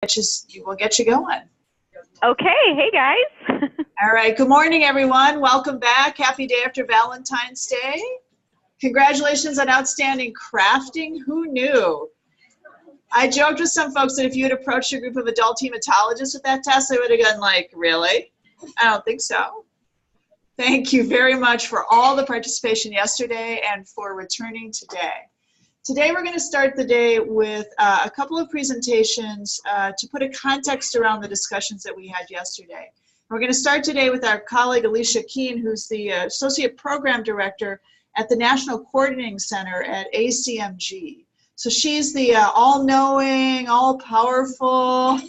we'll get you going. Okay, hey guys. All right, good morning everyone. Welcome back. Happy day after Valentine's Day. Congratulations on outstanding crafting. Who knew? I joked with some folks that if you had approached a group of adult hematologists with that test, they would have gone like, really? I don't think so. Thank you very much for all the participation yesterday and for returning today. Today we're going to start the day with a couple of presentations to put a context around the discussions that we had yesterday. We're going to start today with our colleague Alisha Keehn, who's the Associate Program Director at the National Coordinating Center at ACMG. So she's the all-knowing, all-powerful,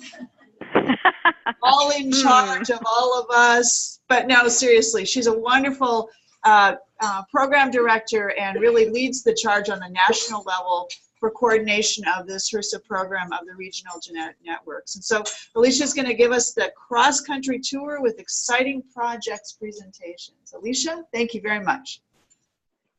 all in charge of all of us. But no, seriously, she's a wonderful program director and really leads the charge on the national level for coordination of this HRSA program of the regional genetic networks. And so Alisha is going to give us the cross-country tour with exciting projects presentations. Alisha, thank you very much.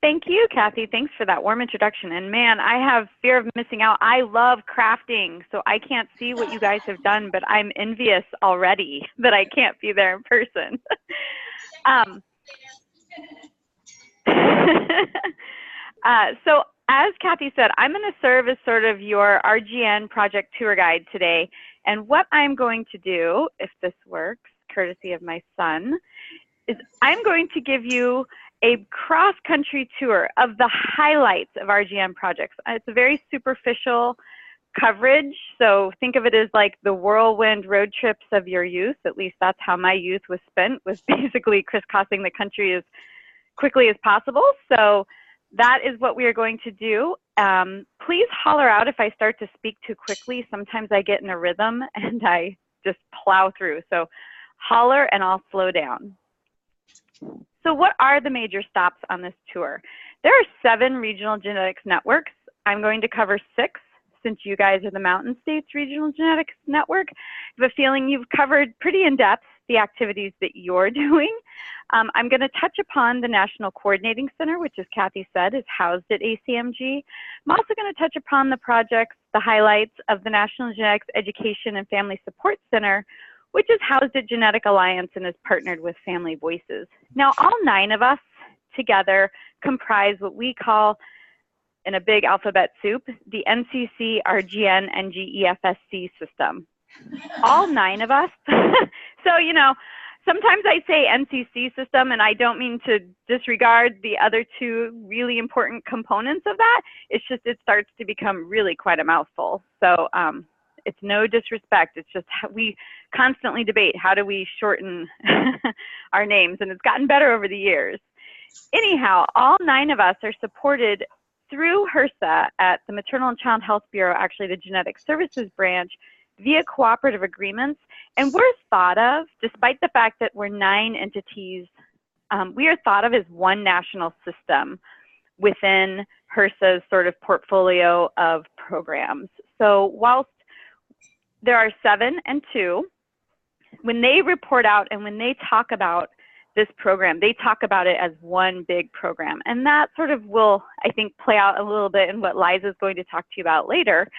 Thank you, Kathy. Thanks for that warm introduction. And man, I have fear of missing out. I love crafting, so I can't see what you guys have done, but I'm envious already that I can't be there in person. So as Kathy said, I'm going to serve as sort of your RGN project tour guide today. And what I'm going to do, if this works, courtesy of my son, is I'm going to give you a cross-country tour of the highlights of RGN projects. It's a very superficial coverage, so think of it as like the whirlwind road trips of your youth. At least that's how my youth was spent, was basically crisscrossing the country as quickly as possible. So that is what we are going to do. Please holler out if I start to speak too quickly. Sometimes I get in a rhythm and I just plow through. So holler and I'll slow down. So what are the major stops on this tour? There are 7 regional genetics networks. I'm going to cover 6 since you guys are the Mountain States Regional Genetics Network. I have a feeling you've covered pretty in depth the activities that you're doing. I'm going to touch upon the National Coordinating Center, which, as Kathy said, is housed at ACMG. I'm also going to touch upon the projects, the highlights of the National Genetics Education and Family Support Center, which is housed at Genetic Alliance and is partnered with Family Voices. Now, all 9 of us together comprise what we call, in a big alphabet soup, the NCC RGN NGEFSC system. All 9 of us. So, you know, sometimes I say NCC system, and I don't mean to disregard the other 2 really important components of that. It's just it starts to become really quite a mouthful. So it's no disrespect. It's just we constantly debate how do we shorten our names, and it's gotten better over the years. Anyhow, all 9 of us are supported through HRSA at the Maternal and Child Health Bureau, actually the Genetic Services Branch, via cooperative agreements. And we're thought of, despite the fact that we're 9 entities, we are thought of as one national system within HRSA's sort of portfolio of programs. So whilst there are 7 and 2, when they report out and when they talk about this program, they talk about it as one big program. And that sort of will, I think, play out a little bit in what Liza is going to talk to you about later.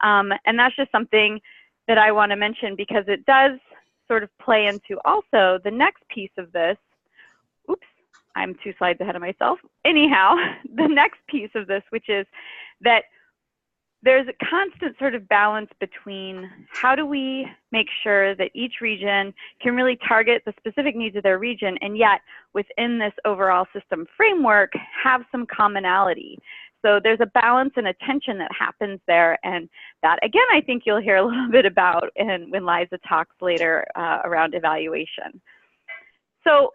And that's just something that I want to mention because it does sort of play into also the next piece of this. Oops, I'm 2 slides ahead of myself. Anyhow, the next piece of this, which is that there's a constant sort of balance between how do we make sure that each region can really target the specific needs of their region and yet within this overall system framework have some commonality. So there's a balance and a tension that happens there, and that again I think you'll hear a little bit about when Liza talks later around evaluation. So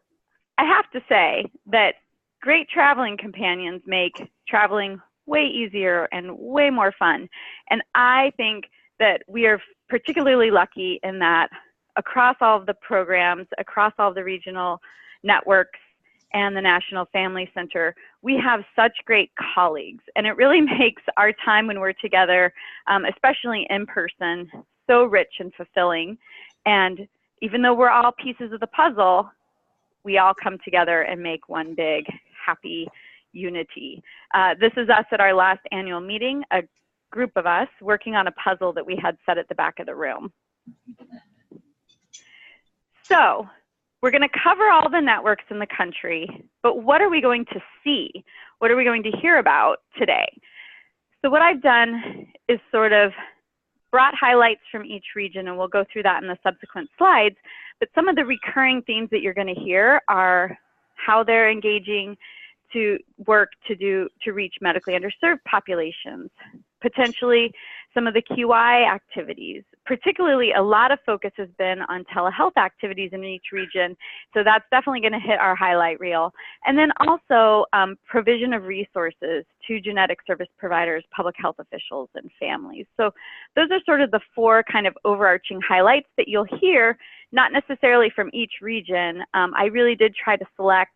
I have to say that great traveling companions make traveling way easier and way more fun. And I think that we are particularly lucky in that across all of the programs, across all of the regional networks and the National Family Center, we have such great colleagues. And it really makes our time when we're together, especially in person, so rich and fulfilling. And even though we're all pieces of the puzzle, we all come together and make one big happy unity. This is us at our last annual meeting, a group of us working on a puzzle that we had set at the back of the room. So we're going to cover all the networks in the country, but what are we going to see? What are we going to hear about today? So what I've done is sort of brought highlights from each region, and we'll go through that in the subsequent slides. But some of the recurring themes that you're going to hear are how they're engaging to work to reach medically underserved populations, potentially some of the QI activities. Particularly, a lot of focus has been on telehealth activities in each region, so that's definitely going to hit our highlight reel. And then also provision of resources to genetic service providers, public health officials, and families. So those are sort of the four kind of overarching highlights that you'll hear, not necessarily from each region. I really did try to select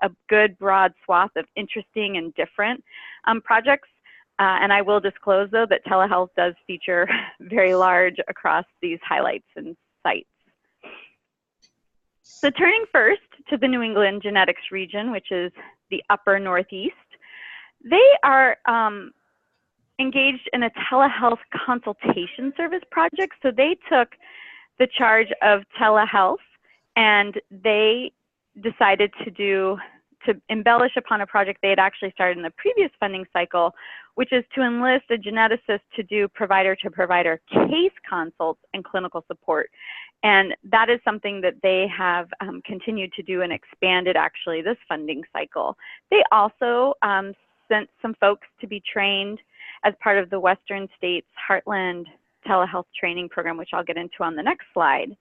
a good broad swath of interesting and different projects. And I will disclose, though, that telehealth does feature very large across these highlights and sites. So turning first to the New England genetics region, which is the upper Northeast, they are engaged in a telehealth consultation service project. So they took the charge of telehealth, and they decided to embellish upon a project they had actually started in the previous funding cycle, which is to enlist a geneticist to do provider-to-provider case consults and clinical support. And that is something that they have continued to do and expanded actually this funding cycle. They also sent some folks to be trained as part of the Western States Heartland Telehealth Training Program, which I'll get into on the next slide.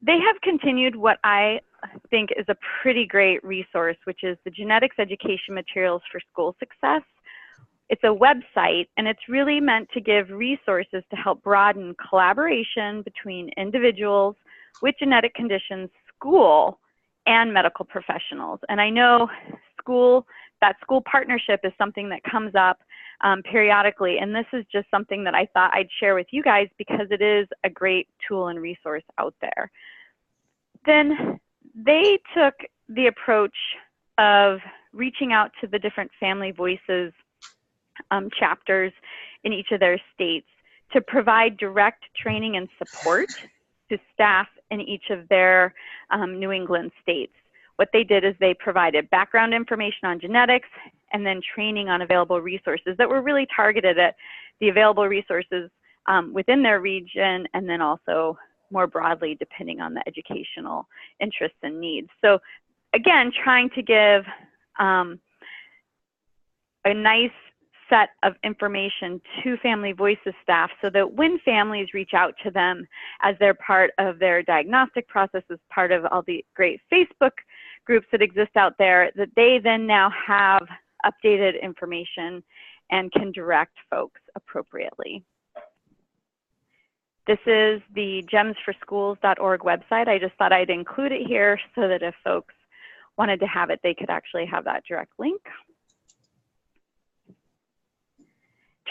They have continued what I think is a pretty great resource, which is the Genetics Education Materials for School Success. It's a website, and it's really meant to give resources to help broaden collaboration between individuals with genetic conditions, school, and medical professionals. And I know that school partnership is something that comes up periodically, and this is just something that I thought I'd share with you guys because it is a great tool and resource out there. Then they took the approach of reaching out to the different family voices chapters in each of their states to provide direct training and support to staff in each of their New England states. What they did is they provided background information on genetics and then training on available resources that were really targeted at the available resources within their region, and then also more broadly depending on the educational interests and needs. So again, trying to give a nice set of information to Family Voices staff so that when families reach out to them as they're part of their diagnostic process, as part of all the great Facebook groups that exist out there, that they then now have updated information and can direct folks appropriately. This is the gemsforschools.org website. I just thought I'd include it here so that if folks wanted to have it, they could actually have that direct link.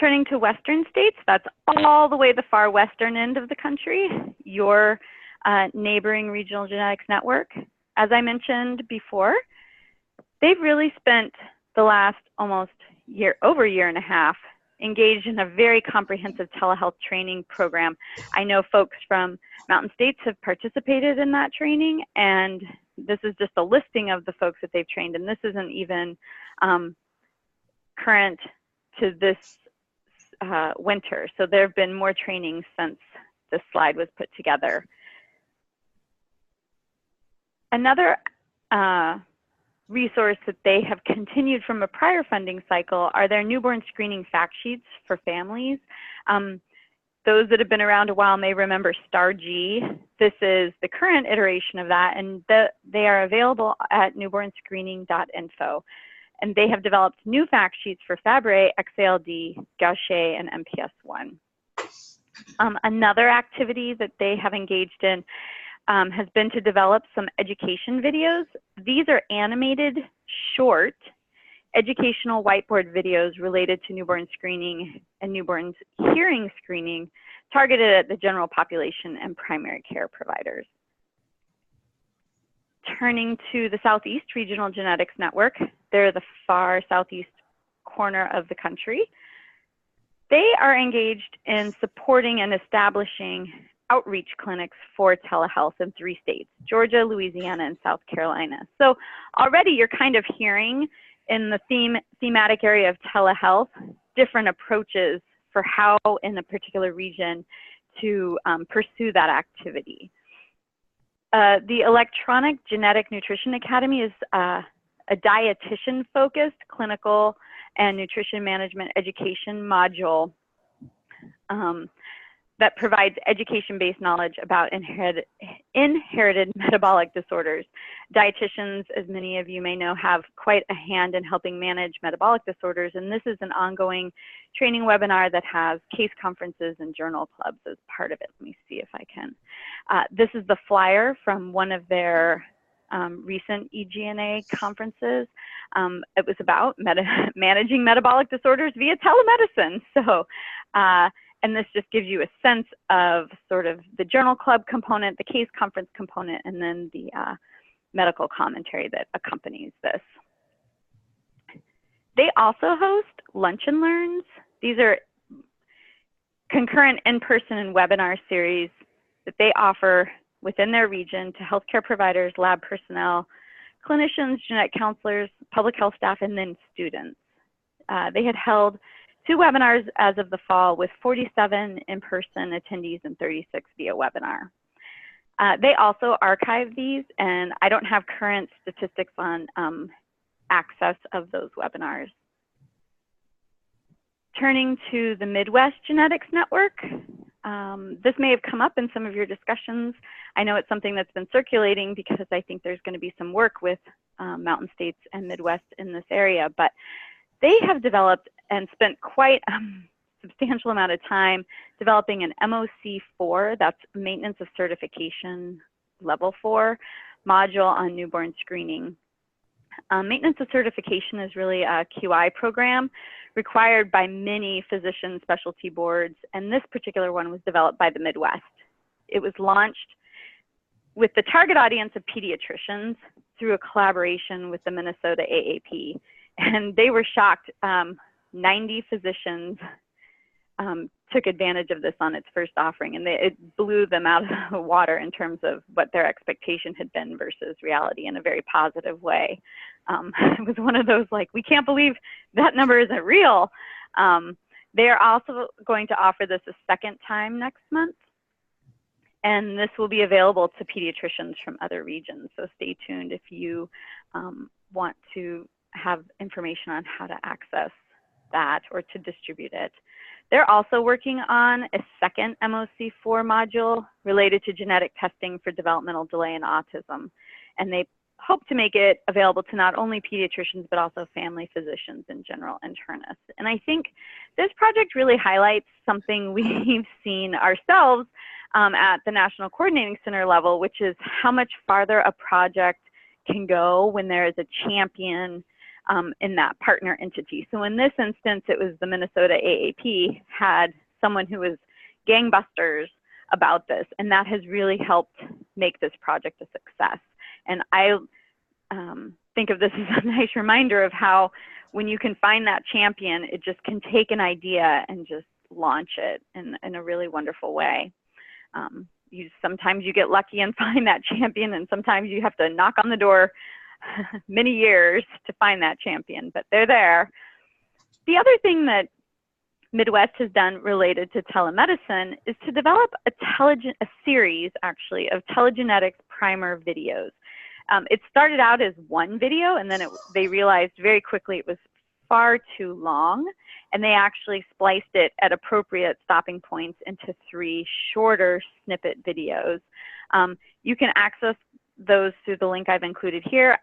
Turning to Western states, that's all the way the far western end of the country, your neighboring regional genetics network. As I mentioned before, they've really spent the last almost over a year and a half engaged in a very comprehensive telehealth training program. I know folks from Mountain States have participated in that training, and this is just a listing of the folks that they've trained, and this isn't even current to this winter. So there have been more trainings since this slide was put together. Another resource that they have continued from a prior funding cycle are their newborn screening fact sheets for families. Those that have been around a while may remember STAR-G. This is the current iteration of that, and they are available at newbornscreening.info. And they have developed new fact sheets for Fabry, XALD, Gaucher, and MPS 1. Another activity that they have engaged in has been to develop some education videos. These are animated, short, educational whiteboard videos related to newborn screening and newborn hearing screening targeted at the general population and primary care providers. Turning to the Southeast Regional Genetics Network, they're the far southeast corner of the country. They are engaged in supporting and establishing outreach clinics for telehealth in 3 states, Georgia, Louisiana, and South Carolina. So already you're kind of hearing in the thematic area of telehealth, different approaches for how in a particular region to pursue that activity. The Electronic Genetic Nutrition Academy is a dietitian-focused clinical and nutrition management education module that provides education-based knowledge about inherited metabolic disorders. Dietitians, as many of you may know, have quite a hand in helping manage metabolic disorders, and this is an ongoing training webinar that has case conferences and journal clubs as part of it. Let me see if I can. This is the flyer from one of their recent EGNA conferences. It was about managing metabolic disorders via telemedicine. So, and this just gives you a sense of sort of the journal club component, the case conference component, and then the medical commentary that accompanies this. They also host lunch and learns. These are concurrent in-person and webinar series that they offer within their region to healthcare providers, lab personnel, clinicians, genetic counselors, public health staff, and then students. They had held 2 webinars as of the fall with 47 in-person attendees and 36 via webinar. They also archive these, and I don't have current statistics on access of those webinars. Turning to the Midwest Genetics Network, this may have come up in some of your discussions. I know it's something that's been circulating because I think there's going to be some work with Mountain States and Midwest in this area, but they have developed and spent quite a substantial amount of time developing an MOC4, that's Maintenance of Certification Level 4 module on newborn screening. Maintenance of certification is really a QI program required by many physician specialty boards, and this particular one was developed by the Midwest. It was launched with the target audience of pediatricians through a collaboration with the Minnesota AAP, and they were shocked. 90 physicians took advantage of this on its first offering, and it blew them out of the water in terms of what their expectation had been versus reality in a very positive way. It was one of those like, we can't believe that number isn't real. They are also going to offer this a second time next month, and this will be available to pediatricians from other regions. So stay tuned if you want to have information on how to access that or to distribute it. They're also working on a second MOC4 module related to genetic testing for developmental delay in autism. And they hope to make it available to not only pediatricians, but also family physicians and general internists. And I think this project really highlights something we've seen ourselves at the National Coordinating Center level, which is how much farther a project can go when there is a champion in that partner entity. So in this instance, it was the Minnesota AAP had someone who was gangbusters about this, and that has really helped make this project a success. And I think of this as a nice reminder of how when you can find that champion, it just can take an idea and just launch it in a really wonderful way. Sometimes you get lucky and find that champion, and sometimes you have to knock on the door many years to find that champion, but they're there. The other thing that Midwest has done related to telemedicine is to develop a series actually of telegenetics primer videos. It started out as one video, and then they realized very quickly it was far too long, and they actually spliced it at appropriate stopping points into 3 shorter snippet videos. You can access those through the link I've included here.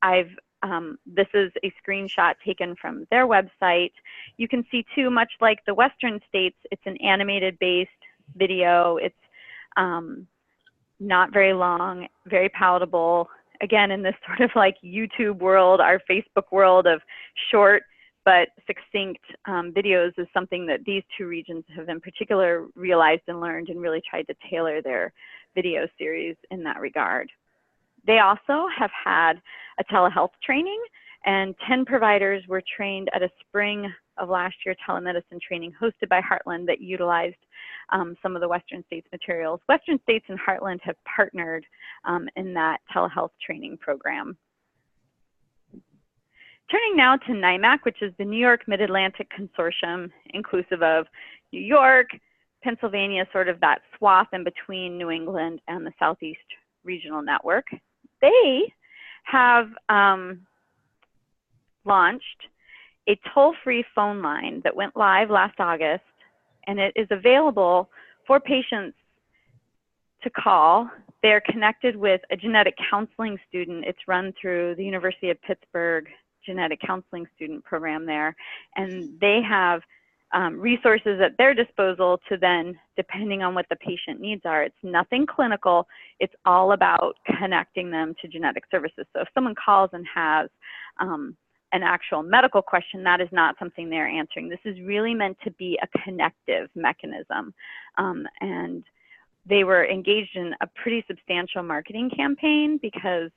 This is a screenshot taken from their website. You can see too, much like the Western states, it's an animated based video. It's not very long, very palatable. Again, in this sort of like YouTube world, our Facebook world of short but succinct videos is something that these 2 regions have in particular realized and learned and really tried to tailor their video series in that regard. They also have had a telehealth training, and 10 providers were trained at a spring of last year telemedicine training hosted by Heartland that utilized some of the Western States materials. Western States and Heartland have partnered in that telehealth training program. Turning now to NIMAC, which is the New York Mid-Atlantic Consortium, inclusive of New York, Pennsylvania, sort of that swath in between New England and the Southeast Regional Network. They have launched a toll-free phone line that went live last August, and it is available for patients to call. They're connected with a genetic counseling student. It's run through the University of Pittsburgh genetic counseling student program there, and they have resources at their disposal to then, depending on what the patient needs are, it's nothing clinical, it's all about connecting them to genetic services. So if someone calls and has an actual medical question, that is not something they're answering. This is really meant to be a connective mechanism. And they were engaged in a pretty substantial marketing campaign because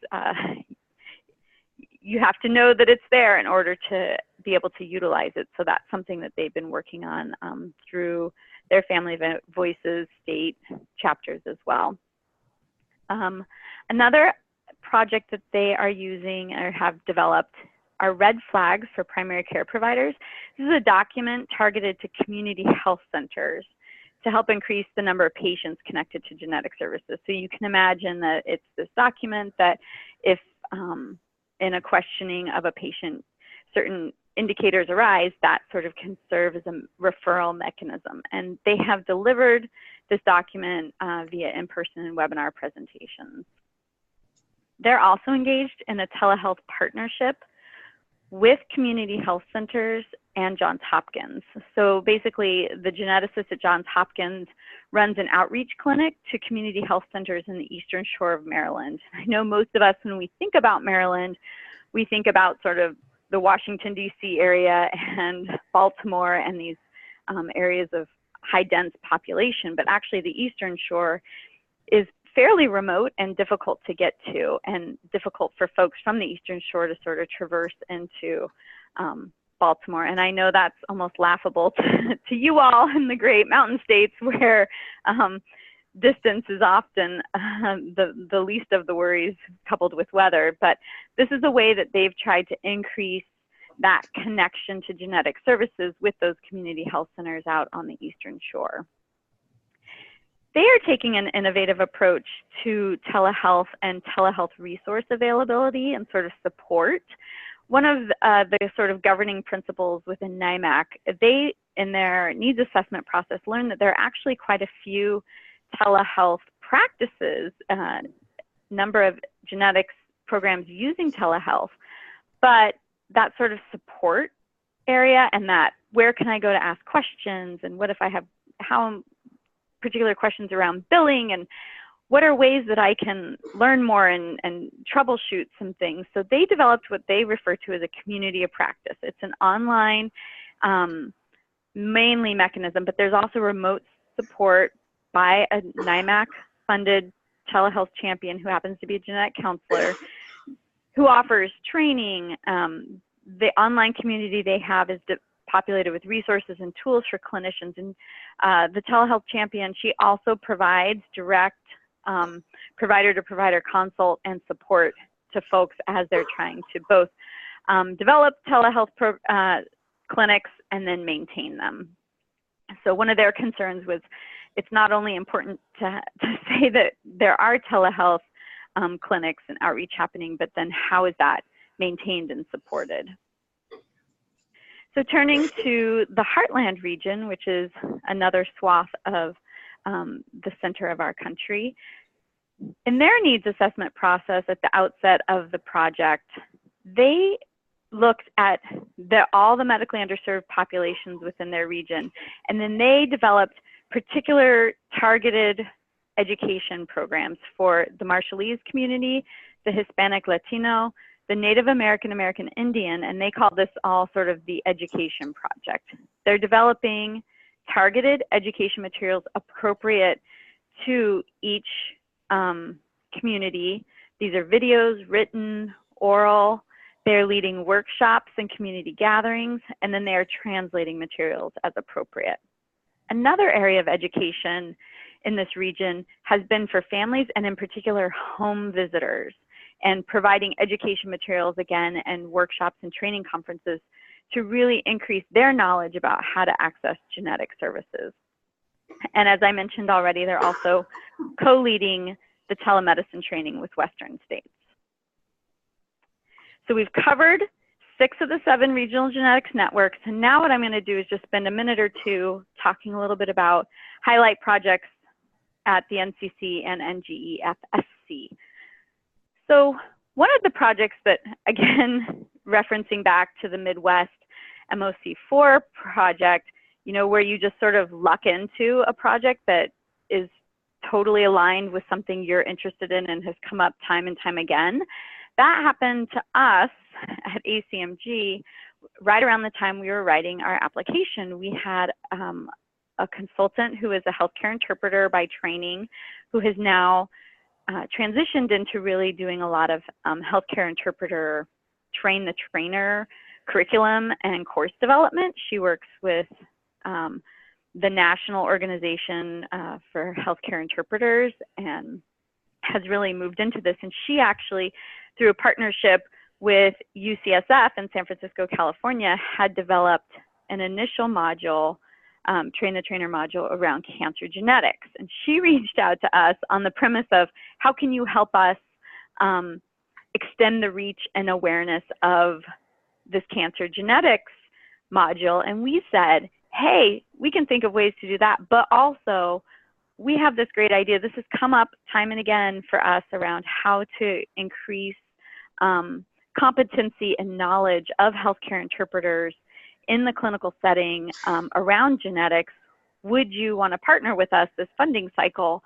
you have to know that it's there in order to be able to utilize it. So that's something that they've been working on through their Family Voices state chapters as well. Another project that they are using or have developed are red flags for primary care providers. This is a document targeted to community health centers to help increase the number of patients connected to genetic services. So you can imagine that it's this document that if in a questioning of a patient, certain indicators arise, that sort of can serve as a referral mechanism. And they have delivered this document via in-person and webinar presentations. They're also engaged in a telehealth partnership with community health centers and Johns Hopkins. So basically, the geneticist at Johns Hopkins runs an outreach clinic to community health centers in the Eastern Shore of Maryland. I know most of us, when we think about Maryland, we think about sort of the Washington, D.C. area and Baltimore and these areas of high dense population, but actually the Eastern Shore is fairly remote and difficult to get to, and difficult for folks from the Eastern Shore to sort of traverse into Baltimore. And I know that's almost laughable to you all in the great mountain states where distance is often the least of the worries coupled with weather. But this is a way that they've tried to increase that connection to genetic services with those community health centers out on the Eastern Shore. They are taking an innovative approach to telehealth and telehealth resource availability and sort of support. One of the sort of governing principles within NIMAC, they, in their needs assessment process, learned that there are actually quite a few telehealth practices, number of genetics programs using telehealth, but that sort of support area and that where can I go to ask questions, and what if I have particular questions around billing, and what are ways that I can learn more and troubleshoot some things. So they developed what they refer to as a community of practice. It's an online mainly mechanism, but there's also remote support by a NIMAC funded telehealth champion who happens to be a genetic counselor who offers training. The online community they have is populated with resources and tools for clinicians. And the telehealth champion, she also provides direct provider-to-provider consult and support to folks as they're trying to both develop telehealth clinics and then maintain them. So one of their concerns was it's not only important to say that there are telehealth clinics and outreach happening, but then how is that maintained and supported? So turning to the Heartland region, which is another swath of the center of our country, in their needs assessment process at the outset of the project, they looked at all the medically underserved populations within their region, and then they developed particular targeted education programs for the Marshallese community, the Hispanic Latino, the Native American Indian, and they call this all sort of the education project. They're developing targeted education materials appropriate to each community. These are videos, written, oral, They're leading workshops and community gatherings, and then they are translating materials as appropriate. Another area of education in this region has been for families and in particular home visitors, and providing education materials again and workshops and training conferences to really increase their knowledge about how to access genetic services. And as I mentioned already, they're also co-leading the telemedicine training with Western states. So we've covered 6 of the 7 regional genetics networks, and now what I'm going to do is just spend a minute or two talking a little bit about highlight projects at the NCC and NGEFSC. So one of the projects that, again, referencing back to the Midwest MOC4 project, you know, where you just sort of luck into a project that is totally aligned with something you're interested in and has come up time and time again. That happened to us at ACMG right around the time we were writing our application. We had a consultant who is a healthcare interpreter by training, who has now transitioned into really doing a lot of healthcare interpreter train the trainer curriculum and course development. She works with the National Organization for Healthcare Interpreters and has really moved into this. And she actually, through a partnership with UCSF in San Francisco, California, had developed an initial module, train the trainer module around cancer genetics. And she reached out to us on the premise of, how can you help us extend the reach and awareness of this cancer genetics module? And we said, hey, we can think of ways to do that, but also we have this great idea. This has come up time and again for us around how to increase competency and knowledge of healthcare interpreters in the clinical setting around genetics. Would you want to partner with us this funding cycle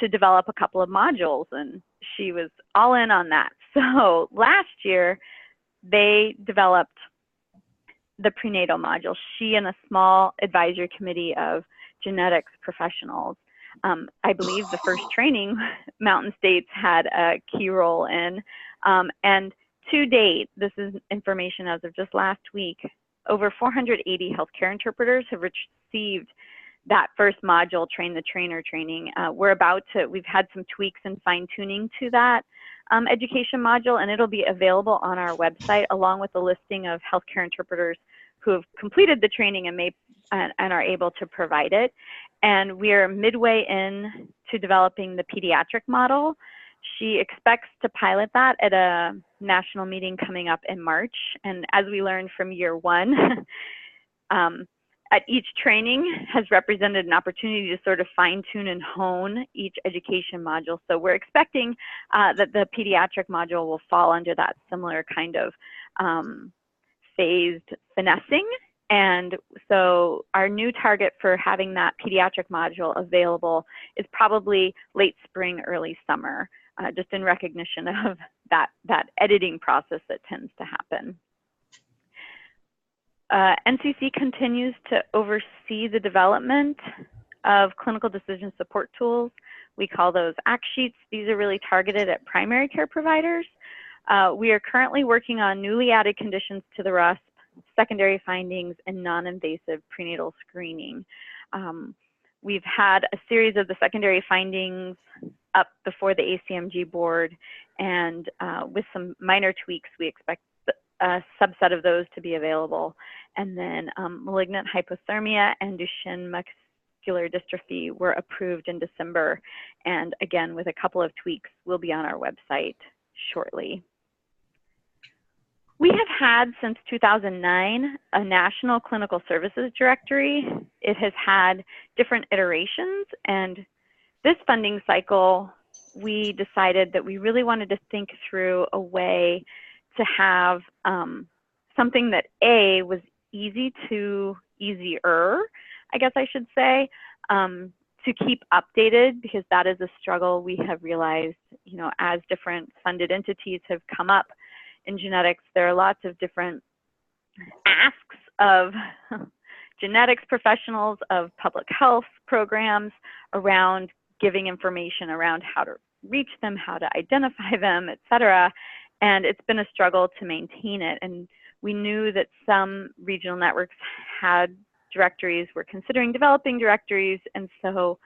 to develop a couple of modules? And she was all in on that. So last year, they developed the prenatal module. She and a small advisory committee of genetics professionals. I believe the first training Mountain States had a key role in. And to date, this is information as of just last week, over 480 healthcare interpreters have received that first module, Train the Trainer training. We've had some tweaks and fine tuning to that education module, and it'll be available on our website along with a listing of healthcare interpreters who have completed the training and are able to provide it. And we're midway in to developing the pediatric model. She expects to pilot that at a national meeting coming up in March. And as we learned from year 1, at each training has represented an opportunity to sort of fine tune and hone each education module. So we're expecting that the pediatric module will fall under that similar kind of phased finessing. And so our new target for having that pediatric module available is probably late spring, early summer, just in recognition of that editing process that tends to happen. NCC continues to oversee the development of clinical decision support tools. We call those ACT sheets. These are really targeted at primary care providers. We are currently working on newly added conditions to the RUSP, secondary findings, and non-invasive prenatal screening. We've had a series of the secondary findings up before the ACMG board, and with some minor tweaks, we expect a subset of those to be available. And then malignant hypothermia and Duchenne muscular dystrophy were approved in December. And again, with a couple of tweaks, will be on our website shortly. We have had since 2009 a national clinical services directory. It has had different iterations, and this funding cycle, we decided that we really wanted to think through a way to have something that was easier, I guess I should say, to keep updated, because that is a struggle we have realized, you know, as different funded entities have come up in genetics. There are lots of different asks of genetics professionals, of public health programs around giving information around how to reach them, how to identify them, et cetera. and it's been a struggle to maintain it. And we knew that some regional networks had directories, were considering developing directories, and so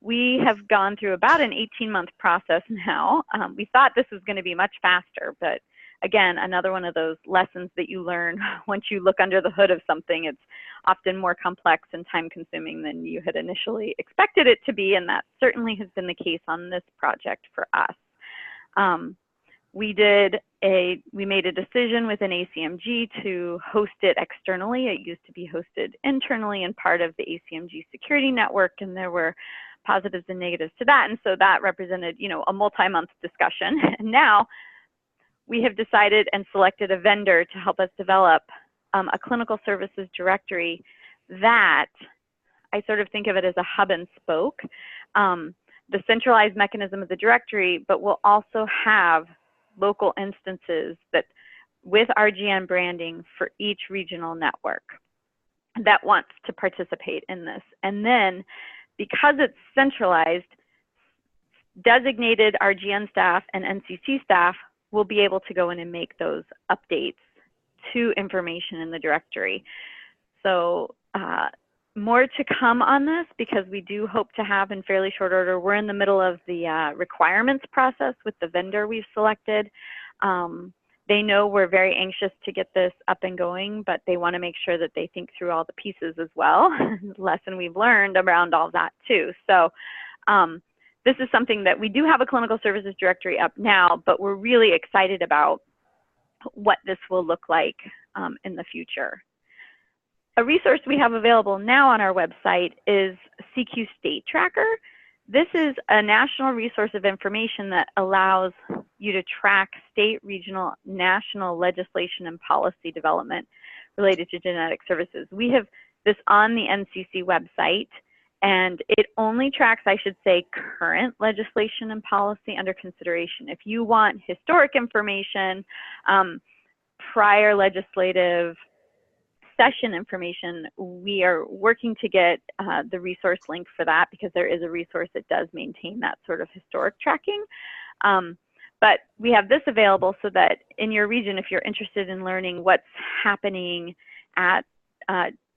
we have gone through about an 18-month process now. We thought this was going to be much faster, but again, another one of those lessons that you learn once you look under the hood of something. It's often more complex and time-consuming than you had initially expected it to be, and that certainly has been the case on this project for us. We made a decision within ACMG to host it externally. It used to be hosted internally and part of the ACMG security network, and there were positives and negatives to that, and so that represented, you know, a multi-month discussion. And now we have decided and selected a vendor to help us develop a clinical services directory that I sort of think of it as a hub and spoke, the centralized mechanism of the directory, but will also have local instances that with RGN branding for each regional network that wants to participate in this. And then because it's centralized, designated RGN staff and NCC staff will be able to go in and make those updates to information in the directory. So more to come on this, because we do hope to have in fairly short order. We're in the middle of the requirements process with the vendor we've selected. They know we're very anxious to get this up and going, but they want to make sure that they think through all the pieces as well. Lesson we've learned around all that too. So this is something that we do have a clinical services directory up now, but we're really excited about what this will look like in the future. A resource we have available now on our website is CQ State Tracker. This is a national resource of information that allows you to track state, regional, national legislation and policy development related to genetic services. We have this on the NCC website, and it only tracks, I should say, current legislation and policy under consideration. If you want historic information, prior legislative session information, we are working to get the resource link for that, because there is a resource that does maintain that sort of historic tracking. But we have this available so that in your region, if you're interested in learning what's happening at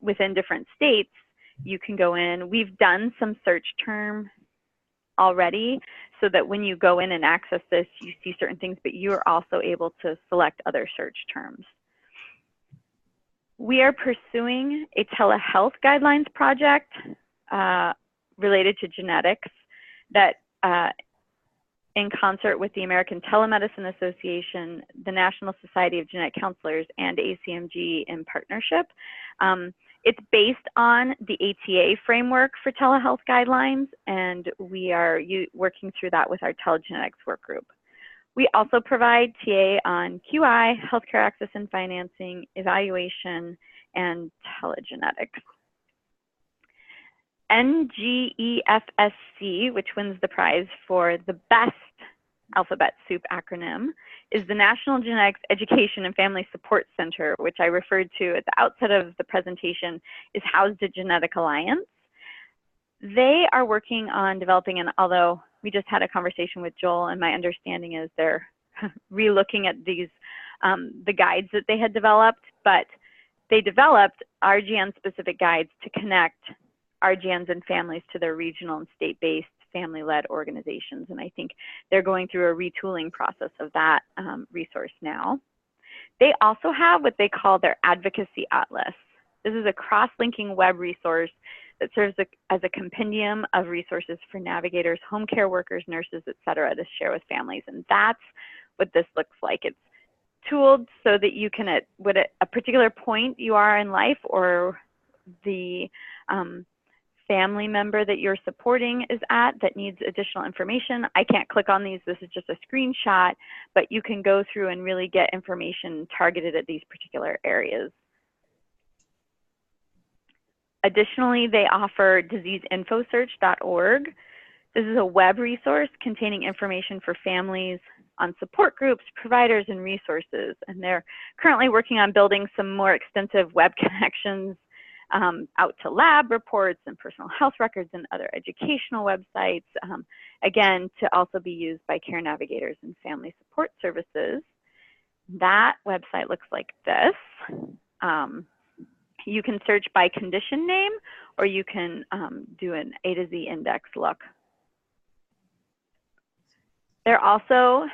within different states, you can go in. We've done some search term already so that when you go in and access this, you see certain things, but you are also able to select other search terms. We are pursuing a telehealth guidelines project related to genetics that in concert with the American Telemedicine Association, the National Society of Genetic Counselors, and ACMG in partnership. It's based on the ATA framework for telehealth guidelines, and we are working through that with our telegenetics work group. We also provide TA on QI, healthcare access and financing, evaluation, and telegenetics. NGEFSC, which wins the prize for the best alphabet soup acronym, is the National Genetics Education and Family Support Center, which I referred to at the outset of the presentation, is housed at Genetic Alliance. They are working on developing, and although we just had a conversation with Joel, and my understanding is they're re-looking at these, the guides that they had developed, but they developed RGN-specific guides to connect RGNs and families to their regional and state-based family-led organizations. And I think they're going through a retooling process of that resource now. They also have what they call their Advocacy Atlas. This is a cross-linking web resource that serves as a compendium of resources for navigators, home care workers, nurses, et cetera, to share with families. And that's what this looks like. It's tooled so that you can, at a particular point you are in life, or the family member that you're supporting is at that needs additional information. I can't click on these. This is just a screenshot, but you can go through and really get information targeted at these particular areas. Additionally, they offer diseaseinfosearch.org. This is a web resource containing information for families on support groups, providers, and resources. And they're currently working on building some more extensive web connections out to lab reports and personal health records and other educational websites, again, to also be used by care navigators and family support services. That website looks like this. You can search by condition name, or you can do an A to Z index look. They're also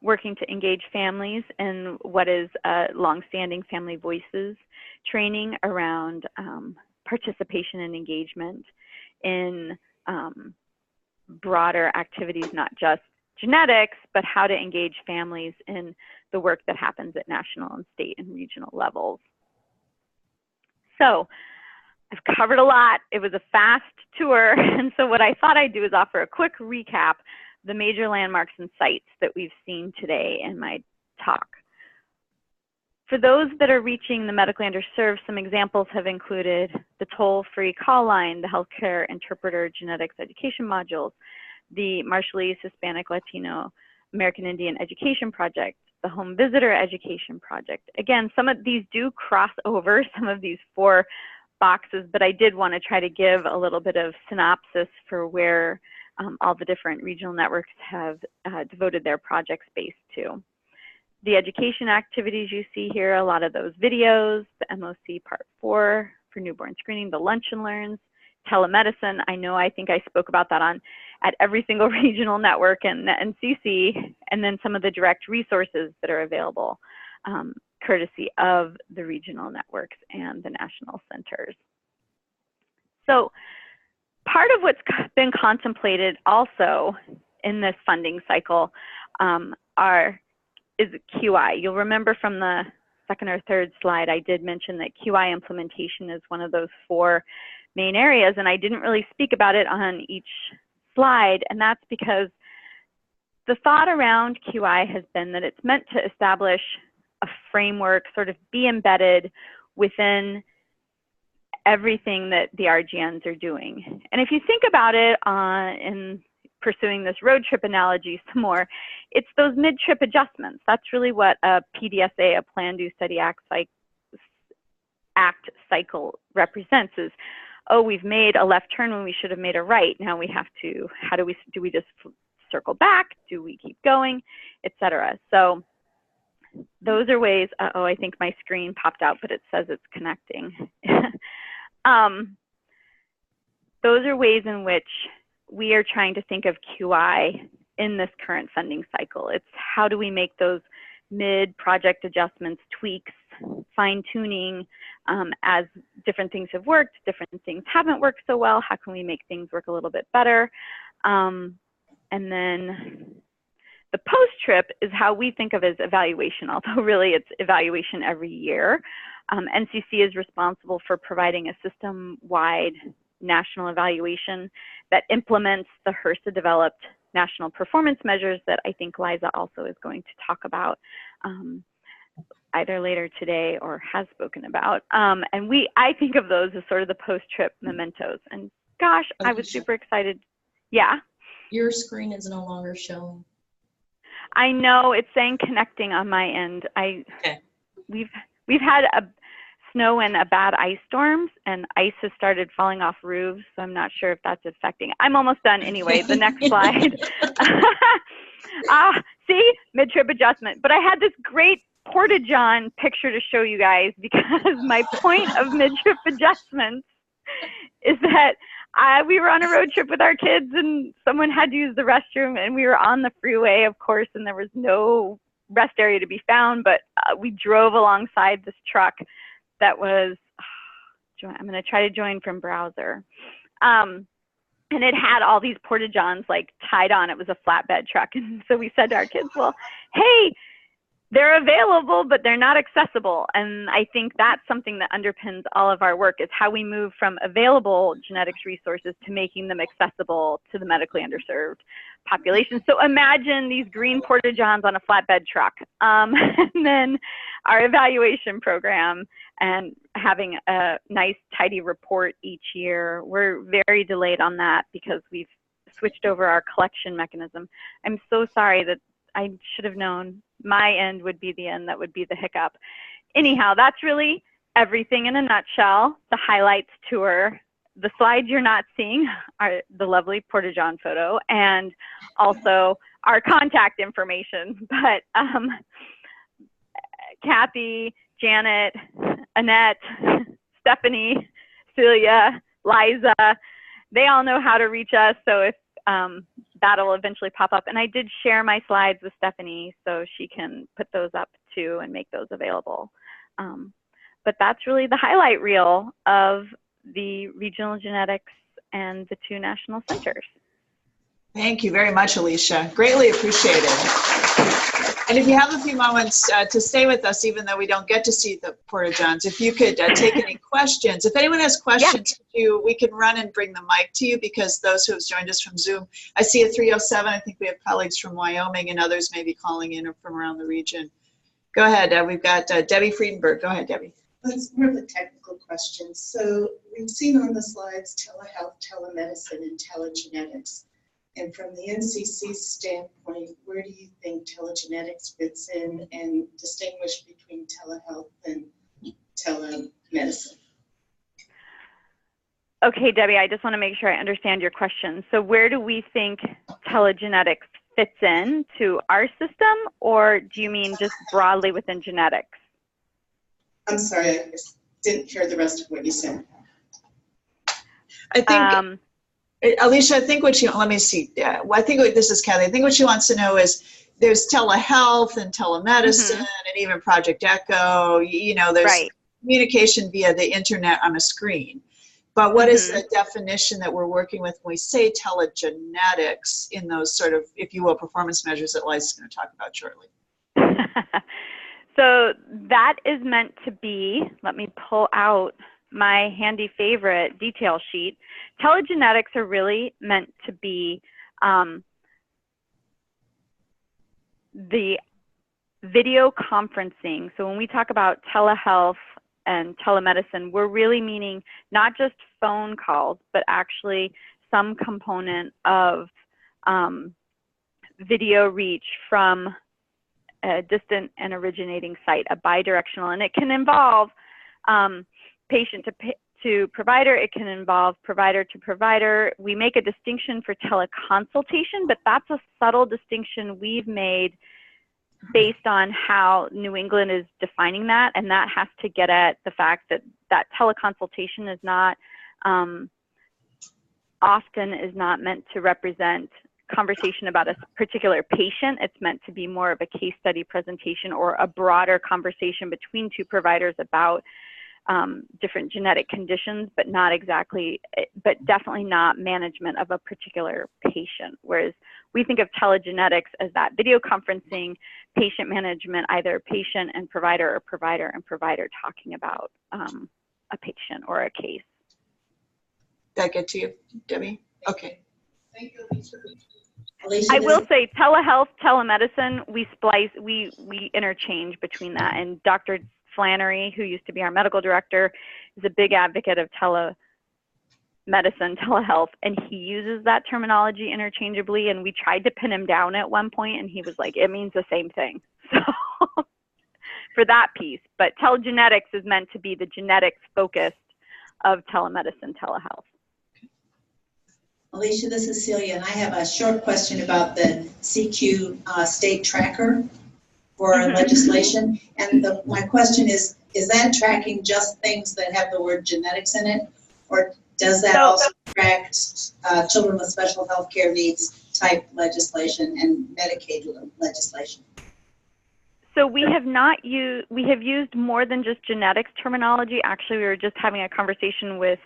working to engage families in what is a longstanding Family Voices training around participation and engagement in broader activities, not just genetics, but how to engage families in the work that happens at national and state and regional levels. So I've covered a lot. It was a fast tour. And so what I thought I'd do is offer a quick recap of the major landmarks and sites that we've seen today in my talk. For those that are reaching the medically underserved, some examples have included the toll-free call line, the healthcare interpreter genetics education modules, the Marshallese Hispanic Latino American Indian Education Project, the Home Visitor Education Project. Again, some of these do cross over some of these 4 boxes, but I did want to try to give a little bit of synopsis for where all the different regional networks have devoted their project space to. The education activities you see here, a lot of those videos, the MOC Part 4 for newborn screening, the Lunch and Learns, telemedicine. I think I spoke about that at every single regional network and NCC, and then some of the direct resources that are available courtesy of the regional networks and the national centers. So part of what's been contemplated also in this funding cycle is QI. You'll remember from the second or third slide, I did mention that QI implementation is one of those 4 main areas, and I didn't really speak about it on each slide, and that's because the thought around QI has been that it's meant to establish a framework, sort of be embedded within everything that the RGNs are doing. And if you think about it in pursuing this road trip analogy some more, it's those mid-trip adjustments. That's really what a PDSA, a Plan, Do, Study, Act cycle represents is, oh, we've made a left turn when we should have made a right. Now we have to, do we just circle back? Do we keep going, etc.? So those are ways, uh-oh, I think my screen popped out, but it says it's connecting. Those are ways in which we are trying to think of QI in this current funding cycle. It's how do we make those mid-project adjustments, tweaks, fine-tuning as different things have worked, different things haven't worked so well. How can we make things work a little bit better? And then the post-trip is how we think of as evaluation, although really it's evaluation every year. NCC is responsible for providing a system-wide national evaluation that implements the HRSA-developed national performance measures that I think Liza also is going to talk about either later today or has spoken about. And I think of those as sort of the post-trip mementos. And gosh, I was super excited. Yeah? Your screen is no longer showing. I know, it's saying connecting on my end. Okay. We've had a snow and a bad ice storms, and ice has started falling off roofs, so I'm not sure if that's affecting. I'm almost done anyway. The next slide. See, mid-trip adjustment. But I had this great Porta-John picture to show you guys, because my point of mid-trip adjustments is that we were on a road trip with our kids, and someone had to use the restroom, and we were on the freeway, of course, and there was no rest area to be found, but we drove alongside this truck that was, I'm going to try to join from browser. And it had all these Porta-Johns like tied on. It was a flatbed truck. And so we said to our kids, well, hey, they're available, but they're not accessible. And I think that's something that underpins all of our work, is how we move from available genetics resources to making them accessible to the medically underserved population. So imagine these green Porta-Johns on a flatbed truck. And then our evaluation program and having a nice, tidy report each year. We're very delayed on that because we've switched over our collection mechanism. I'm so sorry that I should have known my end would be the end that would be the hiccup. Anyhow, that's really everything in a nutshell. The highlights tour. The slides you're not seeing are the lovely Porta-John photo and also our contact information. But Kathy, Janet, Annette, Stephanie, Celia, Liza, they all know how to reach us. So if that'll eventually pop up. And I did share my slides with Stephanie, so she can put those up too and make those available. But that's really the highlight reel of the regional genetics and the 2 national centers. Thank you very much, Alisha. Greatly appreciated. And if you have a few moments to stay with us, even though we don't get to see the Porta-Johns, if you could take any questions. If anyone has questions, we can run and bring the mic to you, because those who have joined us from Zoom, I see a 307. I think we have colleagues from Wyoming, and others may be calling in from around the region. Go ahead. We've got Debbie Friedenberg. Go ahead, Debbie. It's more of a technical question. So we've seen on the slides telehealth, telemedicine, and telegenetics. And from the NCC standpoint, where do you think telegenetics fits in and distinguish between telehealth and telemedicine? Okay, Debbie, I just want to make sure I understand your question. So where do we think telegenetics fits in to our system, or do you mean just broadly within genetics? I'm sorry, I just didn't hear the rest of what you said. I think, Alisha, I think what let me see. I think this is Kathy. I think what she wants to know is there's telehealth and telemedicine and even Project Echo. You know, there's communication via the internet on a screen. But what is the definition that we're working with when we say telegenetics in those sort of, if you will, performance measures that Liza's going to talk about shortly? So that is meant to be, let me pull out my handy favorite detail sheet. Telegenetics are really meant to be the video conferencing. So when we talk about telehealth and telemedicine, we're really meaning not just phone calls, but actually some component of video reach from a distant and originating site, a bidirectional, and it can involve patient to provider, it can involve provider to provider. We make a distinction for teleconsultation, but that's a subtle distinction we've made based on how New England is defining that, and that has to get at the fact that that teleconsultation is not, often is not meant to represent conversation about a particular patient. It's meant to be more of a case study presentation or a broader conversation between 2 providers about different genetic conditions, but not exactly, but definitely not management of a particular patient. Whereas we think of telegenetics as that video conferencing, patient management, either patient and provider or provider and provider talking about a patient or a case. Did that get to you, Debbie? Okay. Thank you, Alisha. I will say telehealth, telemedicine, we interchange between that. And Dr. Flannery, who used to be our medical director, is a big advocate of telemedicine, telehealth, and he uses that terminology interchangeably. And we tried to pin him down at one point, and he was like, it means the same thing. So for that piece, but telegenetics is meant to be the genetics focused of telemedicine, telehealth. Alisha, this is Celia, and I have a short question about the CQ state tracker for legislation. And my question is that tracking just things that have the word genetics in it, or does that also track children with special health care needs type legislation and Medicaid legislation? So we have used more than just genetics terminology. Actually, we were just having a conversation with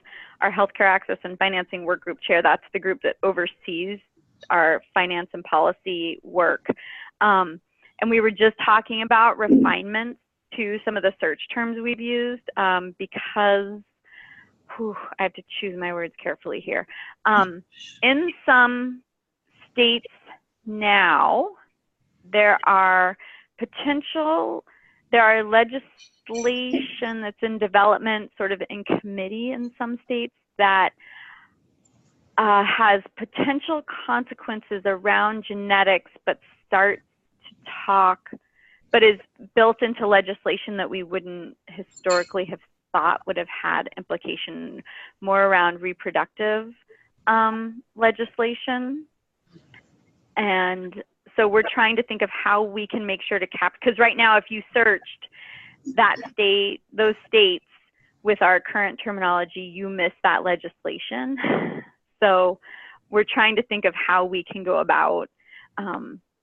our healthcare access and financing work group chair. That's the group that oversees our finance and policy work. And we were just talking about refinements to some of the search terms we've used because I have to choose my words carefully here. In some states now, there are legislation that's in development, sort of in committee in some states, that has potential consequences around genetics, but starts to talk, but is built into legislation that we wouldn't historically have thought would have had implication more around reproductive legislation. And so we're trying to think of how we can make sure to capture, because right now if you searched those states with our current terminology, you miss that legislation. So we're trying to think of how we can go about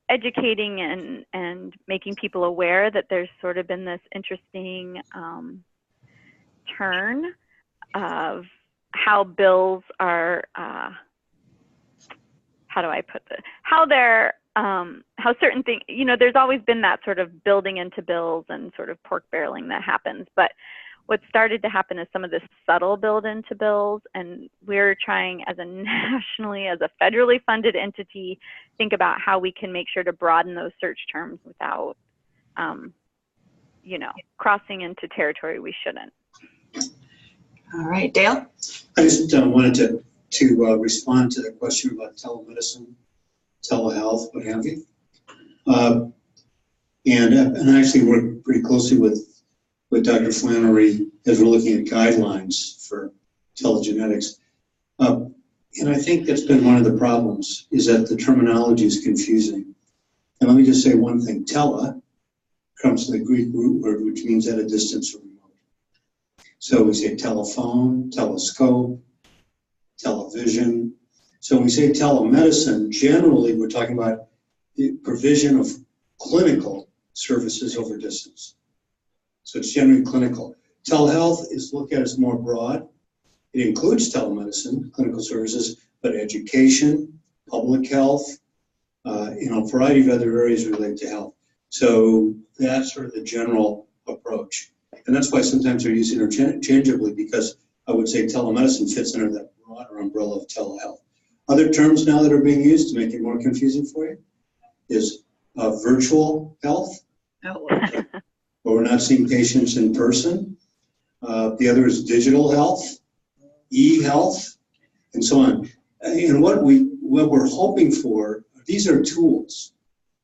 educating and making people aware that there's sort of been this interesting turn of how bills are, how do I put this? How they're, how certain things, you know, there's always been that sort of building into bills and sort of pork barreling that happens. But what started to happen is some of this subtle build into bills, and we're trying as a nationally, as a federally funded entity, think about how we can make sure to broaden those search terms without, you know, crossing into territory we shouldn't. All right, Dale? I just wanted to respond to the question about telemedicine, telehealth, what have you. And I actually work pretty closely with Dr. Flannery as we're looking at guidelines for telegenetics. And I think that's been one of the problems, is that the terminology is confusing. And let me just say one thing. Tele comes from the Greek root word, which means at a distance or remote. So we say telephone, telescope, television. So when we say telemedicine, generally we're talking about the provision of clinical services over distance. So it's generally clinical. Telehealth is looked at as more broad. It includes telemedicine, clinical services, but education, public health, you know, a variety of other areas related to health. So that's sort of the general approach. And that's why sometimes they're used interchangeably, because I would say telemedicine fits under that broader umbrella of telehealth. Other terms now that are being used to make it more confusing for you is virtual health. Oh. Where we're not seeing patients in person. The other is digital health, e-health, and so on. And what we're hoping for, these are tools,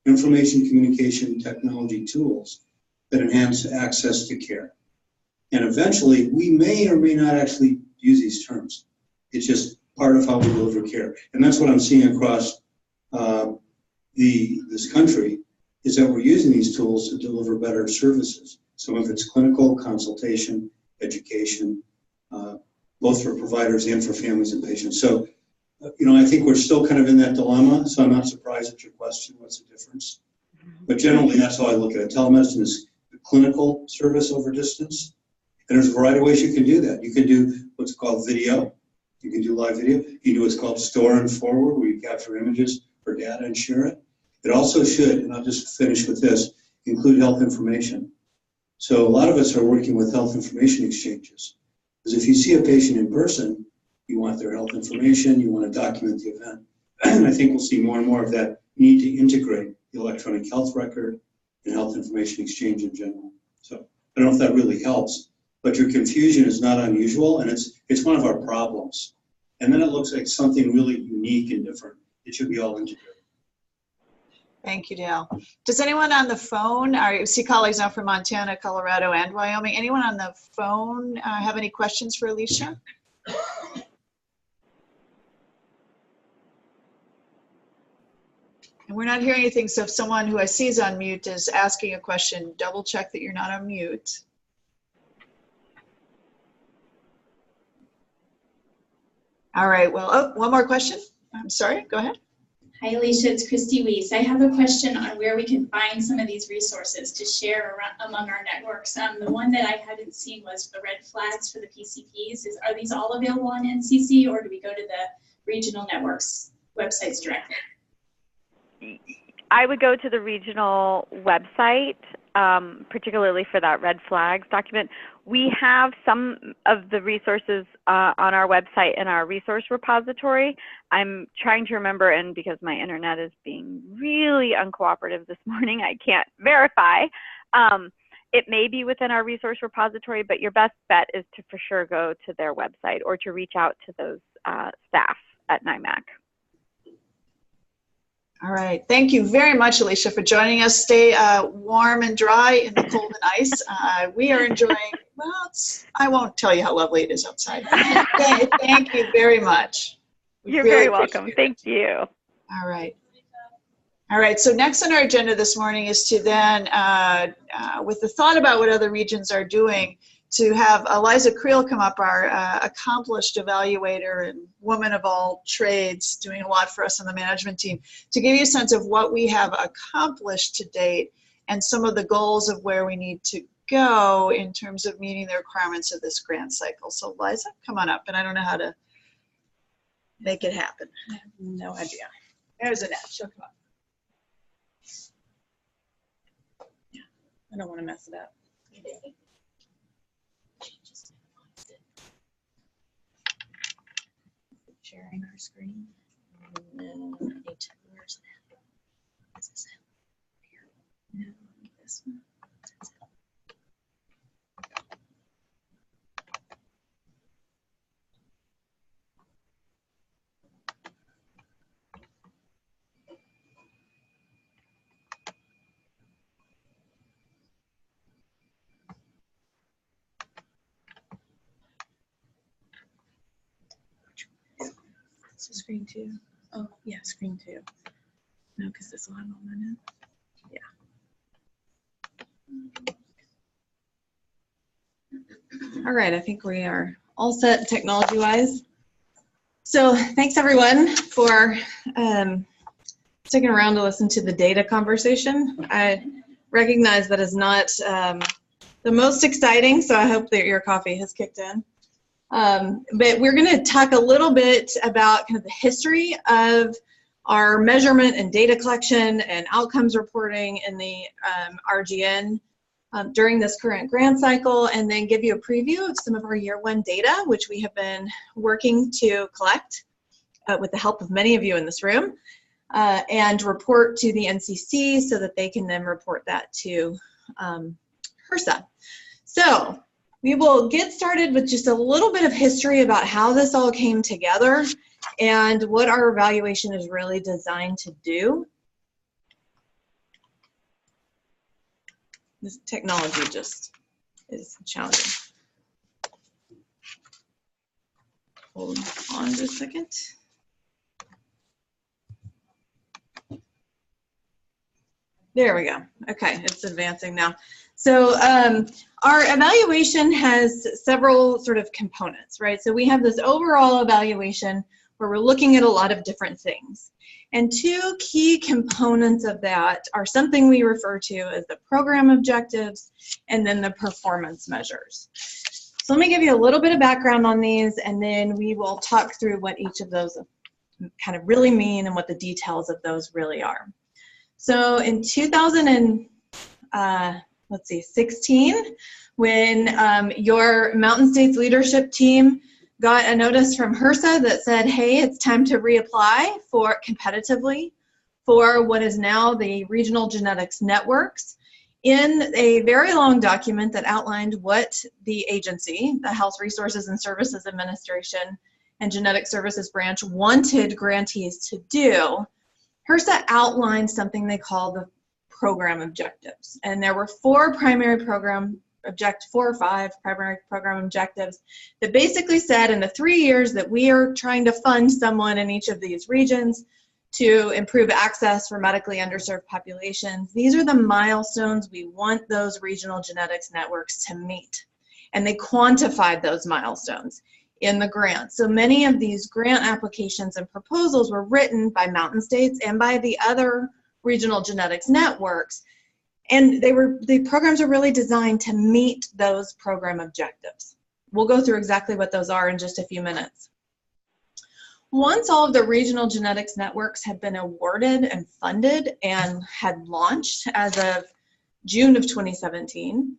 information communication technology tools that enhance access to care. And eventually, we may or may not actually use these terms. It's just part of how we deliver care. And that's what I'm seeing across this country, is that we're using these tools to deliver better services. Some of it's clinical, consultation, education, both for providers and for families and patients. So, you know, I think we're still kind of in that dilemma, so I'm not surprised at your question, what's the difference? But generally, that's how I look at it. Telemedicine is the clinical service over distance, and there's a variety of ways you can do that. You can do what's called video. You can do live video. You can do what's called store and forward, where you capture images or data and share it. It also should, and I'll just finish with this, include health information. So a lot of us are working with health information exchanges. Because if you see a patient in person, you want their health information, you want to document the event. And I think we'll see more and more of that need to integrate the electronic health record and health information exchange in general. So I don't know if that really helps, but your confusion is not unusual, and it's one of our problems. And then it looks like something really unique and different. It should be all integrated. Thank you, Dale. Does anyone on the phone, I see colleagues now from Montana, Colorado, and Wyoming, anyone on the phone have any questions for Alisha? And we're not hearing anything, so if someone who I see is on mute is asking a question, double check that you're not on mute. All right, well, oh, one more question. I'm sorry, go ahead. Hi, Alisha, it's Kristi Weiss. I have a question on where we can find some of these resources to share around, among our networks. The one that I hadn't seen was the red flags for the PCPs. Are these all available on NCC, or do we go to the regional networks websites directly? I would go to the regional website, particularly for that red flags document. We have some of the resources on our website in our resource repository. I'm trying to remember, and because my internet is being really uncooperative this morning, I can't verify. It may be within our resource repository, but your best bet is to for sure go to their website or to reach out to those staff at NIMAC. All right. Thank you very much, Alisha, for joining us. Stay warm and dry in the cold and ice. We are enjoying, well, I won't tell you how lovely it is outside. Thank you very much. You're very welcome. Thank you. All right. All right, so next on our agenda this morning is to then, with the thought about what other regions are doing, to have Liza Creel come up, our accomplished evaluator and woman of all trades, doing a lot for us on the management team, to give you a sense of what we have accomplished to date and some of the goals of where we need to go in terms of meeting the requirements of this grant cycle. So Liza, come on up, and I don't know how to make it happen. I have no idea. There's Annette, she'll come up. Yeah, I don't want to mess it up. Sharing our screen. No, where's that? Is this it? Here. No, this one. That's it. So screen 2. Oh, yeah, screen 2. No, because this will have all mine in. Yeah. All right, I think we are all set technology-wise. So thanks everyone for sticking around to listen to the data conversation. I recognize that is not the most exciting, so I hope that your coffee has kicked in. But we're going to talk a little bit about kind of the history of our measurement and data collection and outcomes reporting in the RGN during this current grant cycle, and then give you a preview of some of our year 1 data, which we have been working to collect with the help of many of you in this room, and report to the NCC so that they can then report that to HRSA. So we will get started with just a little bit of history about how this all came together and what our evaluation is really designed to do. This technology just is challenging. Hold on just a second. There we go. Okay, it's advancing now. So our evaluation has several sort of components, right? So we have this overall evaluation where we're looking at a lot of different things. And 2 key components of that are something we refer to as the program objectives and then the performance measures. So let me give you a little bit of background on these, and then we will talk through what each of those kind of really mean and what the details of those really are. So in 2016, when your Mountain States leadership team got a notice from HRSA that said, hey, it's time to reapply for competitively for what is now the Regional Genetics Networks, in a very long document that outlined what the agency, the Health Resources and Services Administration and Genetic Services Branch, wanted grantees to do. HRSA outlined something they call the program objectives. And there were 4 or 5 primary program objectives that basically said in the 3 years that we are trying to fund someone in each of these regions to improve access for medically underserved populations, these are the milestones we want those regional genetics networks to meet. And they quantified those milestones in the grant. So many of these grant applications and proposals were written by Mountain States and by the other regional genetics networks, and the programs are really designed to meet those program objectives. We'll go through exactly what those are in just a few minutes. Once all of the regional genetics networks had been awarded and funded and had launched as of June of 2017,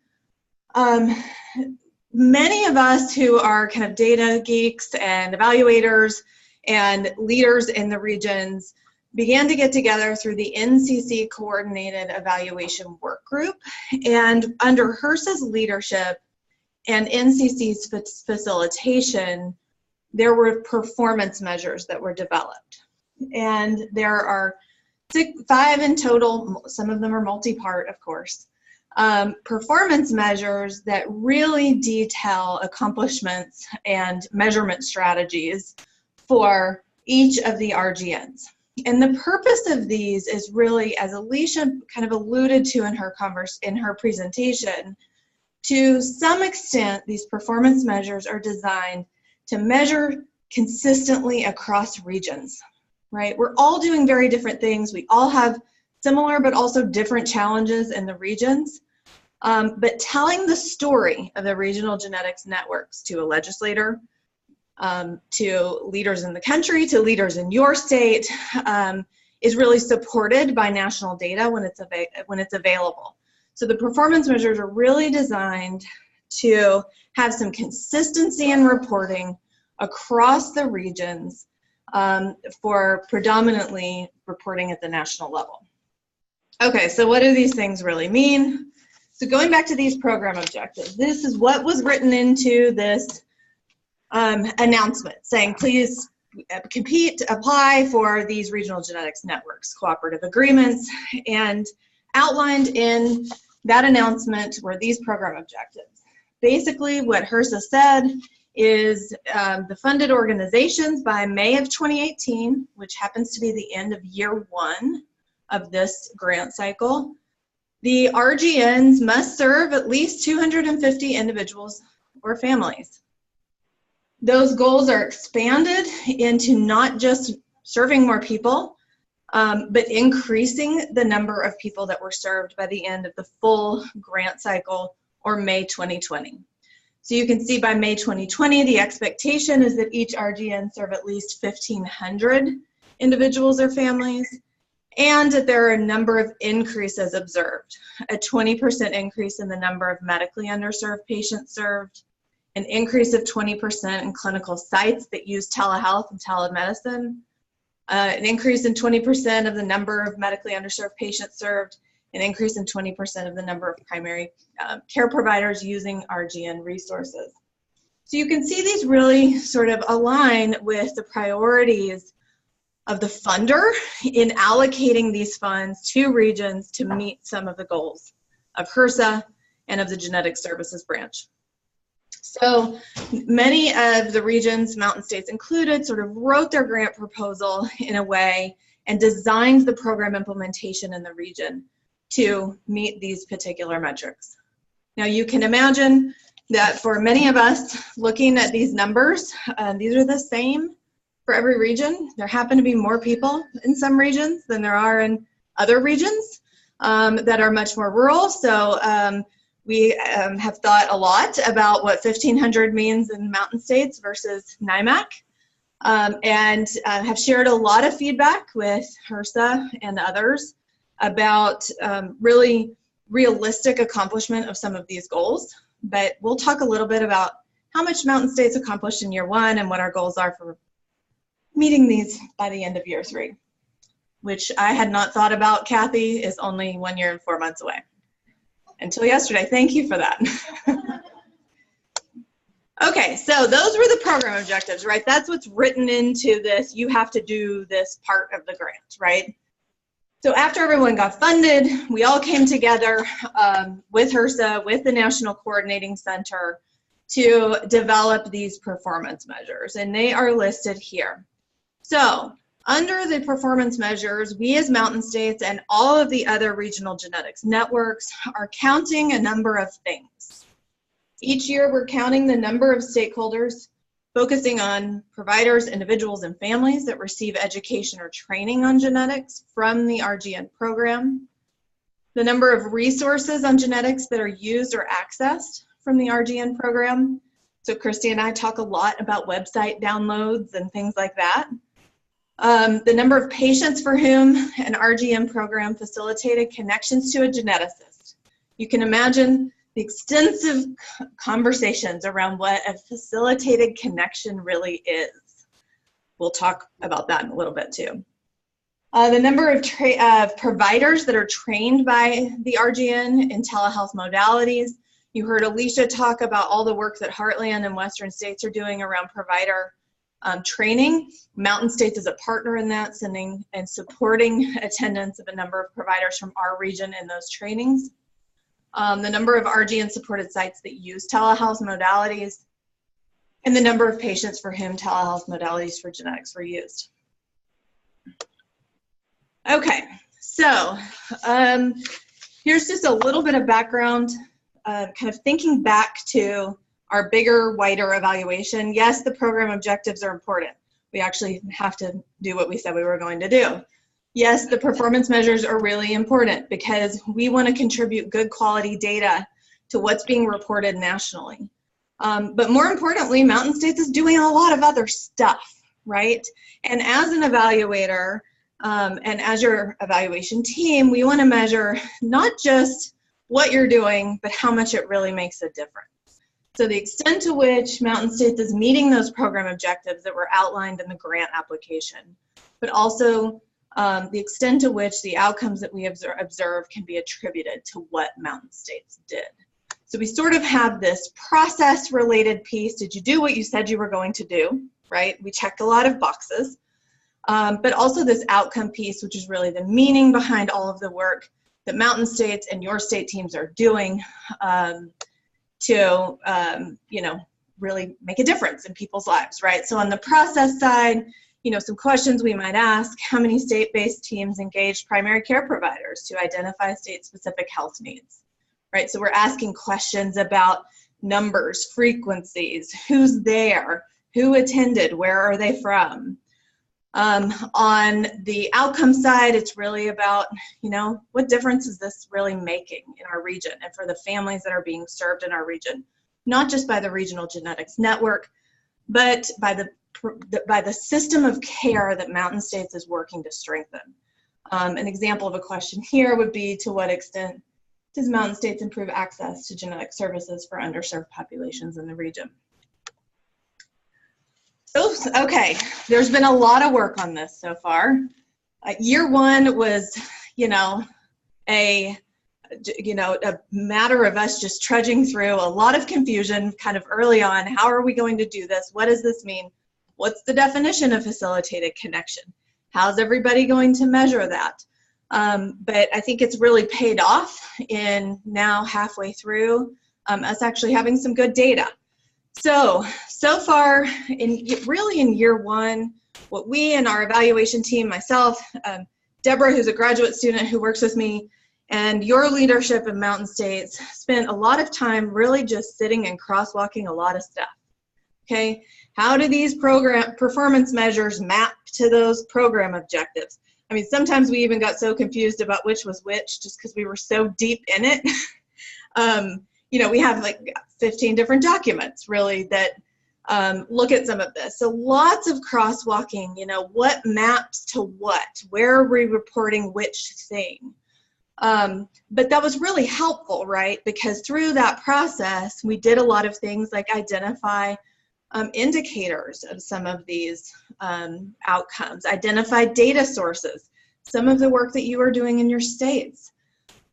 many of us who are kind of data geeks and evaluators and leaders in the regions began to get together through the NCC Coordinated Evaluation Work Group, and under HRSA's leadership and NCC's facilitation, there were performance measures that were developed. And there are 5 in total, some of them are multi-part, of course, performance measures that really detail accomplishments and measurement strategies for each of the RGNs. And the purpose of these is really, as Alisha kind of alluded to in her presentation, to some extent, these performance measures are designed to measure consistently across regions, right? We're all doing very different things. We all have similar but also different challenges in the regions. But telling the story of the regional genetics networks to a legislator, to leaders in the country, to leaders in your state, is really supported by national data when it's available. So the performance measures are really designed to have some consistency in reporting across the regions for predominantly reporting at the national level. Okay, so what do these things really mean? So going back to these program objectives, this is what was written into this announcement saying, please compete, apply for these regional genetics networks, cooperative agreements, and outlined in that announcement were these program objectives. Basically, what HRSA said is the funded organizations by May of 2018, which happens to be the end of year 1 of this grant cycle, the RGNs must serve at least 250 individuals or families. Those goals are expanded into not just serving more people, but increasing the number of people that were served by the end of the full grant cycle, or May 2020. So you can see by May 2020, the expectation is that each RGN serve at least 1,500 individuals or families, and that there are a number of increases observed. A 20% increase in the number of medically underserved patients served, an increase of 20% in clinical sites that use telehealth and telemedicine, an increase in 20% of the number of medically underserved patients served, an increase in 20% of the number of primary care providers using RGN resources. So you can see these really sort of align with the priorities of the funder in allocating these funds to regions to meet some of the goals of HRSA and of the Genetic Services Branch. So many of the regions, mountain states included, sort of wrote their grant proposal in a way and designed the program implementation in the region to meet these particular metrics. Now you can imagine that for many of us looking at these numbers, these are the same for every region. There happen to be more people in some regions than there are in other regions that are much more rural. So we have thought a lot about what 1,500 means in mountain states versus NIMAC, and have shared a lot of feedback with HRSA and others about really realistic accomplishment of some of these goals. But we'll talk a little bit about how much mountain states accomplished in year 1 and what our goals are for meeting these by the end of year 3, which I had not thought about, Kathy, is only 1 year and 4 months away. Until yesterday. Thank you for that. Okay, so those were the program objectives, right? That's what's written into this. You have to do this part of the grant, right? So after everyone got funded, we all came together with HRSA, with the National Coordinating Center, to develop these performance measures, and they are listed here. So under the performance measures, we as mountain states and all of the other regional genetics networks are counting a number of things. Each year we're counting the number of stakeholders, focusing on providers, individuals, and families that receive education or training on genetics from the RGN program, the number of resources on genetics that are used or accessed from the RGN program. So Kristi and I talk a lot about website downloads and things like that. The number of patients for whom an RGN program facilitated connections to a geneticist. You can imagine the extensive conversations around what a facilitated connection really is. We'll talk about that in a little bit too. The number of providers that are trained by the RGN in telehealth modalities. You heard Alisha talk about all the work that Heartland and Western states are doing around provider training. Mountain States is a partner in that, sending and supporting attendance of a number of providers from our region in those trainings. The number of RGN supported sites that use telehealth modalities, and the number of patients for whom telehealth modalities for genetics were used. Okay, so here's just a little bit of background, kind of thinking back to our bigger, wider evaluation. Yes, the program objectives are important. We actually have to do what we said we were going to do. Yes, the performance measures are really important because we want to contribute good quality data to what's being reported nationally. But more importantly, Mountain States is doing a lot of other stuff, right? And as an evaluator and as your evaluation team, we want to measure not just what you're doing, but how much it really makes a difference. So the extent to which Mountain States is meeting those program objectives that were outlined in the grant application, but also the extent to which the outcomes that we observe can be attributed to what Mountain States did. So we sort of have this process-related piece. Did you do what you said you were going to do, right? We checked a lot of boxes. But also this outcome piece, which is really the meaning behind all of the work that Mountain States and your state teams are doing to, you know, really make a difference in people's lives, right? So on the process side, you know, some questions we might ask: how many state-based teams engaged primary care providers to identify state-specific health needs, right? So we're asking questions about numbers, frequencies, who's there, who attended, where are they from? On the outcome side, it's really about, you know, what difference is this really making in our region and for the families that are being served in our region, not just by the Regional Genetics Network, but by the system of care that Mountain States is working to strengthen. An example of a question here would be, to what extent does Mountain States improve access to genetic services for underserved populations in the region? Oops, okay, there's been a lot of work on this so far. Year one was, you know, a matter of us just trudging through a lot of confusion kind of early on. How are we going to do this? What does this mean? What's the definition of facilitated connection? How's everybody going to measure that? But I think it's really paid off in now halfway through us actually having some good data. So far, really in year one, what we and our evaluation team, myself, Deborah, who's a graduate student who works with me, and your leadership in Mountain States, spent a lot of time really just sitting and crosswalking a lot of stuff. Okay, how do these program performance measures map to those program objectives? I mean, sometimes we even got so confused about which was which just because we were so deep in it. You know, we have like 15 different documents really that look at some of this. So lots of crosswalking, you know, what maps to what? Where are we reporting which thing? But that was really helpful, right? Because through that process, we did a lot of things like identify indicators of some of these outcomes, identify data sources. Some of the work that you are doing in your states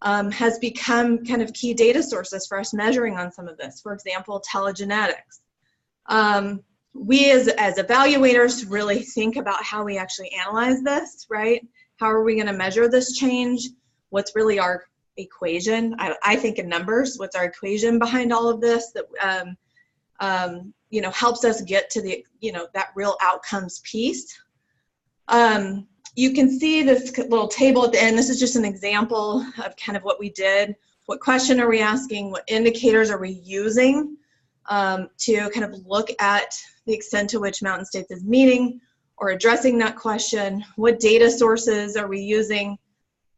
has become kind of key data sources for us measuring on some of this. For example, telegenetics. We as evaluators really think about how we actually analyze this, right? How are we going to measure this change? What's really our equation? I think in numbers. What's our equation behind all of this that you know, helps us get to the, you know, that real outcomes piece. You can see this little table at the end. This is just an example of kind of what we did. What question are we asking? What indicators are we using to kind of look at the extent to which Mountain States is meeting or addressing that question? What data sources are we using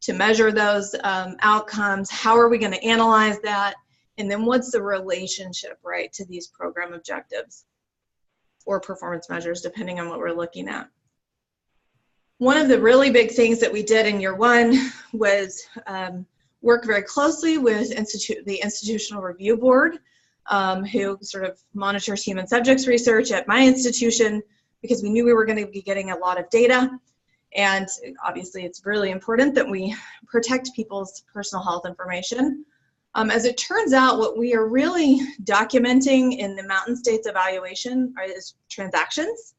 to measure those outcomes? How are we going to analyze that? And then what's the relationship, right, to these program objectives or performance measures, depending on what we're looking at? One of the really big things that we did in year one was work very closely with the Institutional Review Board, who sort of monitors human subjects research at my institution, because we knew we were going to be getting a lot of data. And obviously, it's really important that we protect people's personal health information. As it turns out, what we are really documenting in the Mountain States evaluation is transactions.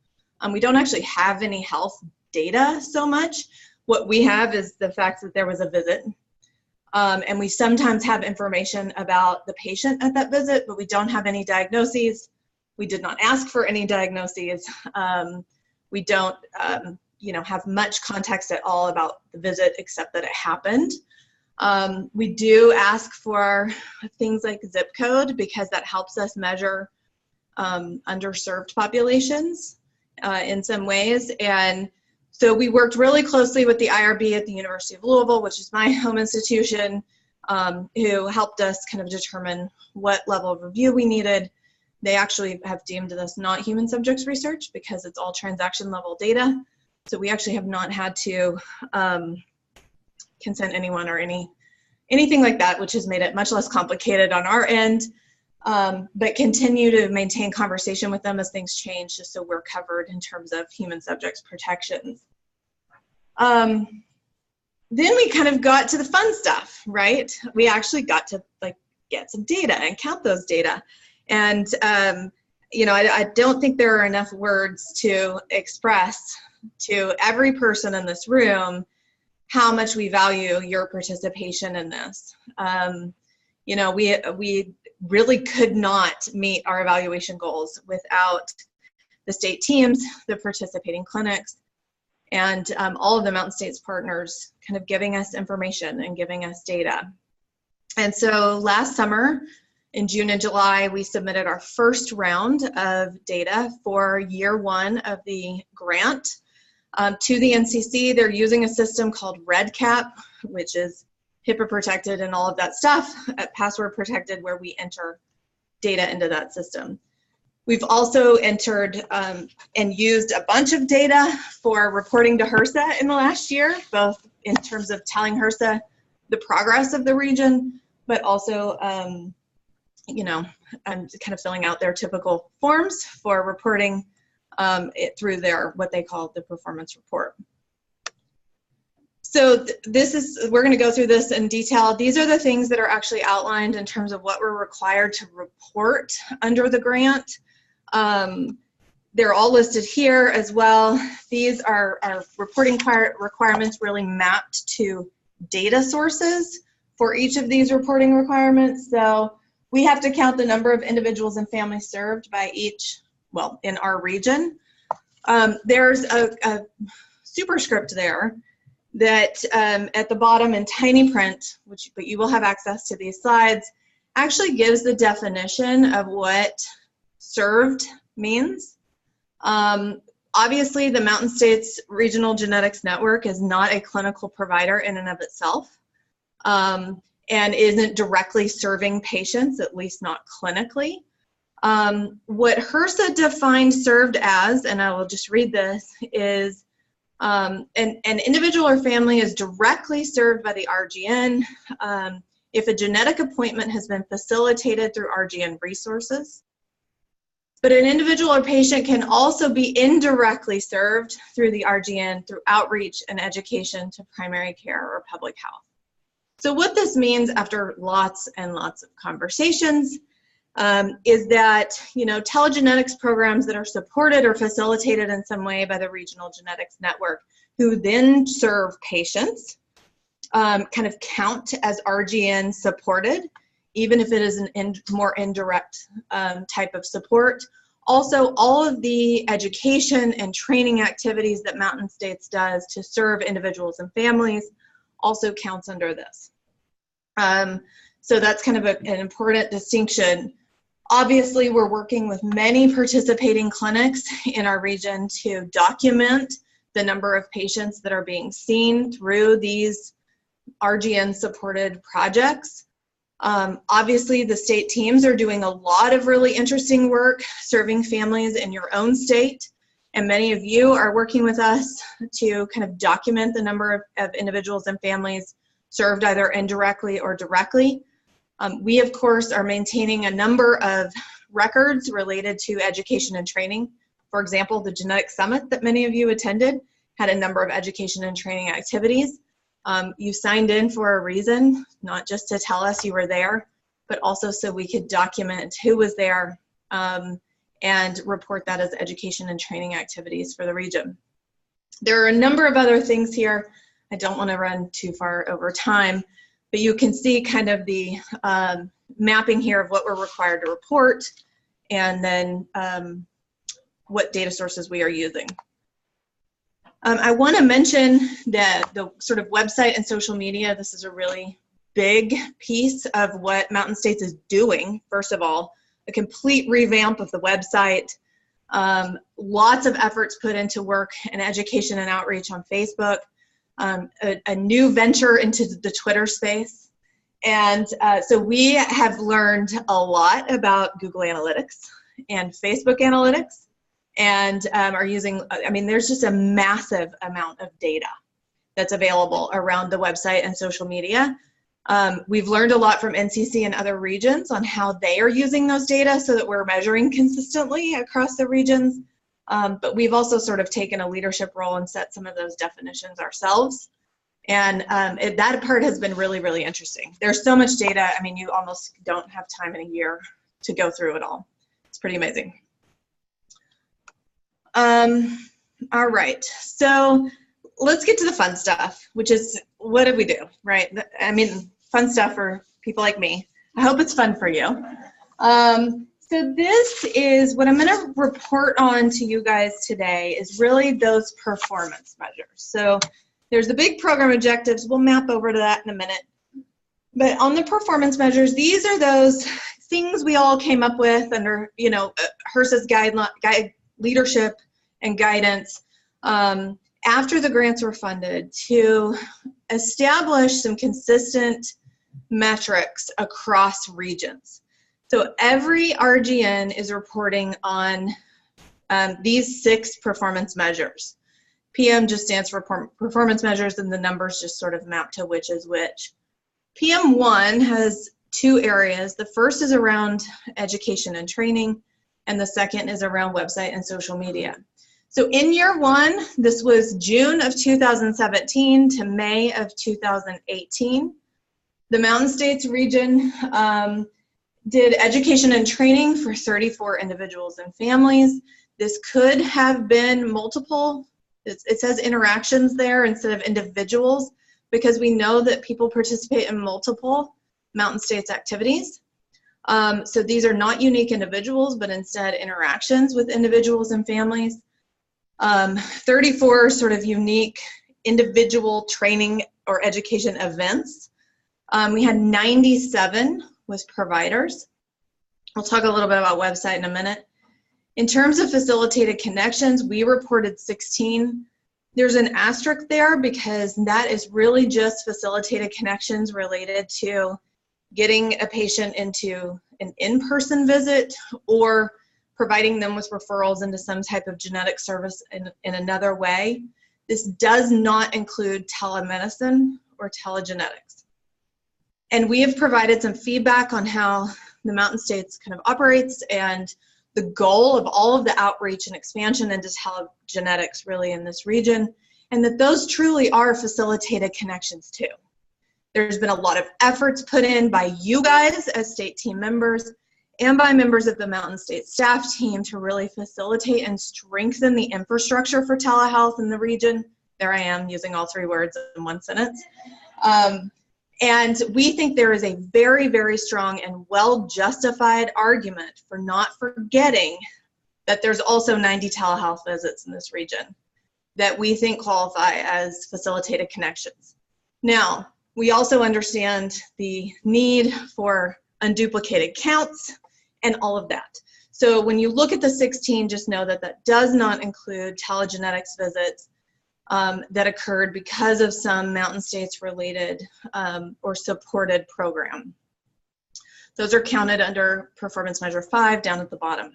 We don't actually have any health data so much. What we have is the fact that there was a visit. And we sometimes have information about the patient at that visit, but we don't have any diagnoses. We did not ask for any diagnoses. We don't, have much context at all about the visit except that it happened. We do ask for things like zip code because that helps us measure underserved populations in some ways. And so we worked really closely with the IRB at the University of Louisville, which is my home institution, who helped us kind of determine what level of review we needed. They actually have deemed this not human subjects research because it's all transaction level data. So we actually have not had to consent anyone or anything like that, which has made it much less complicated on our end, but continue to maintain conversation with them as things change, just so we're covered in terms of human subjects protections. Then we kind of got to the fun stuff, right? We actually got to get some data and count those data. And I don't think there are enough words to express to every person in this room how much we value your participation in this. We really could not meet our evaluation goals without the state teams, the participating clinics, and all of the Mountain States partners kind of giving us information and giving us data. And so last summer, in June and July, we submitted our first round of data for year one of the grant to the NCC. They're using a system called REDCap, which is HIPAA protected and all of that stuff, password protected, where we enter data into that system. We've also entered and used a bunch of data for reporting to HRSA in the last year, both in terms of telling HRSA the progress of the region, but also kind of filling out their typical forms for reporting it through what they call the performance report. So we're going to go through this in detail. These are the things that are actually outlined in terms of what we're required to report under the grant. They're all listed here as well. These are our reporting requirements really mapped to data sources for each of these reporting requirements. So we have to count the number of individuals and families served by in our region. There's a superscript there that at the bottom in tiny print, but you will have access to these slides, actually gives the definition of what served means. Obviously, the Mountain States Regional Genetics Network is not a clinical provider in and of itself, and isn't directly serving patients, at least not clinically. What HRSA defined served as, and I will just read this, is an individual or family is directly served by the RGN if a genetic appointment has been facilitated through RGN resources. But an individual or patient can also be indirectly served through the RGN through outreach and education to primary care or public health. So what this means, after lots and lots of conversations, is that telegenetics programs that are supported or facilitated in some way by the Regional Genetics Network, who then serve patients, kind of count as RGN supported, even if it is an more indirect type of support. Also, all of the education and training activities that Mountain States does to serve individuals and families also counts under this. So that's kind of an important distinction. Obviously, we're working with many participating clinics in our region to document the number of patients that are being seen through these RGN-supported projects. Obviously, the state teams are doing a lot of really interesting work serving families in your own state, and many of you are working with us to kind of document the number of individuals and families served either indirectly or directly. We, of course, are maintaining a number of records related to education and training. For example, the Genetic Summit that many of you attended had a number of education and training activities. You signed in for a reason, not just to tell us you were there, but also so we could document who was there and report that as education and training activities for the region. There are a number of other things here. I don't want to run too far over time, but you can see kind of the mapping here of what we're required to report and then what data sources we are using. I want to mention that the sort of website and social media, this is a really big piece of what Mountain States is doing. First of all, a complete revamp of the website, lots of efforts put into work and education and outreach on Facebook, a new venture into the Twitter space. And so we have learned a lot about Google Analytics and Facebook Analytics, and are using, I mean, there's just a massive amount of data that's available around the website and social media. We've learned a lot from NCC and other regions on how they are using those data so that we're measuring consistently across the regions. But we've also sort of taken a leadership role and set some of those definitions ourselves. And that part has been really, really interesting. There's so much data, I mean, you almost don't have time in a year to go through it all. It's pretty amazing. All right, so let's get to the fun stuff, which is, what did we do, right? I mean, fun stuff for people like me. I hope it's fun for you. So this is what I'm going to report on to you guys today, is really those performance measures. So there's the big program objectives. We'll map over to that in a minute. But on the performance measures, these are those things we all came up with under, you know, HRSA's guide leadership and guidance after the grants were funded to establish some consistent metrics across regions. So every RGN is reporting on these 6 performance measures. PM just stands for performance measures, and the numbers just sort of map to which is which. PM1 has 2 areas. The first is around education and training, and the second is around website and social media. So in year 1, this was June of 2017 to May of 2018. The Mountain States region did education and training for 34 individuals and families. This could have been multiple. It says interactions there instead of individuals, because we know that people participate in multiple Mountain States activities. So these are not unique individuals, but instead interactions with individuals and families. 34 sort of unique individual training or education events. We had 97 with providers. We'll talk a little bit about website in a minute. In terms of facilitated connections, we reported 16. There's an asterisk there because that is really just facilitated connections related to getting a patient into an in-person visit or providing them with referrals into some type of genetic service in another way. This does not include telemedicine or telegenetics. And we have provided some feedback on how the Mountain States kind of operates and the goal of all of the outreach and expansion into telegenetics really in this region, and that those truly are facilitated connections too. There's been a lot of efforts put in by you guys as state team members and by members of the Mountain State staff team to really facilitate and strengthen the infrastructure for telehealth in the region. There I am using all 3 words in one sentence. And we think there is a very, very strong and well-justified argument for not forgetting that there's also 90 telehealth visits in this region that we think qualify as facilitated connections. Now, we also understand the need for unduplicated counts and all of that. So when you look at the 16, just know that that does not include telegenetics visits that occurred because of some Mountain States related or supported program. Those are counted under performance measure 5 down at the bottom.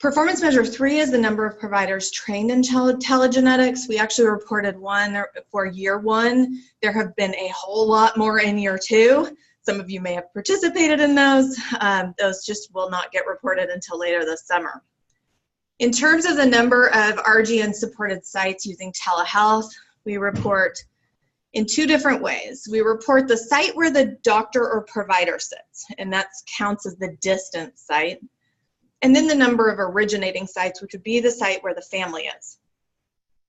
Performance measure 3 is the number of providers trained in telegenetics. We actually reported 1 for year 1. There have been a whole lot more in year 2. Some of you may have participated in those. Those just will not get reported until later this summer. In terms of the number of RGN-supported sites using telehealth, we report in 2 different ways. We report the site where the doctor or provider sits, and that counts as the distance site. And then the number of originating sites, which would be the site where the family is.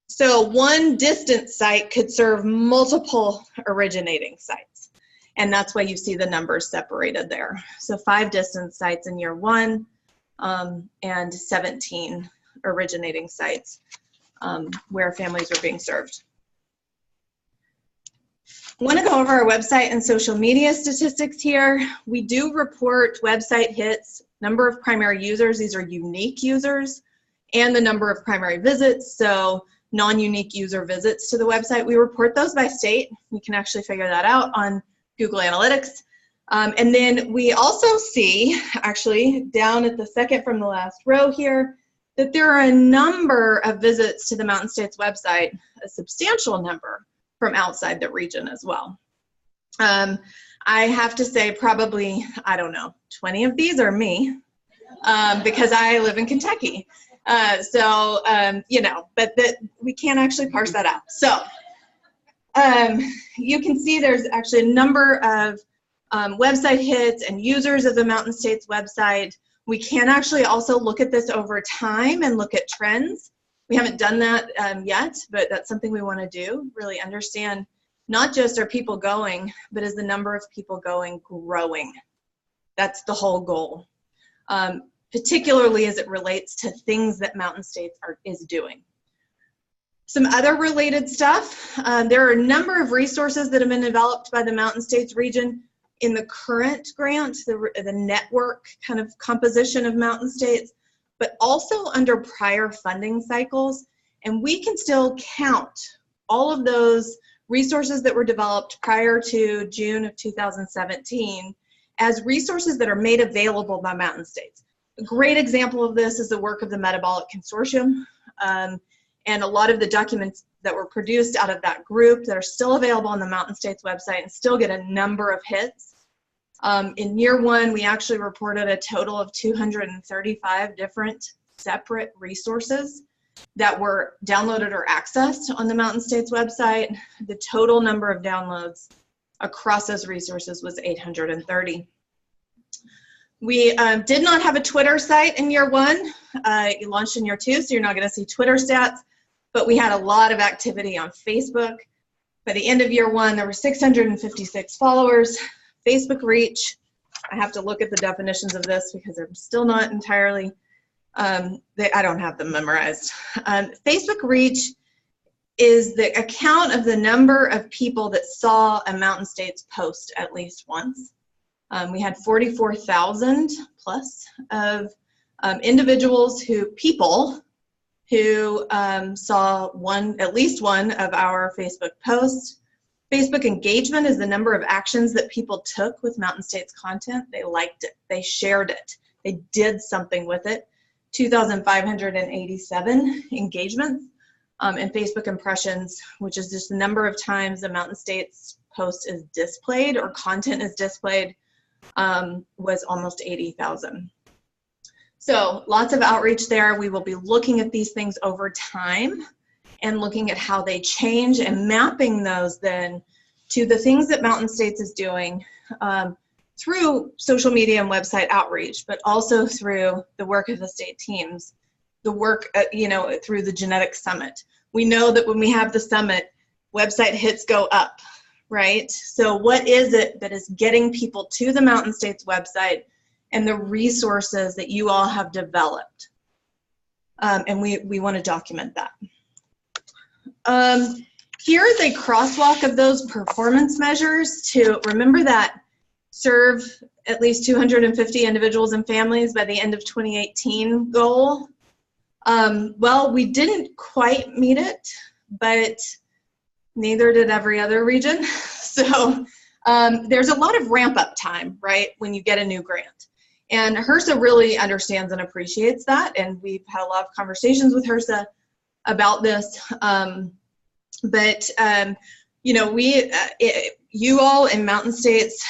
So one distance site could serve multiple originating sites. And that's why you see the numbers separated there. So 5 distance sites in year 1 and 17 originating sites where families were being served. I want to go over our website and social media statistics here. We do report website hits, number of primary users, these are unique users, and the number of primary visits, so non-unique user visits to the website. We report those by state. We can actually figure that out on Google Analytics. And then we also see, actually, down at the second from the last row here, that there are a number of visits to the Mountain States website, a substantial number from outside the region as well. I have to say probably, I don't know, 20 of these are me because I live in Kentucky. You know, but we can't actually parse that out. So you can see there's actually a number of website hits and users of the Mountain States website. We can actually also look at this over time and look at trends. We haven't done that yet, but that's something we want to do, really understand not just are people going, but is the number of people going growing. That's the whole goal, particularly as it relates to things that Mountain States is doing. Some other related stuff, there are a number of resources that have been developed by the Mountain States region in the current grant, the network kind of composition of Mountain States, but also under prior funding cycles. And we can still count all of those resources that were developed prior to June of 2017 as resources that are made available by Mountain States. A great example of this is the work of the Metabolic Consortium, and a lot of the documents that were produced out of that group that are still available on the Mountain States website and still get a number of hits. In year one, we actually reported a total of 235 different separate resources that were downloaded or accessed on the Mountain States website. The total number of downloads across those resources was 830. We did not have a Twitter site in year one. It launched in year two, so you're not going to see Twitter stats, but we had a lot of activity on Facebook. By the end of year one, there were 656 followers. Facebook reach, I have to look at the definitions of this because I'm still not entirely, I don't have them memorized. Facebook reach is the account of the number of people that saw a Mountain States post at least once. We had 44,000 plus of individuals people who saw at least one of our Facebook posts. Facebook engagement is the number of actions that people took with Mountain States content. They liked it, they shared it, they did something with it. 2,587 engagements, and Facebook impressions, which is just the number of times the Mountain States post is displayed or content is displayed, was almost 80,000. So lots of outreach there. We will be looking at these things over time and looking at how they change and mapping those then to the things that Mountain States is doing through social media and website outreach, but also through the work of the state teams, the work, through the Genetic Summit. We know that when we have the summit, website hits go up, right? So what is it that is getting people to the Mountain States website and the resources that you all have developed? And we want to document that. Here is a crosswalk of those performance measures to remember that serve at least 250 individuals and families by the end of 2018 goal. Well, we didn't quite meet it, but neither did every other region. So there's a lot of ramp up time, right, when you get a new grant. And HRSA really understands and appreciates that, and we've had a lot of conversations with HRSA about this. You all in Mountain States,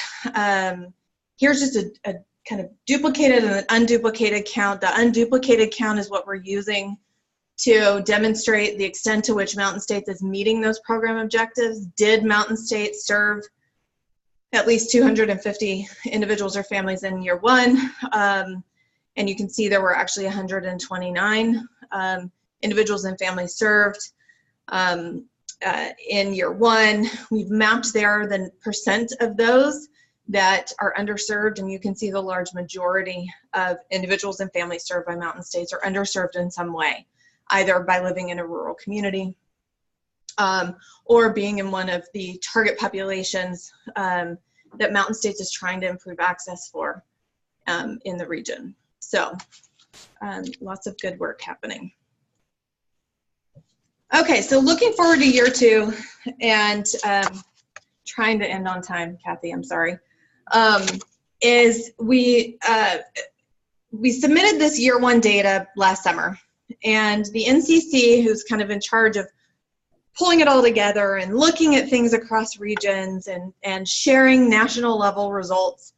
here's just a kind of duplicated and an unduplicated count. The unduplicated count is what we're using to demonstrate the extent to which Mountain States is meeting those program objectives. Did Mountain States serve at least 250 individuals or families in year one? And you can see there were actually 129 individuals and families served in year one. We've mapped there the percent of those that are underserved, and you can see the large majority of individuals and families served by Mountain States are underserved in some way, either by living in a rural community or being in one of the target populations that Mountain States is trying to improve access for in the region. So lots of good work happening. Okay, so looking forward to year 2 and trying to end on time, Kathy, I'm sorry, is we submitted this year 1 data last summer, and the NCC, who's kind of in charge of pulling it all together and looking at things across regions and sharing national level results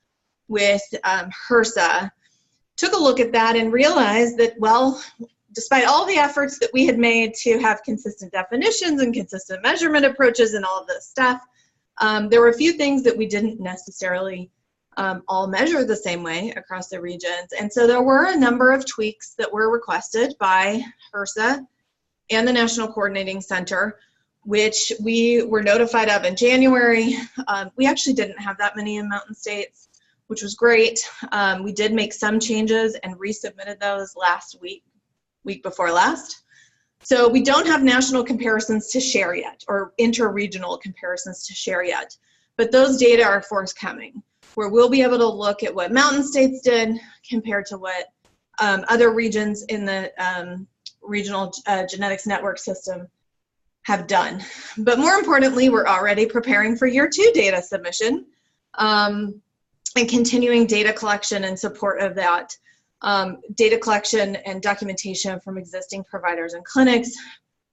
with HRSA, took a look at that and realized that, well, despite all the efforts that we had made to have consistent definitions and consistent measurement approaches and all of this stuff, there were a few things that we didn't necessarily all measure the same way across the regions. And so there were a number of tweaks that were requested by HRSA and the National Coordinating Center, which we were notified of in January. We actually didn't have that many in Mountain States, which was great. We did make some changes and resubmitted those last week before last. So we don't have national comparisons to share yet, or inter-regional comparisons to share yet, but those data are forthcoming, where we'll be able to look at what Mountain States did compared to what other regions in the regional genetics network system have done. But more importantly, we're already preparing for year 2 data submission and continuing data collection and support of that. Data collection and documentation from existing providers and clinics,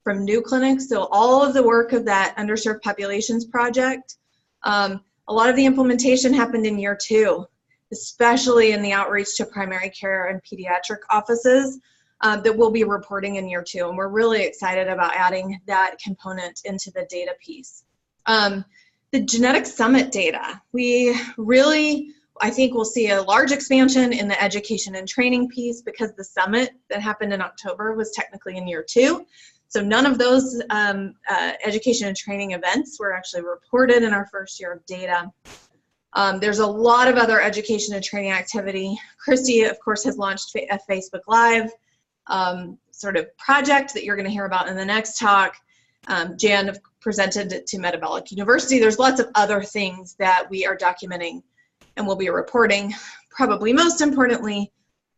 from new clinics. So all of the work of that underserved populations project, a lot of the implementation happened in year 2, especially in the outreach to primary care and pediatric offices that we'll be reporting in year 2. And we're really excited about adding that component into the data piece. The Genetic Summit data, we really, I think we'll see a large expansion in the education and training piece, because the summit that happened in October was technically in year 2. So none of those education and training events were actually reported in our first year of data. There's a lot of other education and training activity. Kristi, of course, has launched a Facebook Live sort of project that you're going to hear about in the next talk. Jan presented to Metabolic University. There's lots of other things that we are documenting and we'll be reporting. Probably most importantly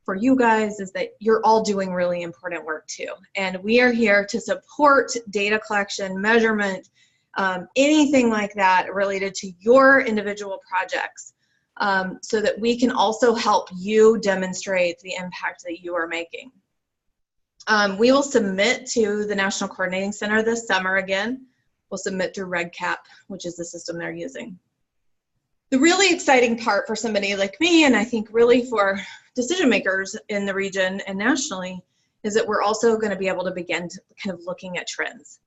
for you guys is that you're all doing really important work too. And we are here to support data collection, measurement, anything like that related to your individual projects, so that we can also help you demonstrate the impact that you are making. We will submit to the National Coordinating Center this summer again. We'll submit through RegCap, which is the system they're using. The really exciting part for somebody like me, and I think really for decision makers in the region and nationally, is that we're also going to be able to begin to kind of looking at trends.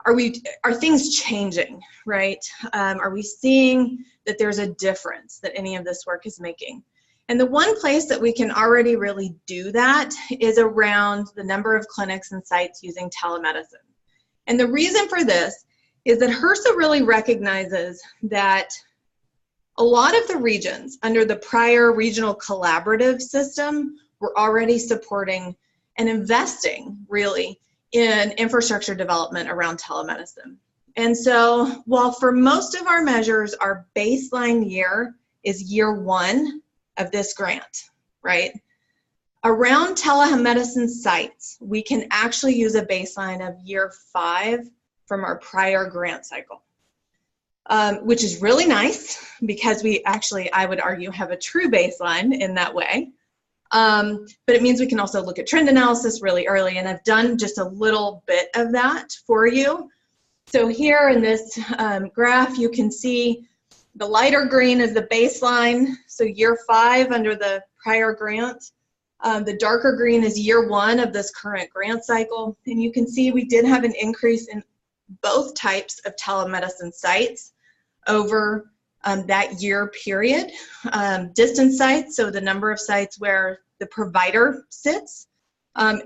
Are things changing, right? Are we seeing that there's a difference that any of this work is making? And the one place that we can already really do that is around the number of clinics and sites using telemedicine. And the reason for this is that HRSA really recognizes that a lot of the regions under the prior regional collaborative system were already supporting and investing really in infrastructure development around telemedicine. And so while for most of our measures, our baseline year is year 1 of this grant, right? Around telemedicine sites, we can actually use a baseline of year 5 from our prior grant cycle. Which is really nice because we actually, I would argue, have a true baseline in that way. But it means we can also look at trend analysis really early, and I've done just a little bit of that for you. So here in this graph, you can see the lighter green is the baseline, so year 5 under the prior grant. The darker green is year 1 of this current grant cycle, and you can see we did have an increase in both types of telemedicine sites over that year period. Distance sites, so the number of sites where the provider sits,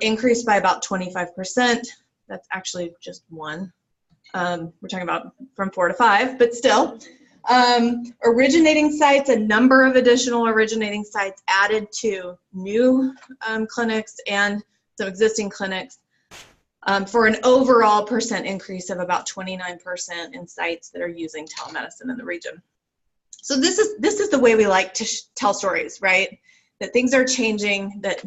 increased by about 25%. That's actually just 1. We're talking about from 4 to 5, but still. Originating sites, a number of additional originating sites added to new clinics and some existing clinics. for an overall percent increase of about 29% in sites that are using telemedicine in the region. So this is the way we like to tell stories, right? That things are changing, that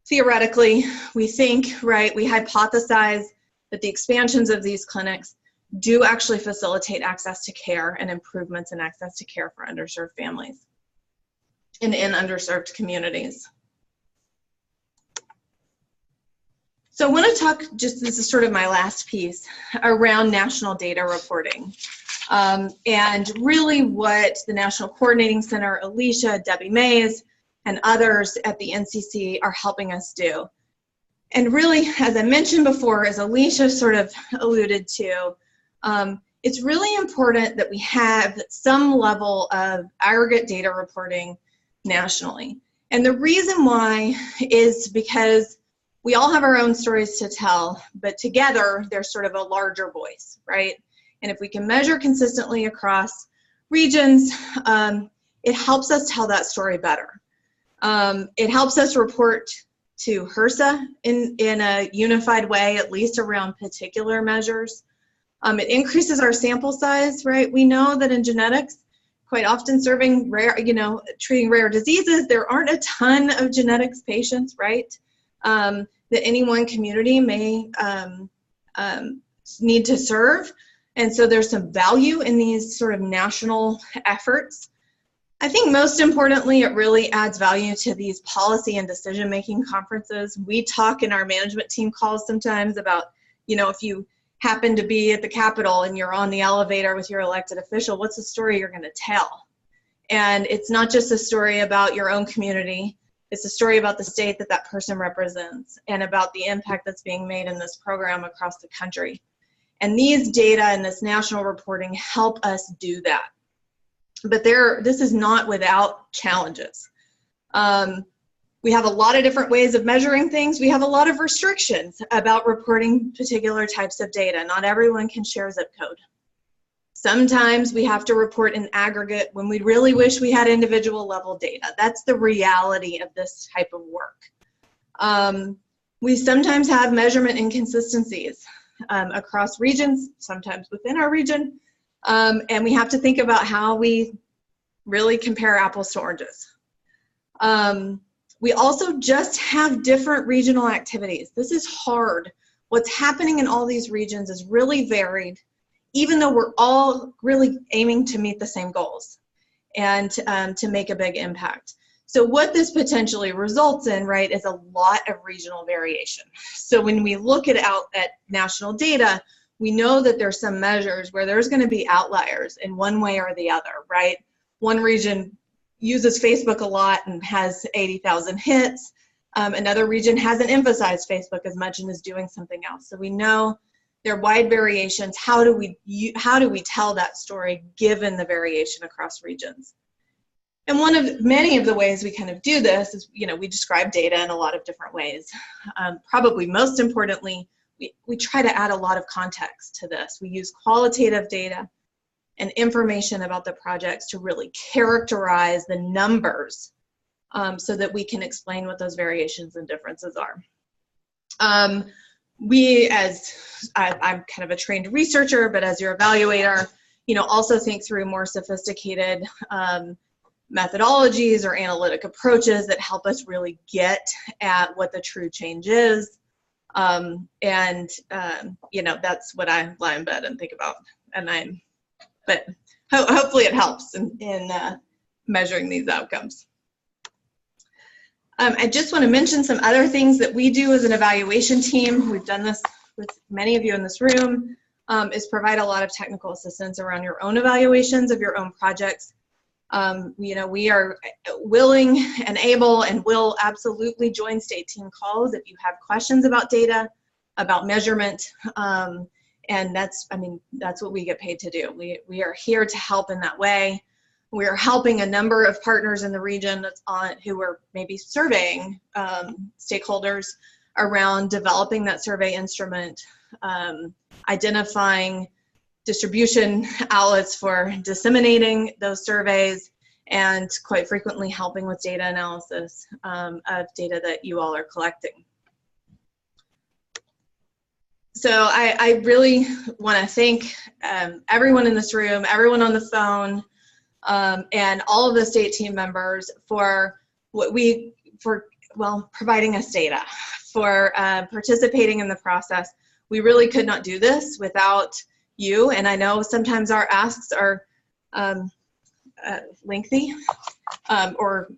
theoretically we think, right, we hypothesize that the expansions of these clinics do actually facilitate access to care and improvements in access to care for underserved families and in underserved communities. So I want to talk, this is sort of my last piece, around national data reporting. And really what the National Coordinating Center, Alisha, Debbie Mays, and others at the NCC are helping us do. And really, as I mentioned before, as Alisha sort of alluded to, it's really important that we have some level of aggregate data reporting nationally. And the reason why is because we all have our own stories to tell, but together there's sort of a larger voice, right? And if we can measure consistently across regions, it helps us tell that story better. It helps us report to HRSA in a unified way, at least around particular measures. It increases our sample size, right? We know that in genetics, quite often serving rare, treating rare diseases, there aren't a ton of genetics patients, right? That any one community may need to serve. And so there's some value in these sort of national efforts. I think most importantly, it really adds value to these policy and decision-making conferences. We talk in our management team calls sometimes about, if you happen to be at the Capitol and you're on the elevator with your elected official, what's the story you're going to tell? And it's not just a story about your own community. It's a story about the state that that person represents and about the impact that's being made in this program across the country. And these data and this national reporting help us do that. But this is not without challenges. We have a lot of different ways of measuring things. We have a lot of restrictions about reporting particular types of data. Not everyone can share zip code. Sometimes we have to report in aggregate when we really wish we had individual level data. That's the reality of this type of work. We sometimes have measurement inconsistencies across regions, sometimes within our region, and we have to think about how we really compare apples to oranges. We also just have different regional activities. This is hard. What's happening in all these regions is really varied, even though we're all really aiming to meet the same goals and to make a big impact. So what this potentially results in, right, is a lot of regional variation. So when we look at national data, we know that there's some measures where there's going to be outliers in one way or the other, right? One region uses Facebook a lot and has 80,000 hits. Another region hasn't emphasized Facebook as much and is doing something else. So we know there are wide variations. How do we tell that story given the variation across regions? And one of many of the ways we kind of do this is, we describe data in a lot of different ways. Probably most importantly, we try to add a lot of context to this. We use qualitative data and information about the projects to really characterize the numbers so that we can explain what those variations and differences are. I'm kind of a trained researcher, but as your evaluator, also think through more sophisticated methodologies or analytic approaches that help us really get at what the true change is. That's what I lie in bed and think about. But hopefully it helps in measuring these outcomes. I just want to mention some other things that we do as an evaluation team. We've done this with many of you in this room, is provide a lot of technical assistance around your own evaluations of your own projects. We are willing and able and will absolutely join state team calls if you have questions about data, about measurement, and that's what we get paid to do. We are here to help in that way. We are helping a number of partners in the region who are maybe surveying stakeholders around developing that survey instrument, identifying distribution outlets for disseminating those surveys, and quite frequently helping with data analysis of data that you all are collecting. So I really want to thank everyone in this room, everyone on the phone, and all of the state team members for providing us data, for participating in the process. We really could not do this without you, and I know sometimes our asks are lengthy, or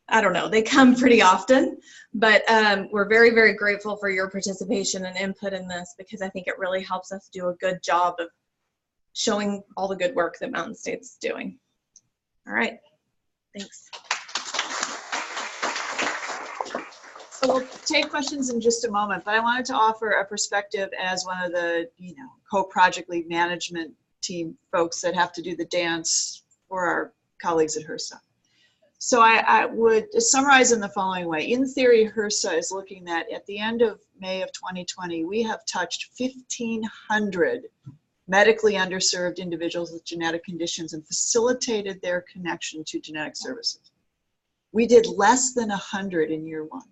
I don't know, they come pretty often, but we're very, very grateful for your participation and input in this, because I think it really helps us do a good job of showing all the good work that Mountain State's doing. All right, thanks. So we'll take questions in just a moment, but I wanted to offer a perspective as one of the, co-project lead management team folks that have to do the dance for our colleagues at HRSA. So I would summarize in the following way. In theory, HRSA is looking at the end of May of 2020, we have touched 1,500 medically underserved individuals with genetic conditions and facilitated their connection to genetic services. We did less than 100 in year one.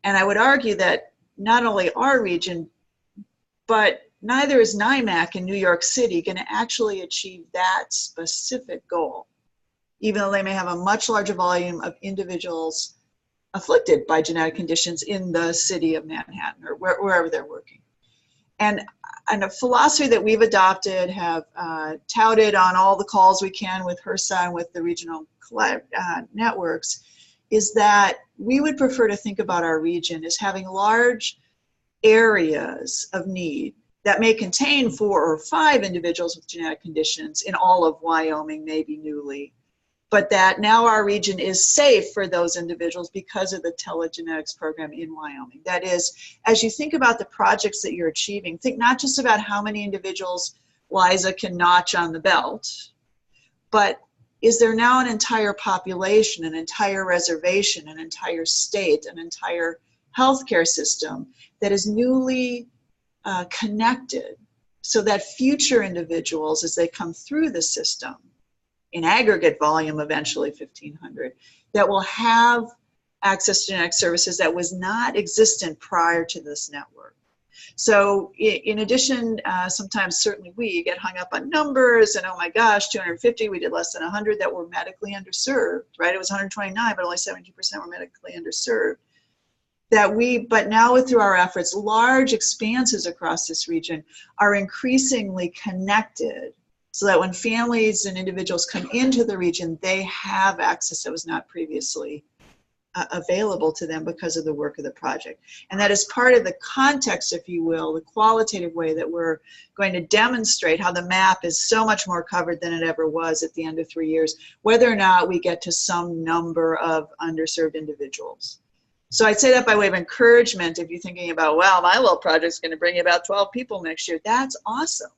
And I would argue that not only our region, but neither is NIMAC in New York City going to actually achieve that specific goal, even though they may have a much larger volume of individuals afflicted by genetic conditions in the city of Manhattan or wherever they're working. And a philosophy that we've adopted, have touted on all the calls we can with HRSA and with the regional networks, is that we would prefer to think about our region as having large areas of need that may contain 4 or 5 individuals with genetic conditions in all of Wyoming, maybe newly, but that now our region is safe for those individuals because of the telegenetics program in Wyoming. That is, as you think about the projects that you're achieving, think not just about how many individuals Liza can notch on the belt, but is there now an entire population, an entire reservation, an entire state, an entire healthcare system that is newly connected, so that future individuals, as they come through the system, in aggregate volume eventually 1,500, that will have access to genetic services that was not existent prior to this network. So in addition, sometimes certainly we get hung up on numbers and, oh my gosh, 250, we did less than 100 that were medically underserved, right? It was 129, but only 72% were medically underserved. But now through our efforts, large expanses across this region are increasingly connected, so that when families and individuals come into the region, they have access that was not previously available to them because of the work of the project. And that is part of the context, if you will, the qualitative way that we're going to demonstrate how the map is so much more covered than it ever was at the end of 3 years, whether or not we get to some number of underserved individuals. So I'd say that by way of encouragement, if you're thinking about, wow, my little project's going to bring about 12 people next year, that's awesome.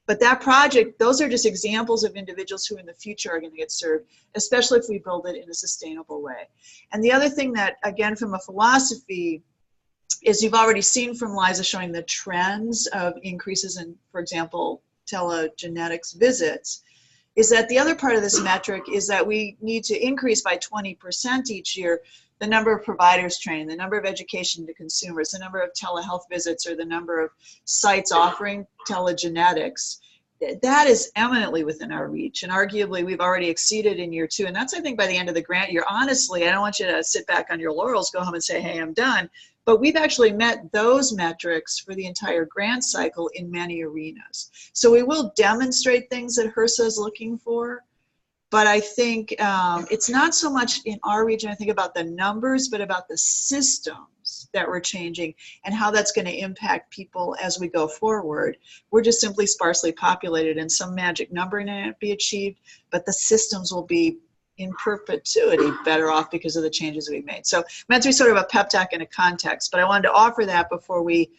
But that project, those are just examples of individuals who in the future are going to get served, especially if we build it in a sustainable way. And the other thing that, again, from a philosophy, is you've already seen from Liza showing the trends of increases in, for example, telegenetics visits, is that the other part of this metric is that we need to increase by 20% each year the number of providers trained, the number of education to consumers, the number of telehealth visits, or the number of sites offering telegenetics. That is eminently within our reach, and arguably we've already exceeded in year 2. And that's, I think, by the end of the grant year. Honestly, I don't want you to sit back on your laurels, go home and say, hey, I'm done. But we've actually met those metrics for the entire grant cycle in many arenas. So we will demonstrate things that HRSA is looking for. But I think it's not so much in our region, I think, about the numbers, but about the systems that we're changing and how that's going to impact people as we go forward. We're just simply sparsely populated and some magic number may not be achieved, but the systems will be in perpetuity better off because of the changes we've made. So meant to be sort of a pep talk in a context, but I wanted to offer that before we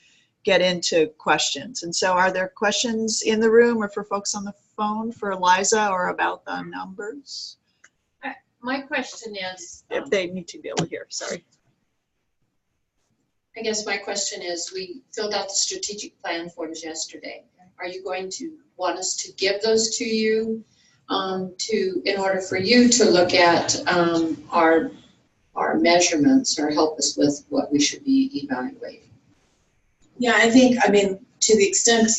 get into questions. And so are there questions in the room or for folks on the phone for Liza or about the numbers? My question is, If they need to be able to hear, sorry. I guess my question is, we filled out the strategic plan forms yesterday. Are you going to want us to give those to you in order for you to look at our measurements or help us with what we should be evaluating? Yeah, I think, I mean, to the extent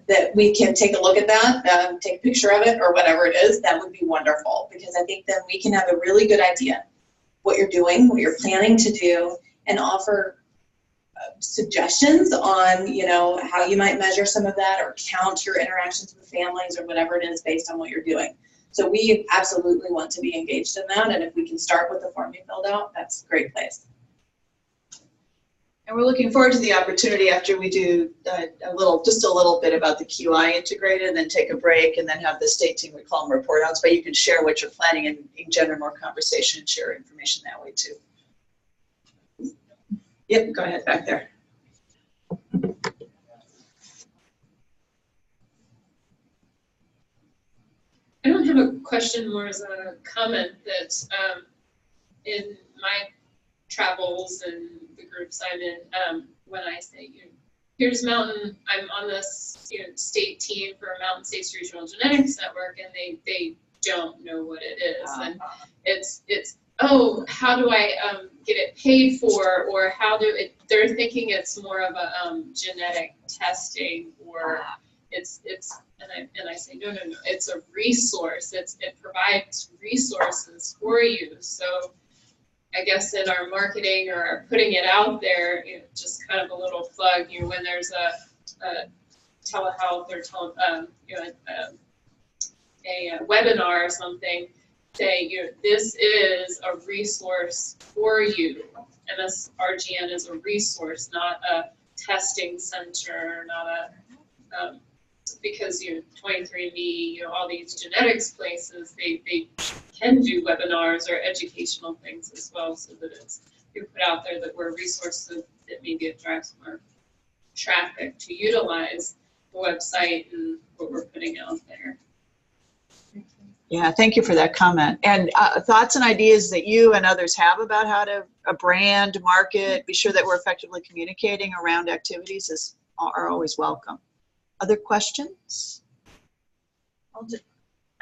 that we can take a look at that, take a picture of it or whatever it is, that would be wonderful, because I think then we can have a really good idea what you're doing, what you're planning to do, and offer suggestions on, you know, how you might measure some of that or count your interactions with families or whatever it is based on what you're doing. So we absolutely want to be engaged in that, and if we can start with the form you filled out, that's a great place. And we're looking forward to the opportunity after we do just a little bit about the QI integrated, and then take a break, and then have the state team, we call them report outs, but you can share what you're planning and engender more conversation and share information that way too. Yep, go ahead back there. I don't have a question, more as a comment that in my travels and the groups I'm in, when I say, you know, here's Mountain, I'm on this, you know, state team for Mountain States Regional Genetics Network, and they don't know what it is. And it's oh, how do I get it paid for, or how do it, they're thinking it's more of a genetic testing, or it's and I say no, it's a resource. It provides resources for you. So I guess in our marketing or putting it out there, you know, just kind of a little plug, you know, when there's a telehealth or you know, a webinar or something, say, you know, this is a resource for you. MSRGN is a resource, not a testing center, not a because, you know, 23andMe, you know, all these genetics places, they can do webinars or educational things as well, so that it's, we put out there that we're a resource, so that maybe it drives more traffic to utilize the website and what we're putting out there. Yeah, thank you for that comment. And thoughts and ideas that you and others have about how to brand, market, be sure that we're effectively communicating around activities are always welcome. Other questions?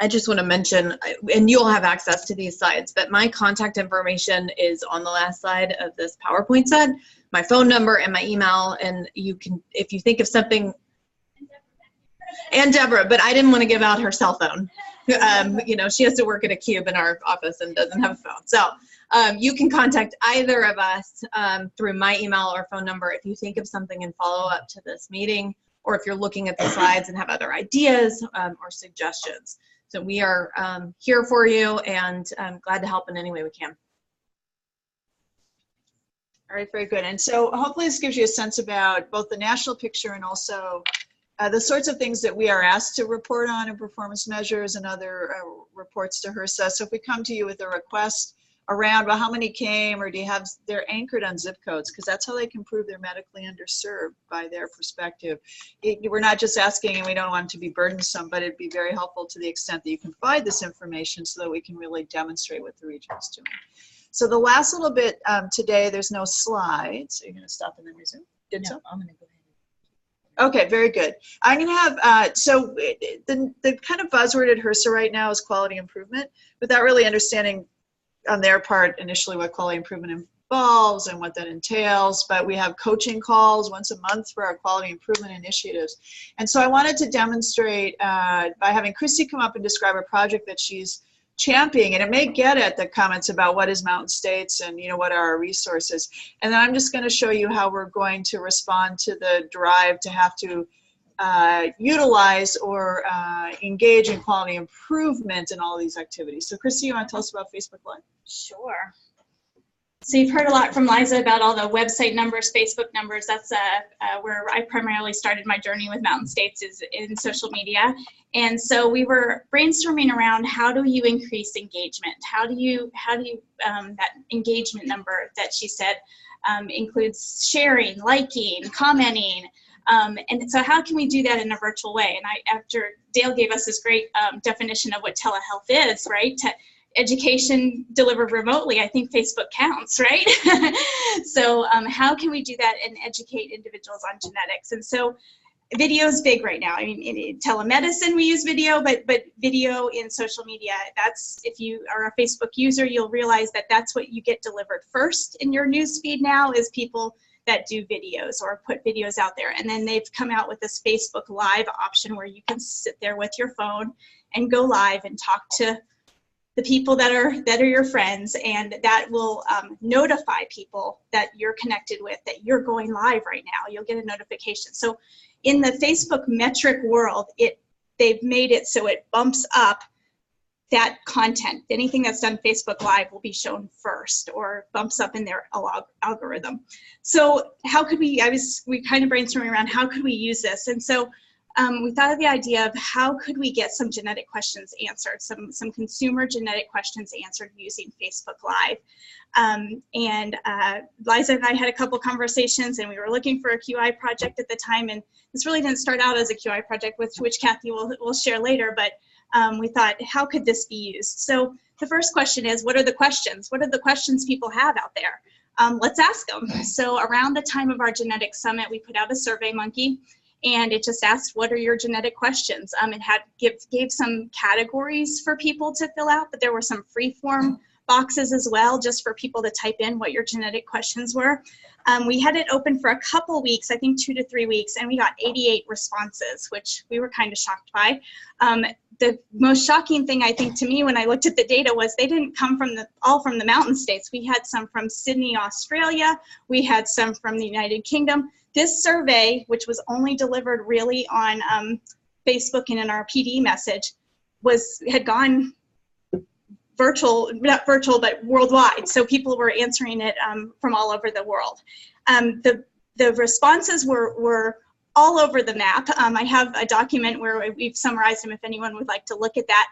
I just want to mention, and you'll have access to these slides, but my contact information is on the last slide of this PowerPoint set, my phone number and my email, and you can, if you think of something, and Deborah, but I didn't want to give out her cell phone. You know, she has to work at a cube in our office and doesn't have a phone. So you can contact either of us through my email or phone number if you think of something in follow up to this meeting, or if you're looking at the slides and have other ideas or suggestions. So we are here for you, and I'm glad to help in any way we can. All right, very good. And so hopefully this gives you a sense about both the national picture and also the sorts of things that we are asked to report on in performance measures and other reports to HRSA. So if we come to you with a request around, well, how many came, or do you have, they're anchored on zip codes, because that's how they can prove they're medically underserved by their perspective. We're not just asking, and we don't want it to be burdensome, but it'd be very helpful to the extent that you can provide this information so that we can really demonstrate what the region is doing. So the last little bit today, there's no slides. So you're gonna stop and then resume? I'm gonna go ahead. Okay, very good. I'm going to have, so the kind of buzzword at HRSA right now is quality improvement, without really understanding on their part initially what quality improvement involves and what that entails. But we have coaching calls once a month for our quality improvement initiatives. And so I wanted to demonstrate by having Kristi come up and describe a project that she's championing, and it may get at the comments about what is Mountain States and, you know, what are our resources. And then I'm just going to show you how we're going to respond to the drive to have to utilize or engage in quality improvement in all of these activities. So Kristi, you want to tell us about Facebook Live? Sure. So you've heard a lot from Liza about all the website numbers, Facebook numbers. That's where I primarily started my journey with Mountain States, is in social media. And so we were brainstorming around, how do you increase engagement? How do you that engagement number that she said includes sharing, liking, commenting. And so how can we do that in a virtual way? And after Dale gave us this great definition of what telehealth is, right? Education delivered remotely, I think Facebook counts, right? So how can we do that and educate individuals on genetics? And so video is big right now. I mean, in telemedicine we use video, but video in social media, that's, if you are a Facebook user, you'll realize that that's what you get delivered first in your news feed now, is people that do videos or put videos out there. And then they've come out with this Facebook Live option where you can sit there with your phone and go live and talk to the people that are your friends, and that will notify people that you're connected with that you're going live right now. You'll get a notification. So in the Facebook metric world, they've made it so it bumps up that content. Anything that's done Facebook Live will be shown first, or bumps up in their algorithm. So how could we kind of brainstorming around how could we use this, and so we thought of the idea of how could we get some genetic questions answered, some consumer genetic questions answered using Facebook Live. And Liza and I had a couple conversations, and we were looking for a QI project at the time, and this really didn't start out as a QI project, which Kathy will share later, but we thought, how could this be used? So the first question is, what are the questions? What are the questions people have out there? Let's ask them. So around the time of our genetic summit, we put out a survey monkey, and it just asked, what are your genetic questions? It gave some categories for people to fill out, but there were some free form boxes as well, just for people to type in what your genetic questions were. We had it open for a couple weeks, I think 2 to 3 weeks, and we got 88 responses, which we were kind of shocked by. The most shocking thing, I think, to me when I looked at the data was they didn't come all from the mountain states. We had some from Sydney, Australia. We had some from the United Kingdom. This survey, which was only delivered really on Facebook and in our PD message, had gone virtual, not virtual, but worldwide. So people were answering it from all over the world. The responses were all over the map. I have a document where we've summarized them if anyone would like to look at that.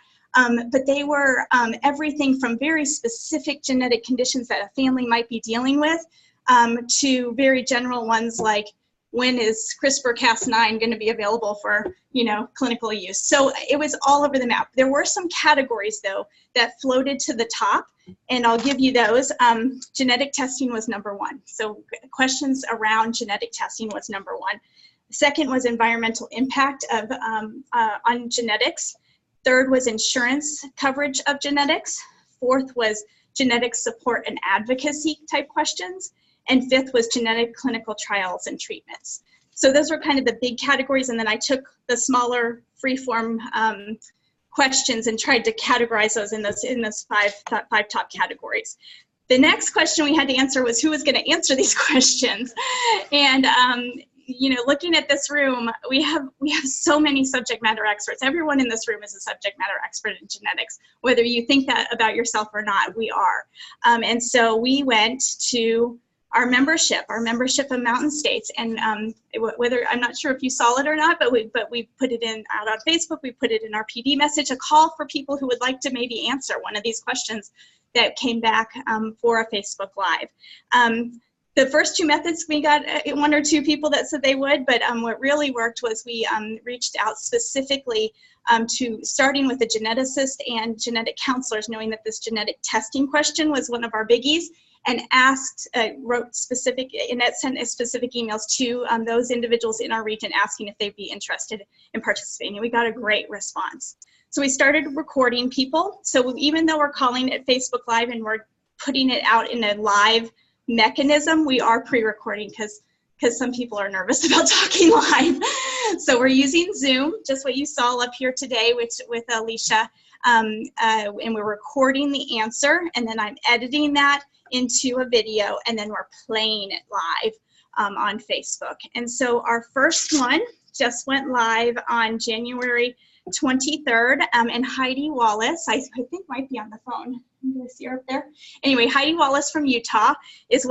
But they were everything from very specific genetic conditions that a family might be dealing with to very general ones like, when is CRISPR-Cas9 going to be available for, clinical use? So it was all over the map. There were some categories, though, that floated to the top, and I'll give you those. Genetic testing was number 1. So questions around genetic testing was number 1. Second was environmental impact on genetics. Third was insurance coverage of genetics. Fourth was genetic support and advocacy type questions. And fifth was genetic clinical trials and treatments. So those were kind of the big categories, and then I took the smaller free-form questions and tried to categorize those in those five top categories. The next question we had to answer was who was going to answer these questions. And looking at this room, we have so many subject matter experts. Everyone in this room is a subject matter expert in genetics. Whether you think that about yourself or not, we are. And so we went to our membership of Mountain States, and whether, I'm not sure if you saw it or not, but we put it out on Facebook. We put it in our PD message, a call for people who would like to maybe answer one of these questions that came back for a Facebook Live. The first 2 methods, we got 1 or 2 people that said they would, but what really worked was we reached out specifically to starting with a geneticist and genetic counselors, knowing that this genetic testing question was one of our biggies, and wrote specific, and sent specific emails to those individuals in our region asking if they'd be interested in participating, and we got a great response. So we started recording people. So even though we're calling it Facebook Live and we're putting it out in a live mechanism, we are pre-recording because some people are nervous about talking live. So we're using Zoom, just what you saw up here today with Alisha, and we're recording the answer, and then I'm editing that into a video, and then we're playing it live on Facebook. And so our first one just went live on January 23rd, and Heidi Wallace, I think might be on the phone. I'm gonna see her up there. Anyway, Heidi Wallace from Utah is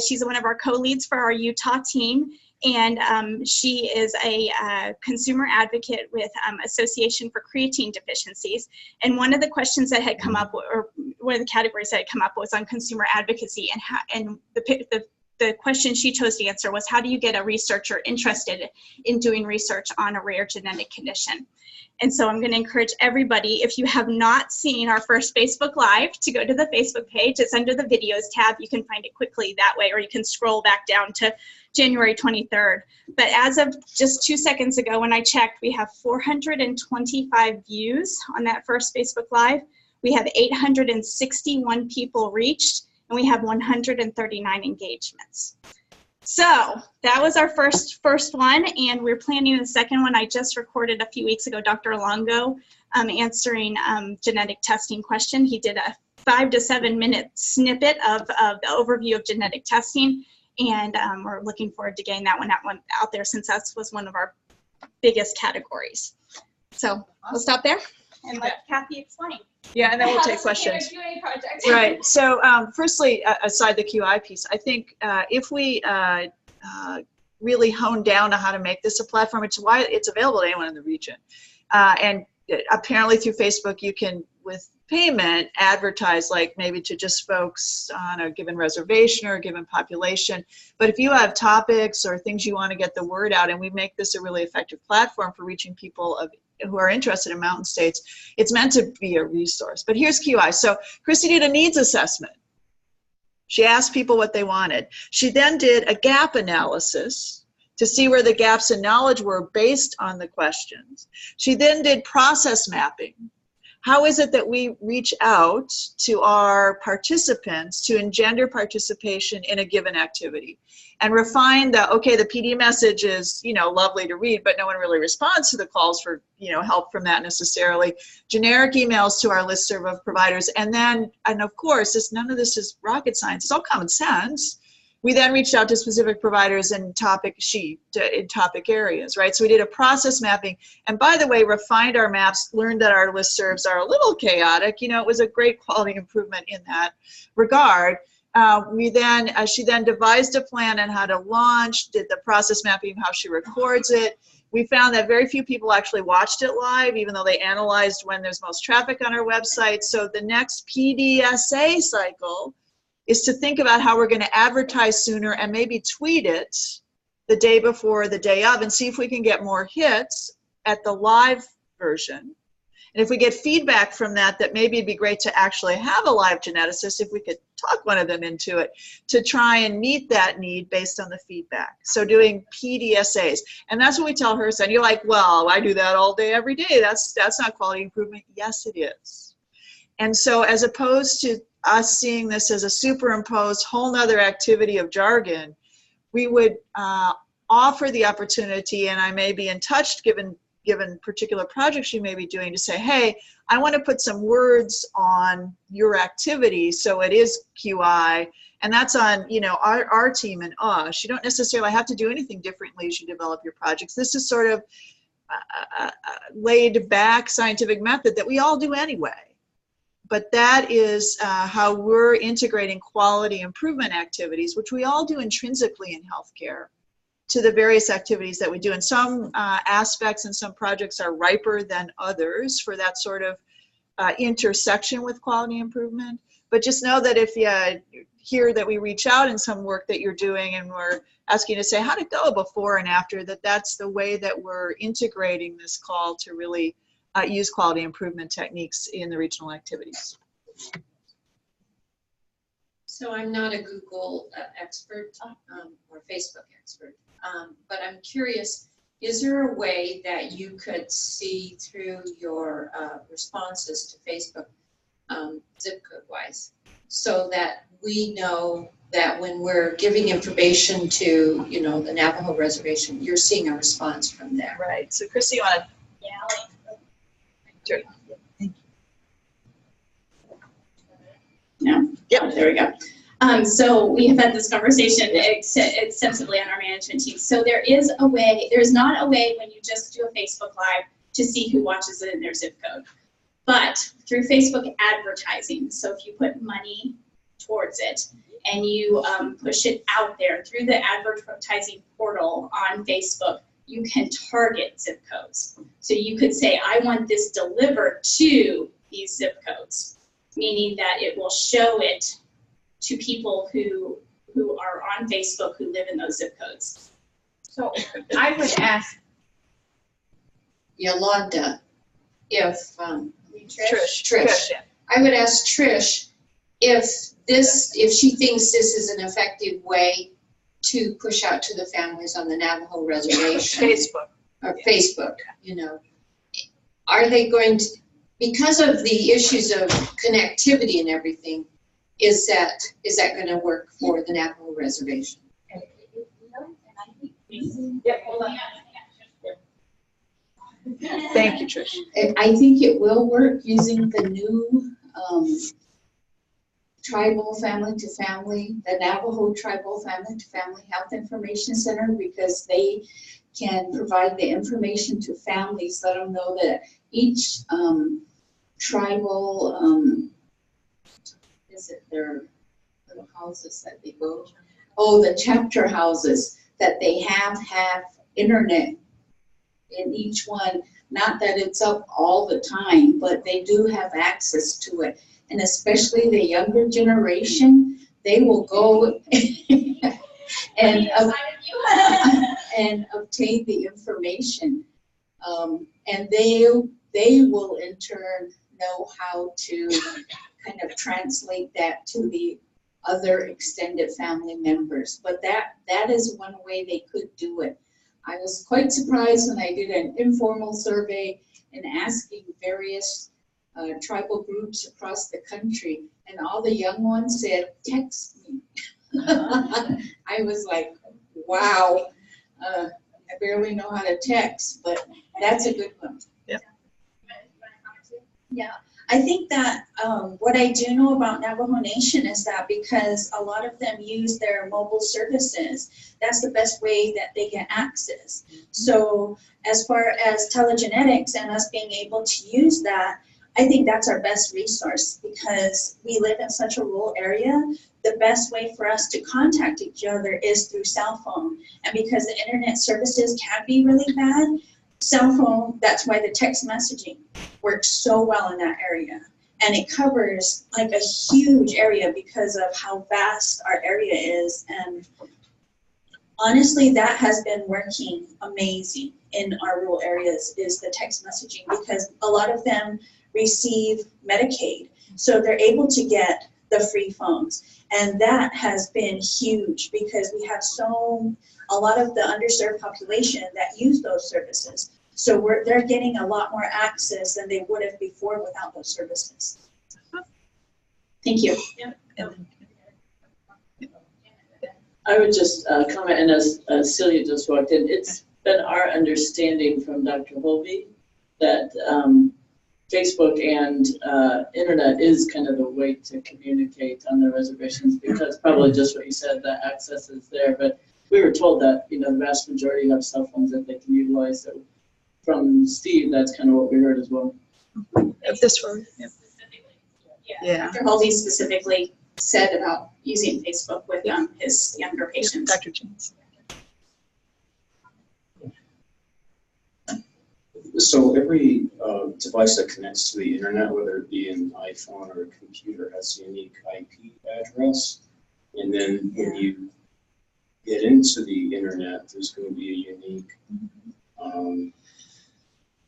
she's one of our co-leads for our Utah team, and she is a consumer advocate with Association for Creatine Deficiencies. And one of the questions that had come up, or one of the categories that had come up, was on consumer advocacy, and the question she chose to answer was, how do you get a researcher interested in doing research on a rare genetic condition? And so I'm going to encourage everybody, if you have not seen our first Facebook Live, to go to the Facebook page. It's under the videos tab. You can find it quickly that way, or you can scroll back down to January 23rd. But as of just 2 seconds ago when I checked, we have 425 views on that first Facebook Live. We have 861 people reached, and we have 139 engagements. So that was our first one, and we're planning the second one. I just recorded a few weeks ago, Dr. Longo answering genetic testing question. He did a 5 to 7 minute snippet of the overview of genetic testing, and we're looking forward to getting that one out there since that was one of our biggest categories. So we'll stop there and let Kathy explain. Yeah, and then we'll take questions. Right. So firstly, aside the QI piece, I think if we really hone down on how to make this a platform, it's why it's available to anyone in the region. And apparently through Facebook, you can, with payment, advertise like maybe to just folks on a given reservation or a given population. But if you have topics or things you want to get the word out, and we make this a really effective platform for reaching people who are interested in mountain states, it's meant to be a resource. But here's QI. So Kristi did a needs assessment. She asked people what they wanted. She then did a gap analysis to see where the gaps in knowledge were based on the questions. She then did process mapping. How is it that we reach out to our participants to engender participation in a given activity? And refine the, okay, the PD message is, you know, lovely to read, but no one really responds to the calls for, you know, help from that necessarily. Generic emails to our listserv of providers. And then, and of course, none of this is rocket science. It's all common sense. We then reached out to specific providers in topic areas, right? So we did a process mapping, and by the way, refined our maps, learned that our listservs are a little chaotic. You know, it was a great quality improvement in that regard. She then devised a plan on how to launch, did the process mapping, how she records it. We found that very few people actually watched it live, even though they analyzed when there's most traffic on our website. So the next PDSA cycle is to think about how we're going to advertise sooner and maybe tweet it the day before, the day of, and see if we can get more hits at the live version. And if we get feedback from that, maybe it'd be great to actually have a live geneticist, if we could talk one of them into it, to try and meet that need based on the feedback. So doing PDSAs. And that's what we tell her. And you're like, well, I do that all day, every day. That's not quality improvement. Yes, it is. And so as opposed to us seeing this as a superimposed whole nother activity of jargon, we would offer the opportunity, and I may be in touch given particular projects you may be doing, to say, hey, I want to put some words on your activity so it is QI, and that's on, you know, our team and us. You don't necessarily have to do anything differently as you develop your projects. This is sort of a laid back scientific method that we all do anyway. But that is how we're integrating quality improvement activities, which we all do intrinsically in healthcare, to the various activities that we do. And some aspects and some projects are riper than others for that sort of intersection with quality improvement. But just know that if you hear that we reach out in some work that you're doing and we're asking you to say, how'd it go before and after, that's the way that we're integrating this call to really use quality improvement techniques in the regional activities. So I'm not a Google expert or Facebook expert, but I'm curious, is there a way that you could see through your responses to Facebook zip code wise, so that we know that when we're giving information to, you know, the Navajo reservation, you're seeing a response from there? Right. So Kristi, you want to? Yeah. Sure. No? Yep. There we go. So we have had this conversation extensively on our management team. So there is a way, there's not a way when you just do a Facebook Live to see who watches it in their zip code. But through Facebook advertising, so if you put money towards it and you push it out there through the advertising portal on Facebook, you can target zip codes. So you could say, I want this delivered to these zip codes, meaning that it will show it to people who are on Facebook who live in those zip codes. So I would ask Yolanda if Trish. I would ask Trish if she thinks this is an effective way to push out to the families on the Navajo reservation. Facebook, you know. Are they going to, because of the issues of connectivity and everything, is that going to work for the Navajo reservation? Yep, hold on. Thank you, Trish. I think it will work using the new tribal family to family, the Navajo tribal family to family health information center, because they can provide the information to families, let them know that each tribal, is it their little houses that they go? Oh, the chapter houses, that they have internet in each one. Not that it's up all the time, but they do have access to it. And especially the younger generation, they will go and obtain the information. And they will in turn know how to kind of translate that to the other extended family members. But that is one way they could do it. I was quite surprised when I did an informal survey and asking various tribal groups across the country, and all the young ones said, text me. I was like, wow, I barely know how to text, but that's a good one. Yeah, I think that what I do know about Navajo Nation is that because a lot of them use their mobile services, that's the best way that they get access. So as far as telegenetics and us being able to use that, I think that's our best resource, because we live in such a rural area. The best way for us to contact each other is through cell phone. And because the internet services can be really bad, cell phone, that's why the text messaging works so well in that area. And it covers like a huge area because of how vast our area is. And honestly, that has been working amazing in our rural areas, is the text messaging, because a lot of them receive Medicaid. So they're able to get the free phones. And that has been huge because we have a lot of the underserved population that use those services. So they're getting a lot more access than they would have before without those services. Thank you. I would just comment, and as Celia just walked in, it's been our understanding from Dr. Holby that Facebook and internet is kind of the way to communicate on the reservations, because probably just what you said, the access is there. But we were told that, the vast majority have cell phones that they can utilize. So from Steve, that's kind of what we heard as well. This one. Yeah. Dr. Halsey specifically said about using Facebook with his younger patients. Dr. James. So every device that connects to the internet, whether it be an iPhone or a computer, has a unique IP address. And then when you get into the internet, there's going to be a unique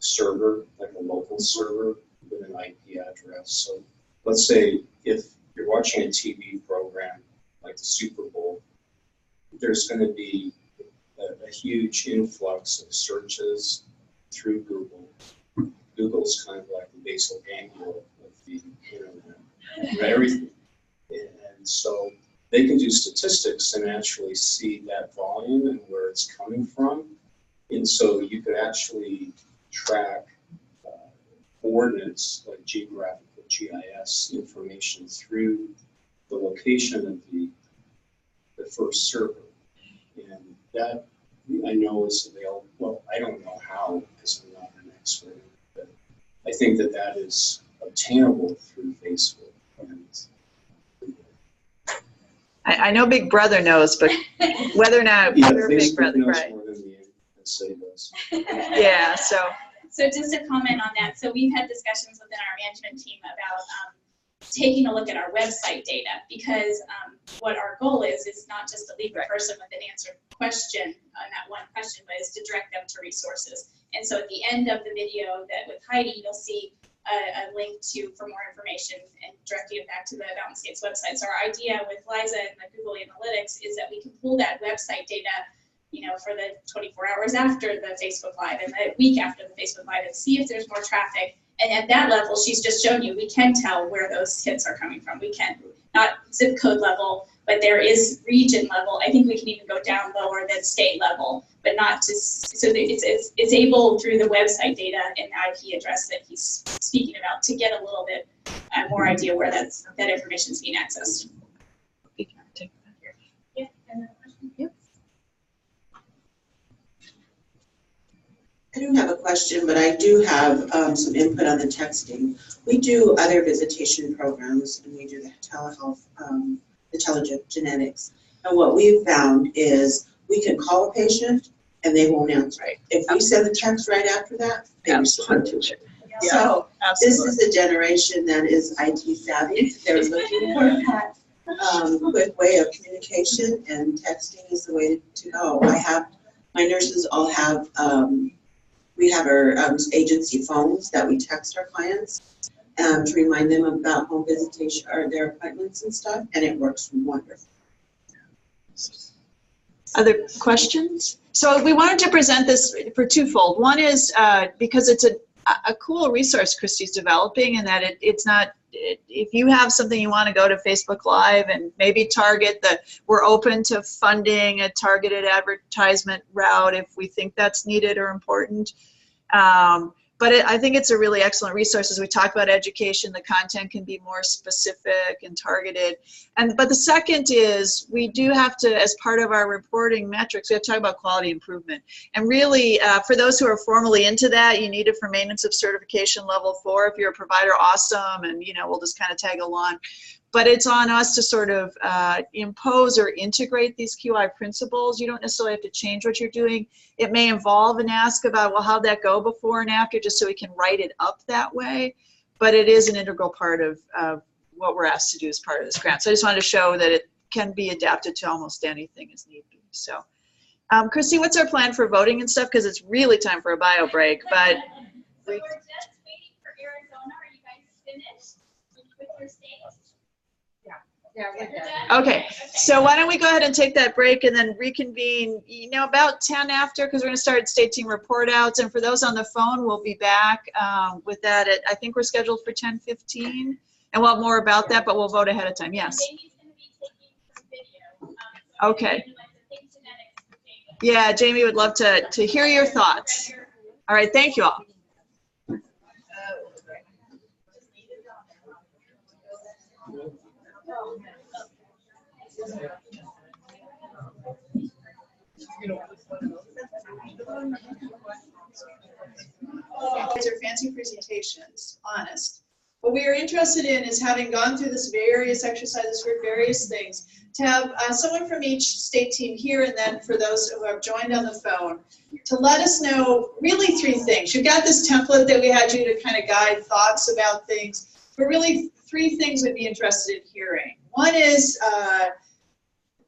server, like a local server with an IP address. So let's say if you're watching a TV program like the Super Bowl, there's going to be a huge influx of searches through Google. Google's kind of like the basal ganglia of the internet, everything. And so they can do statistics and actually see that volume and where it's coming from. And so you could actually track coordinates, like geographical GIS information, through the location of the first server. And that, I know, is available. Well, I don't know how, because I'm not an expert, but I think that is obtainable through Facebook. I know Big Brother knows, but whether or not we're Big Brother, knows right? More than the NSA does. Yeah. So just to comment on that, so we've had discussions within our management team about taking a look at our website data, because what our goal is not just to leave a person with an answered question on that one question, but is to direct them to resources. And so at the end of the video that with Heidi, you'll see a link for more information and direct you back to the Mountain States website. So our idea with Liza and the Google Analytics is that we can pull that website data, for the 24 hours after the Facebook Live and the week after the Facebook Live, and see if there's more traffic. And at that level, she's just shown you, we can tell where those hits are coming from. We can, not zip code level, but there is region level. I think we can even go down lower than state level, but not to, so that it's able through the website data and IP address that he's speaking about to get a little bit more idea where that information is being accessed. Yeah, another question? Yep. I don't have a question, but I do have some input on the texting. We do other visitation programs, and we do the telehealth, the telegenetics. And what we've found is we can call a patient and they won't answer. Right. If we send the text right after that, they respond to it. Yeah, so absolutely. This is a generation that is IT savvy. They're looking for that quick way of communication, and texting is the way to go. My nurses all have, we have our agency phones that we text our clients to remind them about home visitation or their appointments and stuff, and it works wonderful. Other questions? So we wanted to present this for twofold. One is because it's a cool resource Kristi's developing, and that it's not, if you have something you want to go to Facebook Live and maybe target we're open to funding a targeted advertisement route if we think that's needed or important. But I think it's a really excellent resource. As we talk about education, the content can be more specific and targeted. But the second is we do have to, as part of our reporting metrics, we have to talk about quality improvement. And really, for those who are formally into that, you need it for maintenance of certification level 4. If you're a provider, awesome, and we'll just kind of tag along. But it's on us to sort of impose or integrate these QI principles. You don't necessarily have to change what you're doing. It may involve an ask about, well, how'd that go before and after, just so we can write it up that way. But it is an integral part of what we're asked to do as part of this grant. So I just wanted to show that it can be adapted to almost anything as need be. So, Kristi, what's our plan for voting and stuff? Because it's really time for a bio break. But so we're just waiting for Arizona. Are you guys finished with your states? Yeah, we're done. Okay, so why don't we go ahead and take that break and then reconvene, about 10 after, because we're going to start state team report outs. And for those on the phone, we'll be back with that at, I think we're scheduled for 10:15. And we'll have more about that, but we'll vote ahead of time. Yes. Jamie's going to be taking some video. Okay. Yeah, Jamie would love to hear your thoughts. All right, thank you all. These are fancy presentations, honest. What we are interested in is, having gone through this various exercises for various things, to have someone from each state team here, and then for those who have joined on the phone, to let us know really 3 things. You've got this template that we had you to kind of guide thoughts about things, but really 3 things we'd be interested in hearing. One is,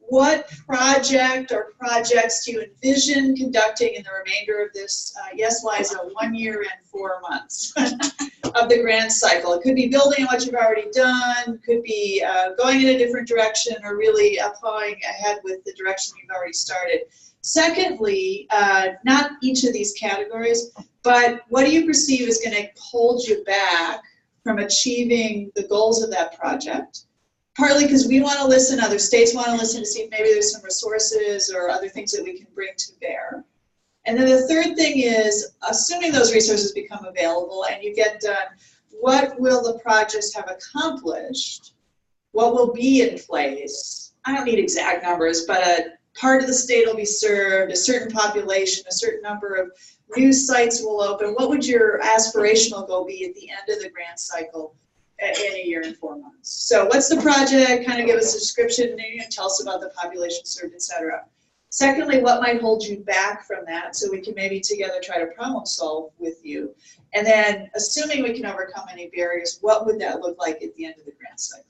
what project or projects do you envision conducting in the remainder of this, yes, Liza, 1 year and 4 months of the grant cycle? It could be building on what you've already done, could be going in a different direction, or really plowing ahead with the direction you've already started. Secondly, not each of these categories, but what do you perceive is going to hold you back from achieving the goals of that project? Partly because we want to listen, other states want to listen to see if maybe there's some resources or other things that we can bring to bear. And then the third thing is, assuming those resources become available and you get done, what will the projects have accomplished? What will be in place? I don't need exact numbers, but a part of the state will be served, a certain population, a certain number of new sites will open. What would your aspirational goal be at the end of the grant cycle? In a year and 4 months. So what's the project? Kind of give us a description, and tell us about the population served, etc. Secondly, what might hold you back from that, so we can maybe together try to problem solve with you. And then, assuming we can overcome any barriers, what would that look like at the end of the grant cycle?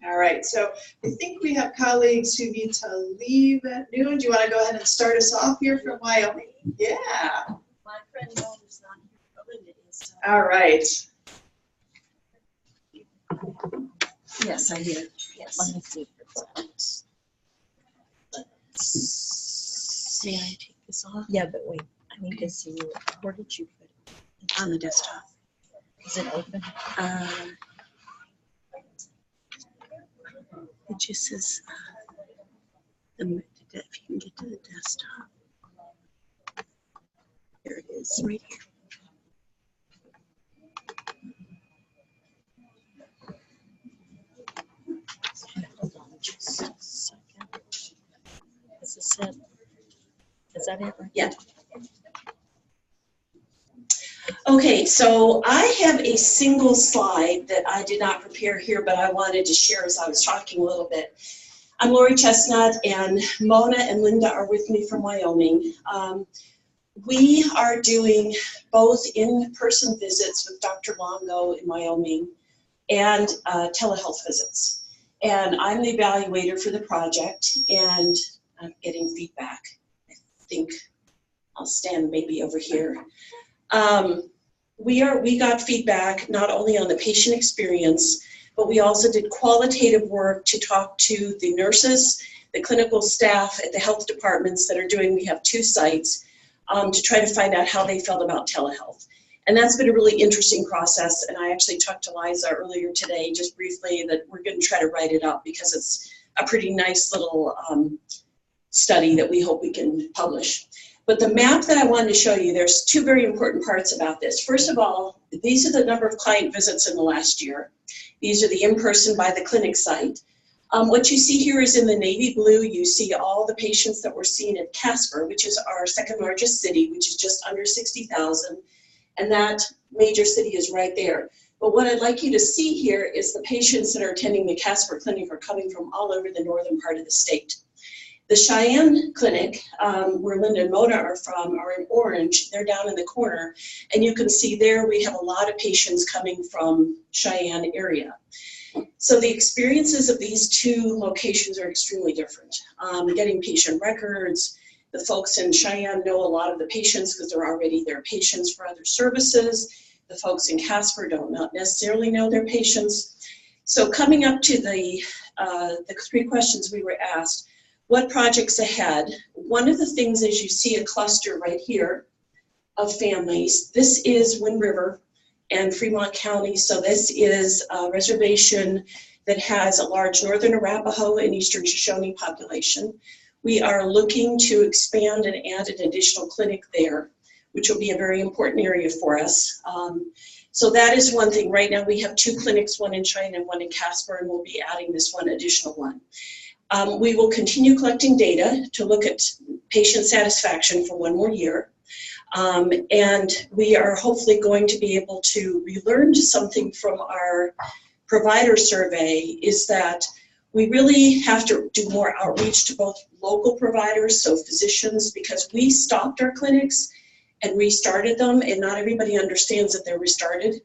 All right, so I think we have colleagues who need to leave at noon. Do you want to go ahead and start us off here from Wyoming? Yeah. My friend Dawn is not here, but Linda is. All right. Yes, I did. Yes. Let me see. May I take this off? Yeah, but wait, I need to see where did you put it? On the desktop. Is it open? It just says, if you can get to the desktop. There it is, right here. Hold on just a second. Is this it? Is that it? Yeah. Okay, so I have a single slide that I did not prepare here, but I wanted to share as I was talking a little bit. I'm Lori Chestnut, and Mona and Linda are with me from Wyoming. We are doing both in-person visits with Dr. Longo in Wyoming and telehealth visits. And I'm the evaluator for the project, and I'm getting feedback. I think I'll stand maybe over here. We got feedback not only on the patient experience, but we also did qualitative work to talk to the nurses, the clinical staff at the health departments that are doing, we have 2 sites, to try to find out how they felt about telehealth. And that's been a really interesting process. And I actually talked to Liza earlier today, just briefly, that we're going to try to write it up because it's a pretty nice little study that we hope we can publish. But the map that I wanted to show you, there's 2 very important parts about this. First of all, these are the number of client visits in the last year. These are the in-person by the clinic site. What you see here is in the navy blue, you see all the patients that were seen at Casper, which is our 2nd largest city, which is just under 60,000. And that major city is right there. But what I'd like you to see here is the patients that are attending the Casper Clinic are coming from all over the northern part of the state. The Cheyenne Clinic, where Linda and Mona are from, are in orange. They're down in the corner. And you can see there we have a lot of patients coming from Cheyenne area. So the experiences of these 2 locations are extremely different. Getting patient records, the folks in Cheyenne know a lot of the patients because they're already their patients for other services. The folks in Casper don't necessarily know their patients. So coming up to the 3 questions we were asked, what projects ahead? One of the things is you see a cluster right here of families. This is Wind River and Fremont County. So this is a reservation that has a large Northern Arapaho and Eastern Shoshone population. We are looking to expand and add an additional clinic there, which will be a very important area for us. So that is one thing. Right now we have 2 clinics, one in Cheyenne and one in Casper, and we'll be adding this one additional one. We will continue collecting data to look at patient satisfaction for 1 more year. And we are hopefully going to be able to relearn something from our provider survey, is that we really have to do more outreach to both local providers, so physicians, because we stopped our clinics and restarted them, and not everybody understands that they're restarted.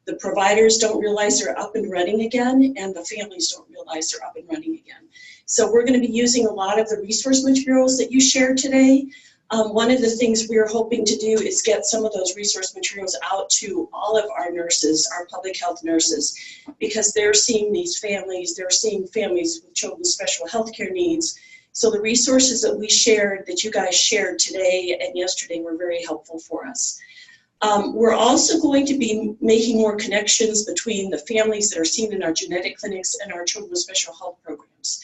The providers don't realize they're up and running again, and the families don't realize they're up and running again. So we're going to be using a lot of the resource materials that you shared today. One of the things we're hoping to do is get some of those resource materials out to all of our nurses, our public health nurses, because they're seeing these families, they're seeing families with children with special health care needs. So the resources that we shared, that you guys shared today and yesterday, were very helpful for us. We're also going to be making more connections between the families that are seen in our genetic clinics and our children with special health programs.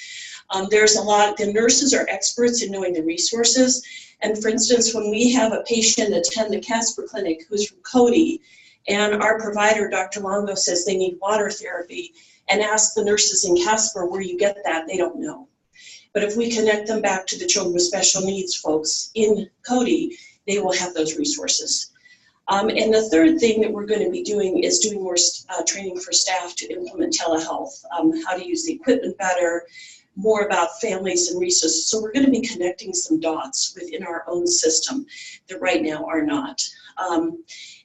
There's a lot, the nurses are experts in knowing the resources. And for instance, when we have a patient attend the Casper Clinic who's from Cody, and our provider, Dr. Longo, says they need water therapy, and ask the nurses in Casper where you get that, they don't know. But if we connect them back to the children with special needs folks in Cody, they will have those resources. And the third thing that we're going to be doing is doing more training for staff to implement telehealth, how to use the equipment better, more about families and resources. So we're going to be connecting some dots within our own system that right now are not.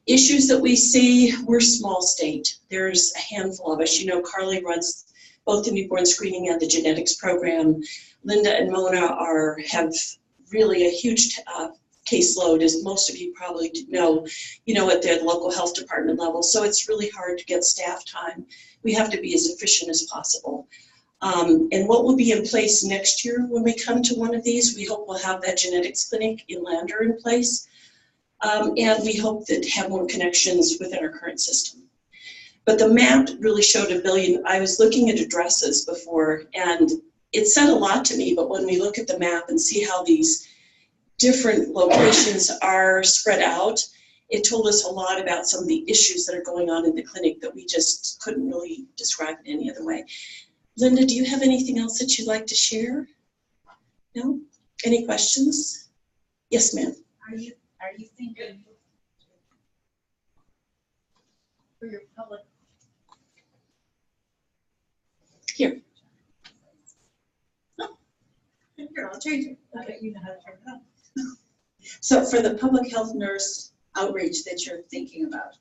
Issues that we see, we're a small state. There's a handful of us. You know, Carly runs both the newborn screening and the genetics program. Linda and Mona have really a huge caseload, as most of you probably know, at the local health department level. So it's really hard to get staff time. We have to be as efficient as possible. And what will be in place next year when we come to one of these, we hope we'll have that genetics clinic in Lander in place. And we hope to have more connections within our current system. But the map really showed 1 billion. I was looking at addresses before, and it said a lot to me, but when we look at the map and see how these different locations are spread out, it told us a lot about some of the issues that are going on in the clinic that we just couldn't really describe in any other way. Linda, do you have anything else that you'd like to share? No? Any questions? Yes, ma'am. Are you thinking for your public? Here. Oh, here, I'll change it. I bet you know how to turn it on. So for the public health nurse outreach that you're thinking about,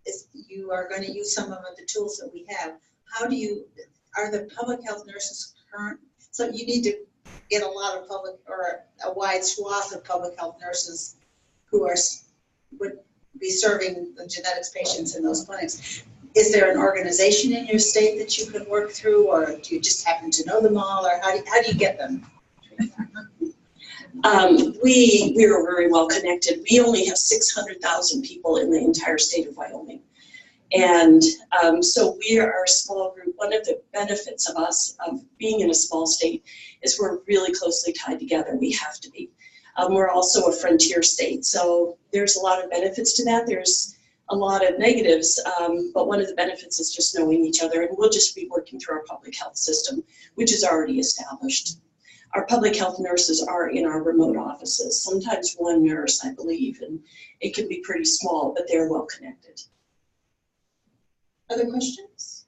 is you are going to use some of the tools that we have. How do you, are the public health nurses current? So you need to get a lot of public, or a wide swath of public health nurses who would be serving the genetics patients in those clinics. Is there an organization in your state that you could work through, or do you just happen to know them all, or how do you get them? We are very well connected. We only have 600,000 people in the entire state of Wyoming. And so we are a small group. One of the benefits of us, of being in a small state, is we're really closely tied together. We have to be. We're also a frontier state, so there's a lot of benefits to that. There's a lot of negatives, but one of the benefits is just knowing each other, and we'll just be working through our public health system, which is already established. Our public health nurses are in our remote offices, sometimes one nurse, I believe, and it can be pretty small, but they're well connected. Other questions?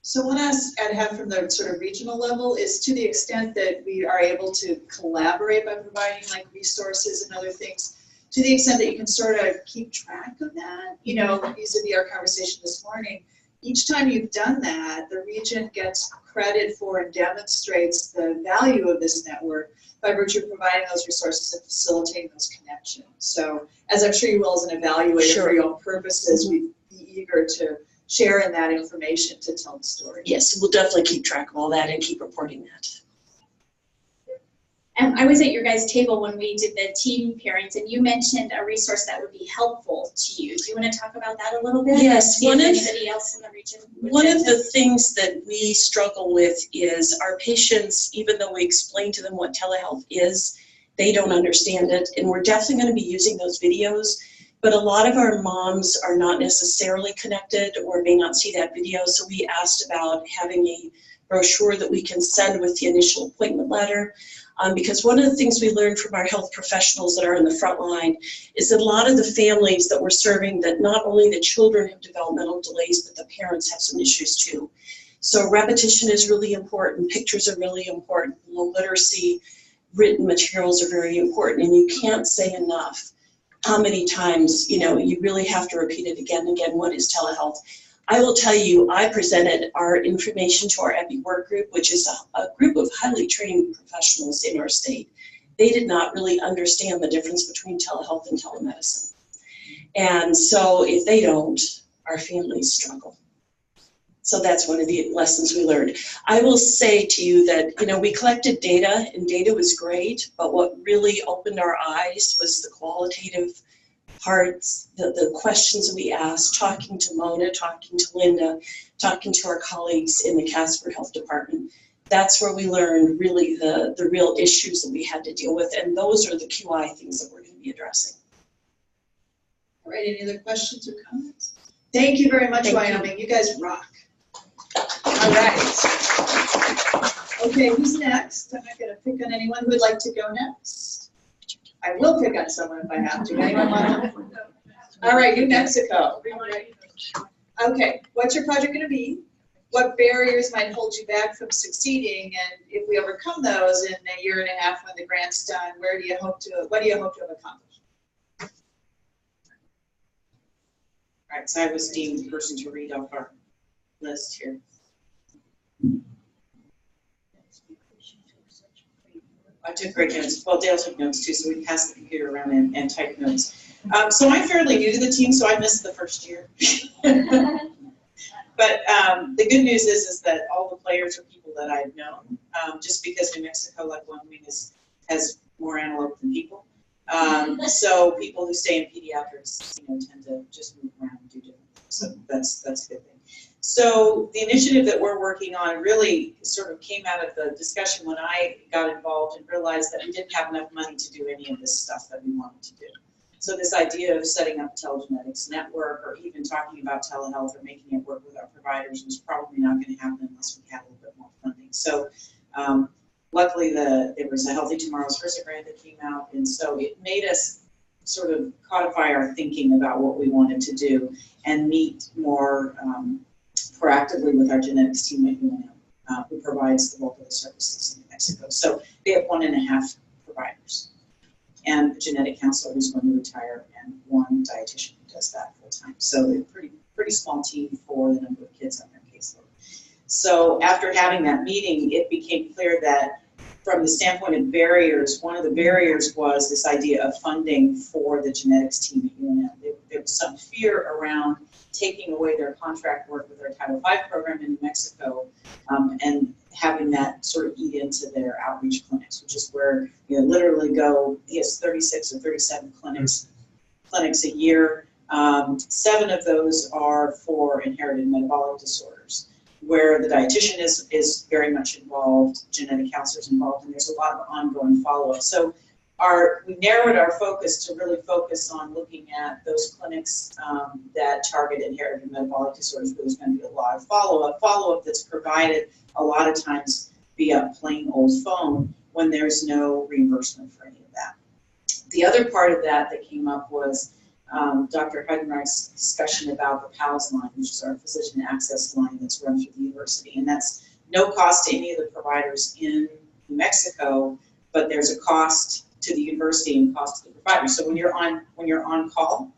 So what I'd have from the sort of regional level is, to the extent that we are able to collaborate by providing like resources and other things, to the extent that you can sort of keep track of that, you know, vis-a-vis our conversation this morning, each time you've done that, the region gets credit for and demonstrates the value of this network by virtue of providing those resources and facilitating those connections. So as I'm sure you will as an evaluator for your own purposes, we'd be eager to share in that information to tell the story. Yes, we'll definitely keep track of all that and keep reporting that. I was at your guys' table when we did the team pairings, and you mentioned a resource that would be helpful to you. Do you want to talk about that a little bit? Yes, one of anybody else in the region. One of the things that we struggle with is our patients, even though we explain to them what telehealth is, they don't understand it, and we're definitely going to be using those videos. But a lot of our moms are not necessarily connected or may not see that video, so we asked about having a brochure that we can send with the initial appointment letter. Because one of the things we learned from our health professionals that are in the front line is that a lot of the families that we're serving, that not only the children have developmental delays, but the parents have some issues too. So repetition is really important, pictures are really important, low literacy, written materials are very important, and you can't say enough how many times, you know, you really have to repeat it again and again. What is telehealth? I will tell you, I presented our information to our EPI work group, which is a group of highly trained professionals in our state. They did not really understand the difference between telehealth and telemedicine. And so if they don't, our families struggle. So that's one of the lessons we learned. I will say to you that, you know, we collected data, and data was great, but what really opened our eyes was the qualitative parts, the questions we asked, talking to Mona, talking to Linda, talking to our colleagues in the Casper Health Department. That's where we learned really the real issues that we had to deal with, and those are the QI things that we're going to be addressing. All right, any other questions or comments? Thank you very much, Wyoming. You guys rock. All right. Okay, who's next? I'm not going to pick on anyone who would like to go next. I will pick on someone if I have to. Anyone want to? All right, New Mexico. Okay, what's your project going to be? What barriers might hold you back from succeeding? And if we overcome those in a year and a half when the grant's done, what do you hope to have accomplished? All right, so I was deemed the person to read off our list here. I took great notes. Well, Dale took notes too, so we passed the computer around and typed notes. So I'm fairly new to the team, so I missed the first year. But the good news is that all the players are people that I've known, just because New Mexico, like Wyoming, has more antelope than people. So people who stay in pediatrics, you know, tend to just move around and do different things. So that's a good thing. So the initiative that we're working on really sort of came out of the discussion when I got involved and realized that we didn't have enough money to do any of this stuff that we wanted to do. So this idea of setting up a telegenetics network or even talking about telehealth or making it work with our providers was probably not going to happen unless we had a little bit more funding. So luckily there was a Healthy Tomorrows HRSA grant that came out, and so it made us sort of codify our thinking about what we wanted to do and meet more proactively with our genetics team at UNM, who provides the bulk of the services in New Mexico. So they have 1.5 providers and a genetic counselor who's going to retire and one dietitian who does that full time. So a pretty small team for the number of kids on their caseload. So after having that meeting, it became clear that from the standpoint of barriers, one of the barriers was this idea of funding for the genetics team at UNM. There was some fear around taking away their contract work with their Title V program in New Mexico and having that sort of eat into their outreach clinics, which is where you literally go, he has 36 or 37 clinics a year. 7 of those are for inherited metabolic disorders, where the dietitian is very much involved, genetic counselors involved, and there's a lot of ongoing follow-up. So we narrowed our focus to really focus on looking at those clinics that target inherited metabolic disorders, where there's going to be a lot of follow-up that's provided a lot of times via plain old phone when there's no reimbursement for any of that. The other part of that came up was Dr. Heidenreich's discussion about the PALS line, which is our physician access line that's run through the university. And that's no cost to any of the providers in New Mexico, but there's a cost to the university and cost to the provider. So when you're on call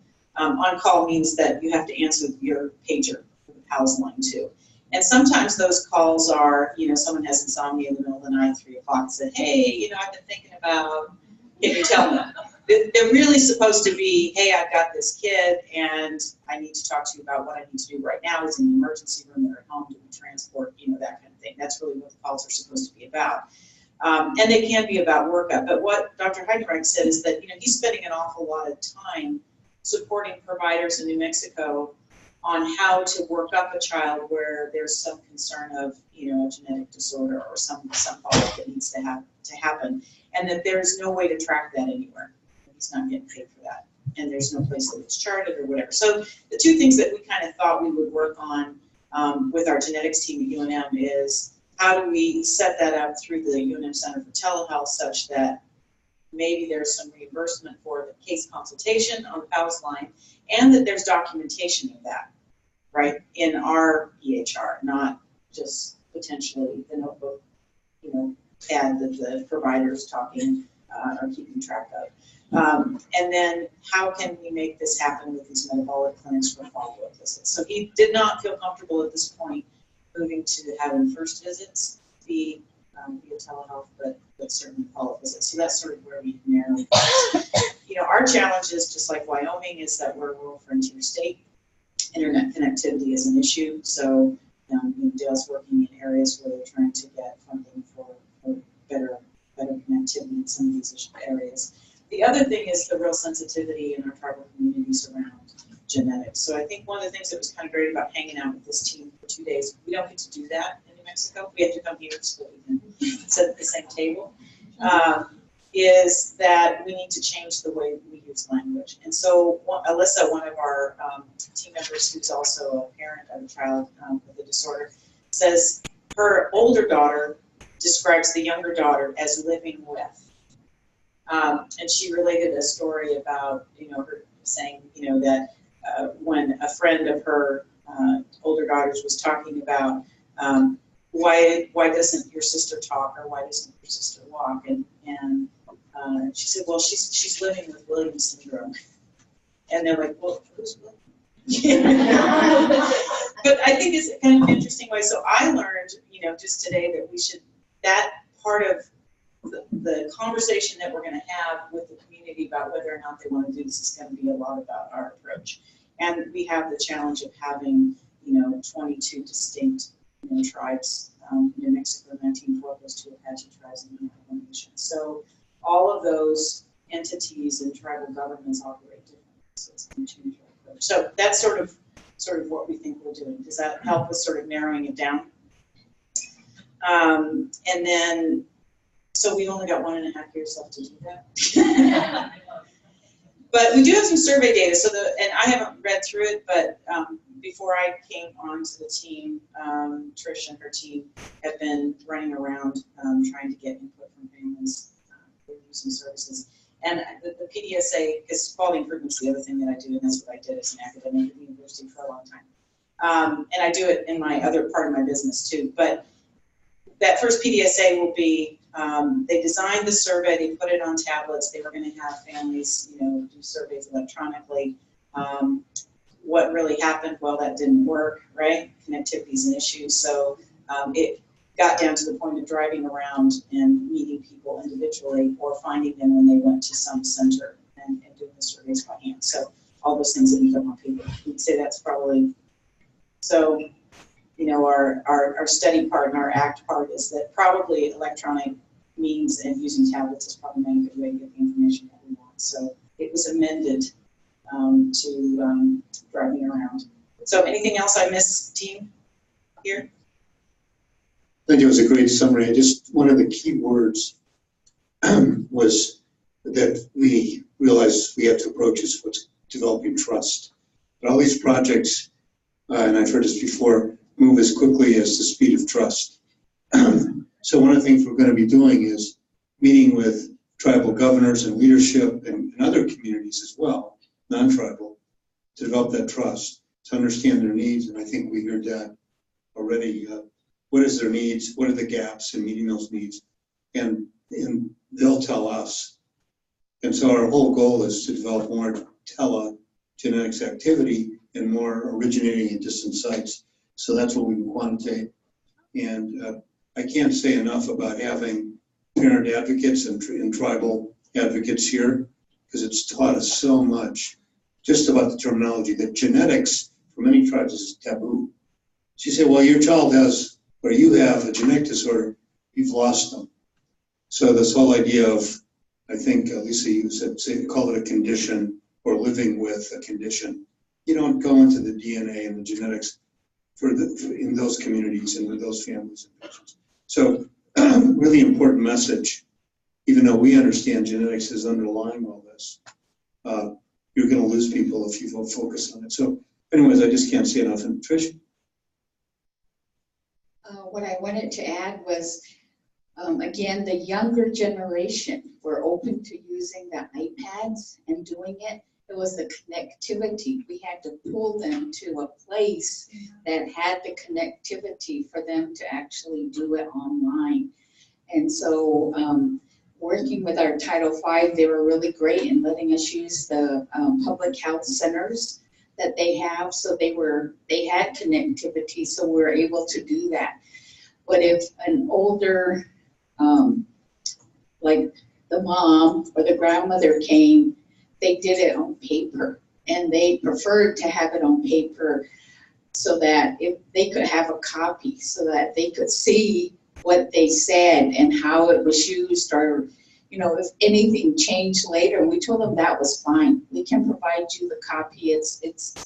means that you have to answer your pager for the PALS line too. And sometimes those calls are, someone has insomnia in the middle of the night, 3 o'clock, said, hey, I've been thinking about, can you tell me? They're really supposed to be, hey, I've got this kid and I need to talk to you about what I need to do right now. He's in the emergency room, they're at home, doing transport, that kind of thing. That's really what the calls are supposed to be about. And they can be about workup. But what Dr. Heidenreich said is that, he's spending an awful lot of time supporting providers in New Mexico on how to work up a child where there's some concern of, a genetic disorder or some follow-up that needs to happen, and that there's no way to track that anywhere. He's not getting paid for that, and there's no place that it's charted or whatever. So the 2 things that we kind of thought we would work on with our genetics team at UNM is how do we set that up through the UNM Center for Telehealth such that maybe there's some reimbursement for the case consultation on the PALS line, and that there's documentation of that, right, in our EHR, not just potentially the notebook, ad that the providers talking are keeping track of. And then how can we make this happen with these metabolic clinics for follow-up visits? So he did not feel comfortable at this point moving to having first visits be via telehealth, but certainly follow-up visits. So that's sort of where we narrowed. Our challenge is, just like Wyoming, is that we're a rural frontier state. Internet connectivity is an issue. So Dale's working in areas where they're trying to get funding for better connectivity in some of these areas. The other thing is the real sensitivity in our tribal communities around genetics. So I think one of the things that was kind of great about hanging out with this team for 2 days, we don't get to do that in New Mexico. We have to come here so that we can sit at the same table, is that we need to change the way we use language. And so Alyssa, one of our team members who's also a parent of a child with a disorder, says her older daughter describes the younger daughter as living with. And she related a story about, her saying, that when a friend of her older daughters was talking about why doesn't your sister talk, or why doesn't your sister walk, and she said, well, she's living with Williams syndrome. And they're like, well, who's Williams? But I think it's kind of an interesting way. So I learned, just today that part of the conversation that we're going to have with the community about whether or not they want to do this is going to be a lot about our approach. And we have the challenge of having, 22 distinct tribes. New Mexico, 1912 was 2 Apache tribes and 1 nation. So all of those entities and tribal governments operate differently. So it's going to change our approach. So that's sort of sort of what we think we're doing. Does that help with sort of narrowing it down? And then, so we've only got 1.5 years left to do that. But we do have some survey data, and I haven't read through it, but before I came onto the team, Trish and her team have been running around trying to get input from families who are using services. And the PDSA, because quality improvement is the other thing that I do, and that's what I did as an academic at the university for a long time. And I do it in my other part of my business too. But that first PDSA will be, they designed the survey, they put it on tablets, they were going to have families, do surveys electronically. What really happened? Well, that didn't work, right? Connectivity is an issue. So it got down to the point of driving around and meeting people individually or finding them when they went to some center and doing the surveys by hand. So all those things that you don't want people. We'd say that's probably, so our study part and our ACT part is that probably electronic means and using tablets is probably not a good way to get the information that we want. So it was amended to driving around. So anything else I missed, team, here? I think it was a great summary. One of the key words was that we realized we have to approach is what's developing trust. But all these projects, and I've heard this before, move as quickly as the speed of trust. So one of the things we're going to be doing is meeting with tribal governors and leadership and other communities as well, non-tribal, to develop that trust, to understand their needs. And I think we heard that already. What is their needs? What are the gaps in meeting those needs? And they'll tell us. And so our whole goal is to develop more telegenetics activity and more originating at distant sites. So that's what we can quantitate. And I can't say enough about having parent advocates and tribal advocates here, because it's taught us so much just about the terminology that genetics for many tribes is taboo. So you say, well, your child has, or you have a genetic disorder, you've lost them. So this whole idea of, I think Lisa, you said, call it a condition or living with a condition. You don't go into the DNA and the genetics in those communities and with those families and patients. So really important message, even though we understand genetics is underlying all this, you're going to lose people if you don't focus on it. So anyways, I just can't say enough. And Trish? What I wanted to add was, again, the younger generation were open to using the iPads and doing it. It was the connectivity. We had to pull them to a place that had the connectivity for them to actually do it online. And so working with our Title V, they were really great in letting us use the public health centers that they have. So they had connectivity, so we were able to do that. But if an older, like the mom or the grandmother came, they did it on paper, and they preferred to have it on paper so that if they could have a copy so that they could see what they said and how it was used, or if anything changed later. And we told them that was fine. We can provide you the copy. It's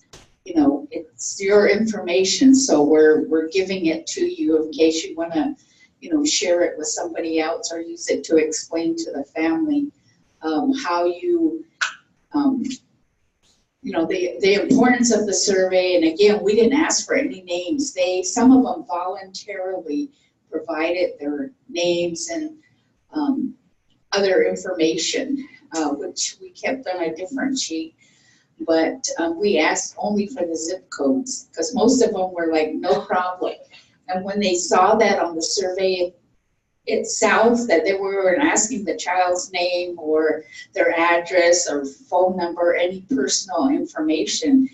your information, so we're giving it to you in case you want to share it with somebody else or use it to explain to the family how you the importance of the survey. And again, we didn't ask for any names. Some of them voluntarily provided their names and other information, which we kept on a different sheet. But we asked only for the zip codes, because most of them were like, no problem. And when they saw that on the survey itself, that they weren't asking the child's name or their address or phone number, any personal information,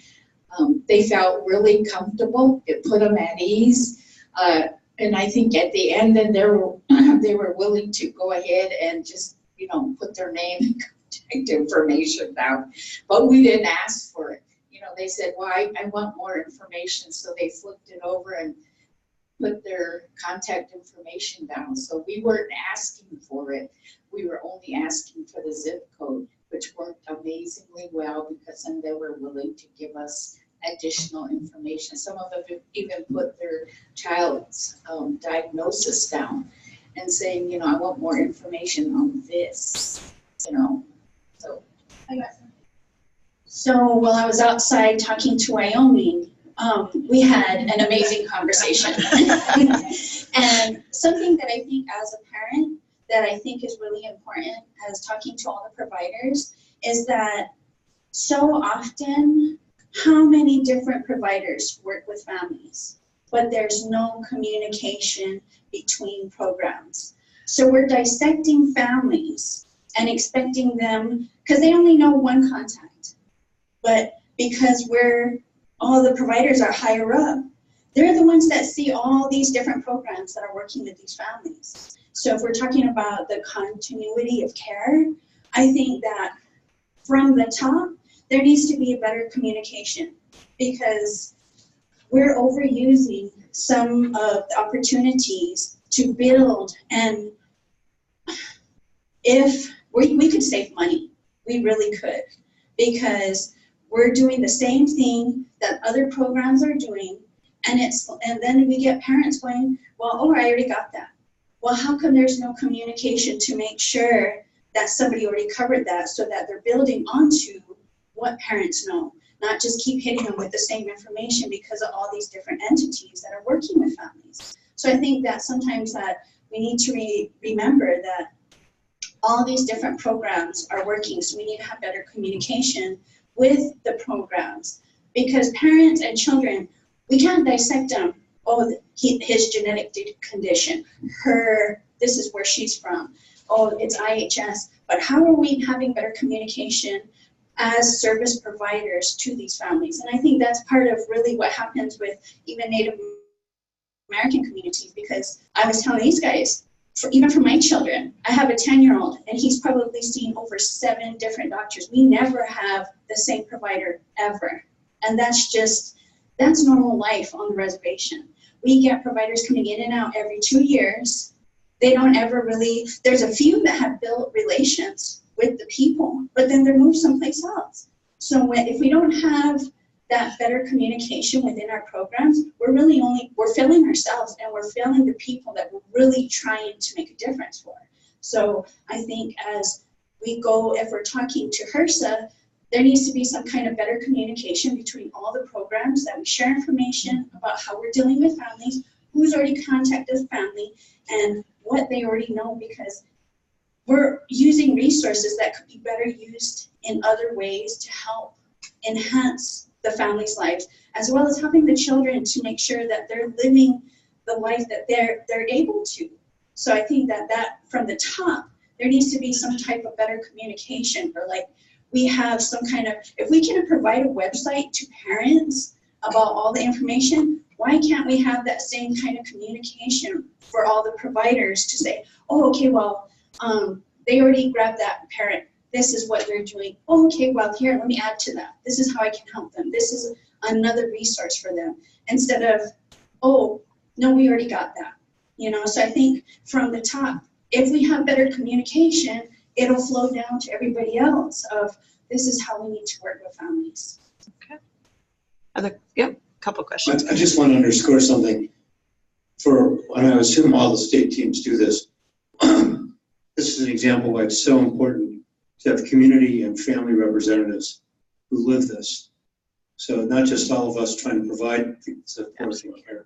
they felt really comfortable. It put them at ease. And I think at the end, then they were willing to go ahead and just, put their name and contact information down. But we didn't ask for it. They said, well, I want more information. So they flipped it over and put their contact information down. So we weren't asking for it. We were only asking for the zip code, which worked amazingly well, because then they were willing to give us additional information. Some of them have even put their child's diagnosis down and saying, I want more information on this, so. So while I was outside talking to Wyoming, we had an amazing conversation. And something that I think as a parent that I think is really important as talking to all the providers is that so often, how many different providers work with families, but there's no communication between programs. So we're dissecting families and expecting them, because they only know one contact, but because all the providers are higher up, they're the ones that see all these different programs that are working with these families. So if we're talking about the continuity of care, I think that from the top, there needs to be a better communication, because we're overusing some of the opportunities to build, and if we could save money, we really could, because we're doing the same thing that other programs are doing, and then we get parents going, well, I already got that. Well, how come there's no communication to make sure that somebody already covered that, so that they're building onto what parents know, not just keep hitting them with the same information because of all these different entities that are working with families. So I think that sometimes that we need to remember that all these different programs are working, so we need to have better communication with the programs, because parents and children, we can't dissect them. Oh, his genetic condition, this is where she's from. Oh, it's IHS. But how are we having better communication as service providers to these families? And I think that's part of really what happens with even Native American communities, because I was telling these guys, even for my children, I have a 10-year-old and he's probably seen over 7 different doctors. We never have the same provider ever. And that's normal life on the reservation. We get providers coming in and out every 2 years. They don't ever really, there's a few that have built relations with the people, but then they're moved someplace else. So if we don't have that better communication within our programs, we're failing ourselves, and we're failing the people that we're really trying to make a difference for. So I think as we go, if we're talking to HRSA, there needs to be some kind of better communication between all the programs, that we share information about how we're dealing with families, who's already contacted the family, and what they already know, because we're using resources that could be better used in other ways to help enhance the family's lives, as well as helping the children to make sure that they're living the life that they're able to. So I think that from the top, there needs to be some type of better communication, or like we have some kind of, if we can provide a website to parents about all the information, why can't we have that same kind of communication for all the providers to say, oh, okay, well, they already grabbed that parent. This is what they're doing. Oh, okay, well, here, let me add to that. This is how I can help them. This is another resource for them. Instead of, oh, no, we already got that. So I think from the top, if we have better communication, it'll flow down to everybody else of, this is how we need to work with families. Okay. Couple questions. I just want to underscore something. And I assume all the state teams do this. This is an example why it's so important to have community and family representatives who live this. So not just all of us trying to provide support and care.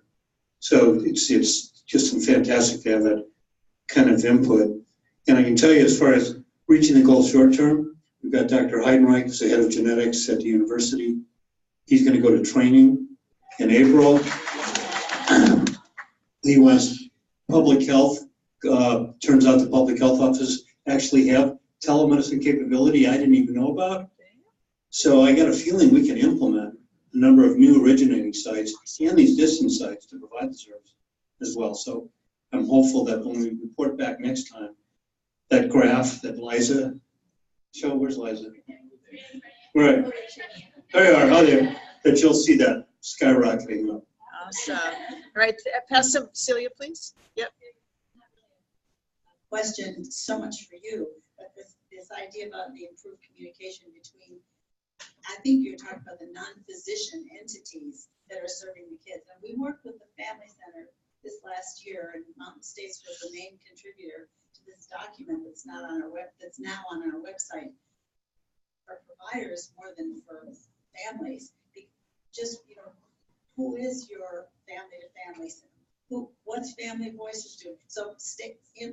So it's just fantastic to have that kind of input. And I can tell you, as far as reaching the goal short term, we've got Dr. Heidenreich, who's the head of genetics at the university. He's going to go to training in April. He wants public health. Turns out the public health offices actually have telemedicine capability I didn't even know about. So I got a feeling we can implement a number of new originating sites and these distance sites to provide the service as well. So I'm hopeful that when we report back next time, that graph that Liza showed, where's Liza? Right. There you are, how there, that you'll see that skyrocketing up. Awesome. All right, pass to Celia, please. Yep. Question so much for you, but this idea about the improved communication between I think you're talking about the non-physician entities that are serving the kids. And we worked with the Family Center this last year, and Mountain States was the main contributor to this document that's now on our website for providers more than for families. Just, who is your family-to-family center? What's Family Voices doing? So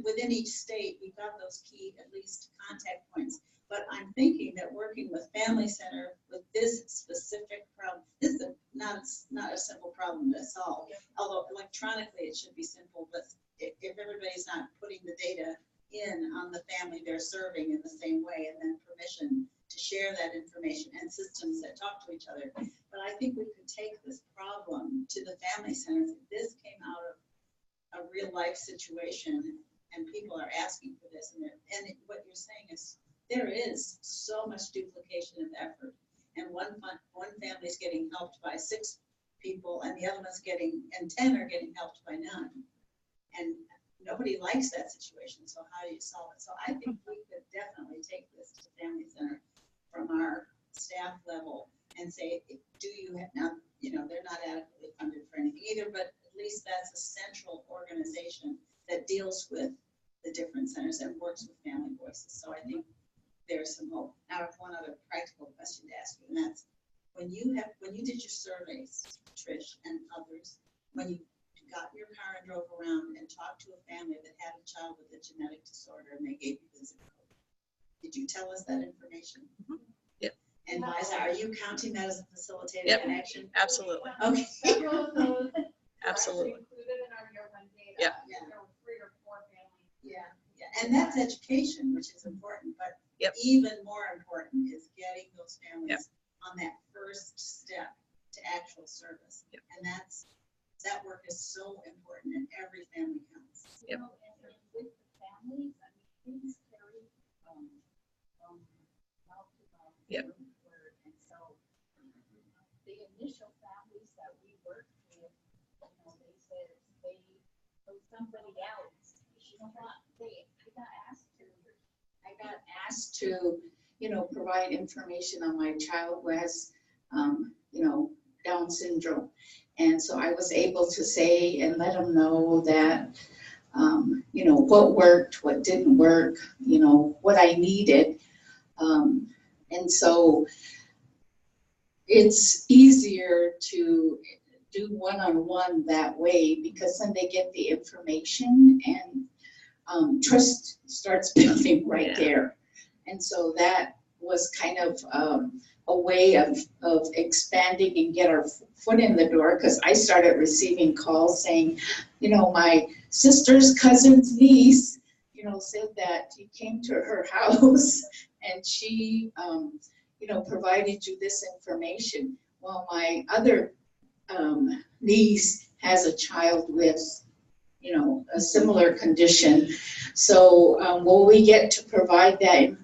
within each state, we've got those key, at least, contact points. But I'm thinking that working with Family Center with this specific problem, this is not a simple problem to solve. Although electronically it should be simple, but if everybody's not putting the data in on the family they're serving in the same way, and then permission to share that information and systems that talk to each other. But I think we could take this problem to the Family Centers. If this came out of a real life situation and people are asking for this, and what you're saying is there is so much duplication of effort, and one family's getting helped by 6 people, and the other one's and 10 are getting helped by none, and nobody likes that situation. So how do you solve it? So I think we could definitely take this to the Family Center from our staff level and say, do you have now? They're not adequately funded for anything either, but at least that's a central organization that deals with the different centers and works with Family Voices. So I think there's some hope. Now, I have one other practical question to ask you, and that's when you did your surveys, Trish and others, when you got in your car and drove around and talked to a family that had a child with a genetic disorder and they gave you the zip code, did you tell us that information? Mm-hmm. Yep. And Liza, are you counting that as a facilitated Yep. connection? Absolutely. Okay. Absolutely. Yeah. Yeah. And that's education, which is important, but even more important is getting those families on that first step to actual service. And that work is so important, and every family counts. Yep. And with the families, things carry from mouth to mouth. Yep. And so the initial families that we worked with, they said they know somebody else. You know what? I got asked to, provide information on my child who has, Down syndrome. And so I was able to say and let them know that, what worked, what didn't work, what I needed. And so it's easier to do one-on-one that way, because then they get the information and trust starts building right there. And so that was kind of a way of expanding and get our foot in the door, because I started receiving calls saying, my sister's cousin's niece, said that you came to her house and she, provided you this information. Well, my other niece has a child with, a similar condition. So will we get to provide that,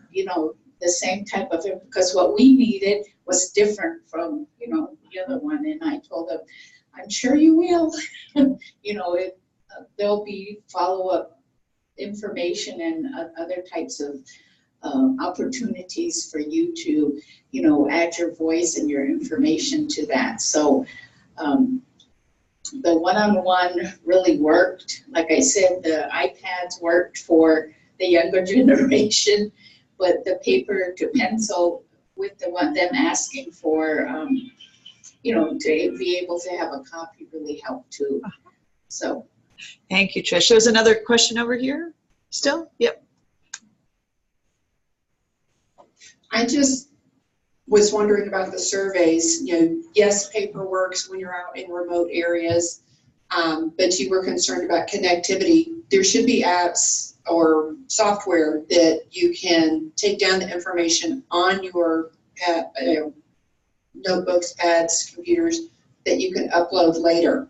the same type of, because what we needed was different from, the other one. And I told them, I'm sure you will. There'll be follow-up information and other types of opportunities for you to, add your voice and your information to that. So the one-on-one really worked. Like I said, the iPads worked for the younger generation, but the paper to pencil with them asking for, to be able to have a copy really helped too. So. Thank you, Trish. There's another question over here still? Yep. I just was wondering about the surveys. Yes, paper works when you're out in remote areas, but you were concerned about connectivity. There should be apps or software that you can take down the information on your notebooks, pads, computers, that you can upload later.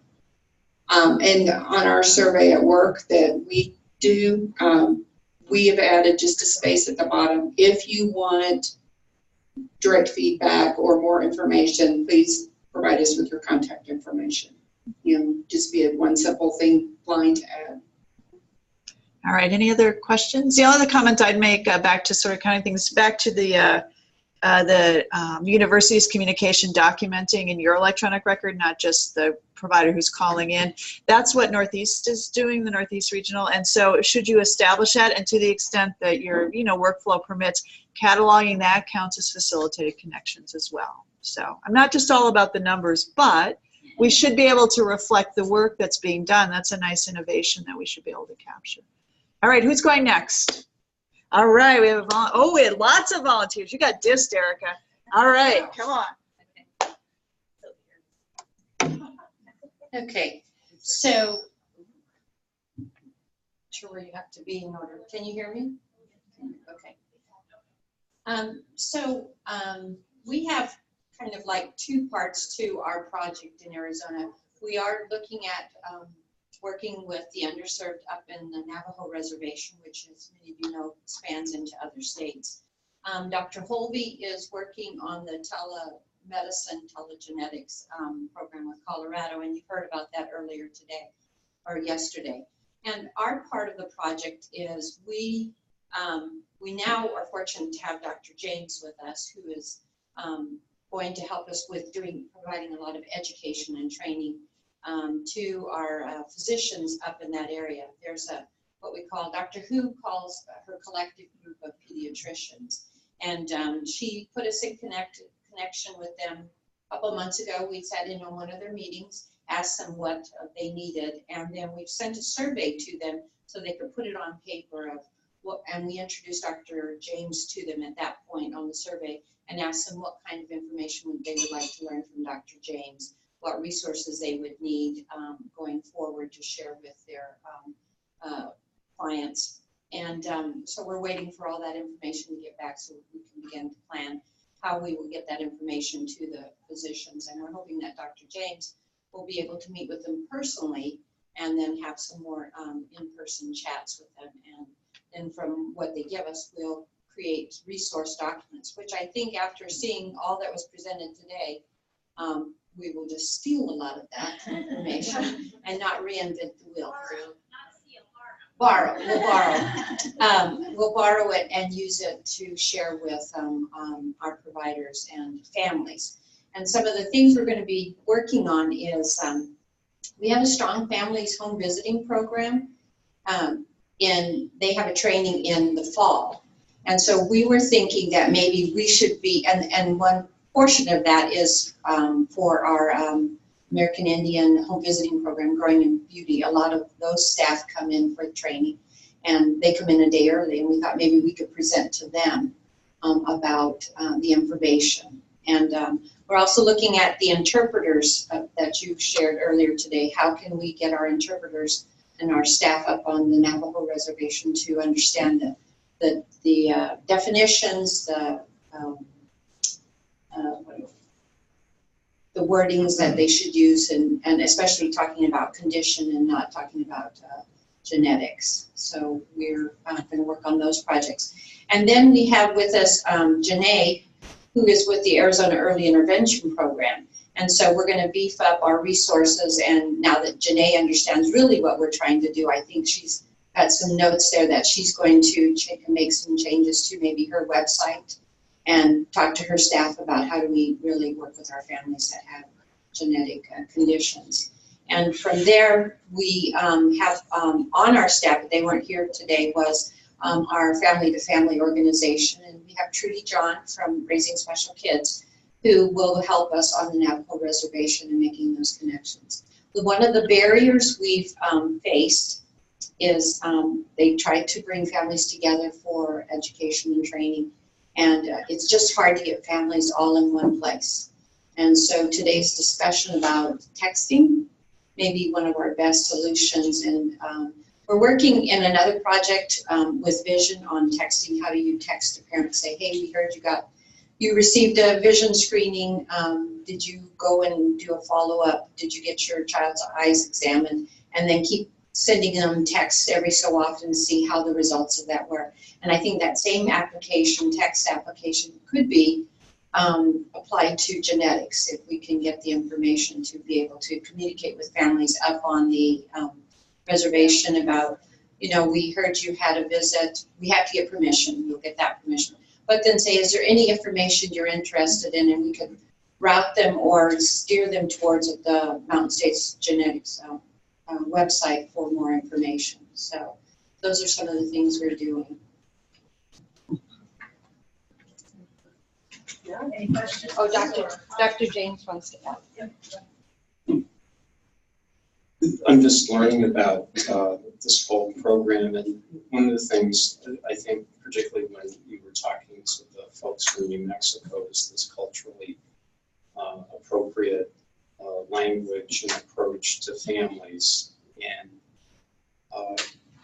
And on our survey at work that we do, we have added just a space at the bottom. If you want direct feedback or more information, please provide us with your contact information. Just be one simple line to add. All right, any other questions? The only other comment I'd make back to sort of kind of things, back to the the university's communication documenting in your electronic record, not just the provider who's calling in. That's what Northeast is doing, the Northeast Regional. And so should you establish that, and to the extent that your workflow permits, cataloging that counts as facilitated connections as well. So I'm not just all about the numbers, but we should be able to reflect the work that's being done. That's a nice innovation that we should be able to capture. All right, who's going next? All right, we have we had lots of volunteers. You got dissed, Erica. All right, come on. Okay, so, sure where you have to be in order. Can you hear me? Okay. We have kind of like two parts to our project in Arizona. We are looking at working with the underserved up in the Navajo Reservation, which, as many of you know, expands into other states. Dr. Holby is working on the telemedicine, telegenetics program with Colorado, and you heard about that earlier today or yesterday. And our part of the project is we now are fortunate to have Dr. James with us, who is going to help us with providing a lot of education and training to our physicians up in that area. There's what we call, Dr. Who calls her collective group of pediatricians. And she put us in connection with them a couple months ago. We sat in on one of their meetings, asked them what they needed, and then we've sent a survey to them so they could put it on paper and we introduced Dr. James to them at that point on the survey and asked them what kind of information they would like to learn from Dr. James, what resources they would need going forward to share with their clients. And so we're waiting for all that information to get back so we can begin to plan how we will get that information to the physicians. And we're hoping that Dr. James will be able to meet with them personally and then have some more in-person chats with them. And then from what they give us, we'll create resource documents, which I think after seeing all that was presented today, we will just steal a lot of that information and not reinvent the wheel. We'll borrow it and use it to share with our providers and families. And some of the things we're going to be working on is we have a strong families home visiting program. They have a training in the fall. And so we were thinking that maybe we should be, and one portion of that is for our American Indian home visiting program, Growing in Beauty. A lot of those staff come in for training and they come in a day early, and we thought maybe we could present to them about the information. And we're also looking at the interpreters that you shared earlier today. How can we get our interpreters and our staff up on the Navajo Reservation to understand the definitions, the wordings that they should use, and especially talking about condition and not talking about genetics. So we're going to work on those projects. And then we have with us Janae, who is with the Arizona Early Intervention Program. And so we're going to beef up our resources. And now that Janae understands really what we're trying to do, I think she's got some notes there that she's going to make some changes to maybe her website and talk to her staff about how do we really work with our families that have genetic conditions. And from there, we have on our staff, but they weren't here today, was our Family to Family organization. And we have Trudy John from Raising Special Kids, who will help us on the Navajo Reservation and making those connections. One of the barriers we've faced is they tried to bring families together for education and training, and it's just hard to get families all in one place. And so today's discussion about texting may be one of our best solutions. And we're working in another project with Vision on texting. How do you text a parent, say, hey, we heard you received a vision screening. Did you go and do a follow-up? Did you get your child's eyes examined? And then keep sending them texts every so often to see how the results of that were. And I think that same application, text application, could be applied to genetics if we can get the information to be able to communicate with families up on the reservation about, we heard you had a visit. We have to get permission. We'll get that permission. but then say, is there any information you're interested in? And we could route them or steer them towards the Mountain States Genetics website for more information. So those are some of the things we're doing. Yeah, any questions? Oh, Dr. James wants to ask. I'm just learning about this whole program, and one of the things that I think, particularly when you were talking to the folks from New Mexico, is this culturally appropriate language and approach to families. And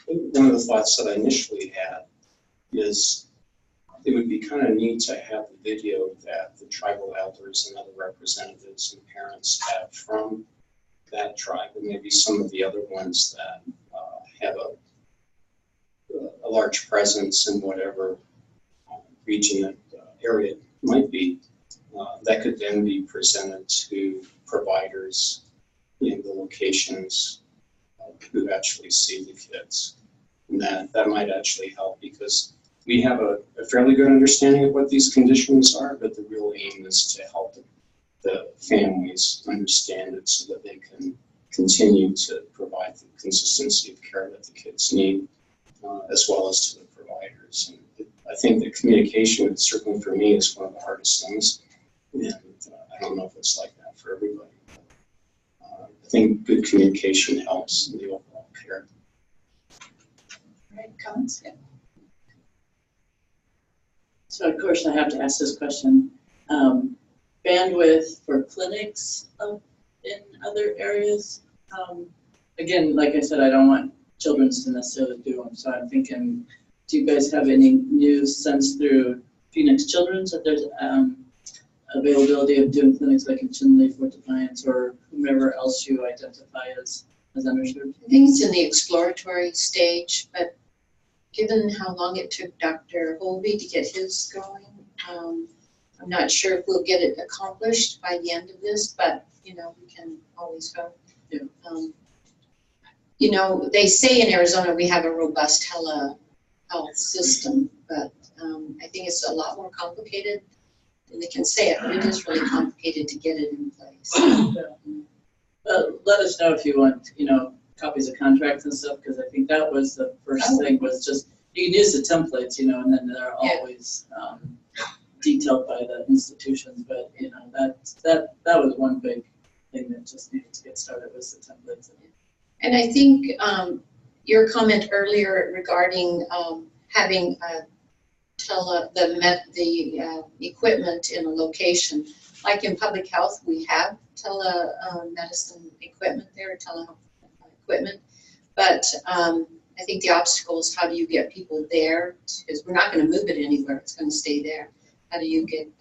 one of the thoughts that I initially had is it would be kind of neat to have the video that the tribal elders and other representatives and parents have from that tribe, and maybe some of the other ones that have a large presence in whatever region that area it might be, that could then be presented to providers in the locations who actually see the kids. And that might actually help, because we have a fairly good understanding of what these conditions are, but the real aim is to help the families understand it so that they can continue to provide the consistency of care that the kids need, as well as to the providers. And I think that communication, certainly for me, is one of the hardest things. And I don't know if it's like that for everybody. I think good communication helps in the overall care. Right, comments? Yeah. So of course I have to ask this question. Bandwidth for clinics in other areas? Again, like I said, I don't want children to necessarily do them, so I'm thinking, do you guys have any new sense through Phoenix Children's that there's availability of doing clinics like in Chinle, Fort Defiance, or whomever else you identify as underserved? I think it's in the exploratory stage, but given how long it took Dr. Holby to get his going, I'm not sure if we'll get it accomplished by the end of this, but we can always go. Yeah. They say in Arizona we have a robust telehealth system, but I think it's a lot more complicated than they can say it, but it is really complicated to get it in place. Let us know if you want, copies of contracts and stuff, because I think that was the first thing, was just, you can use the templates, and then they're always detailed by the institutions, but that was one big thing that just needed to get started, was the templates. And I think your comment earlier regarding having the equipment in a location, like in public health, we have telemedicine equipment there, telehealth equipment, but I think the obstacle is, how do you get people there? Because we're not going to move it anywhere; it's going to stay there. How do you get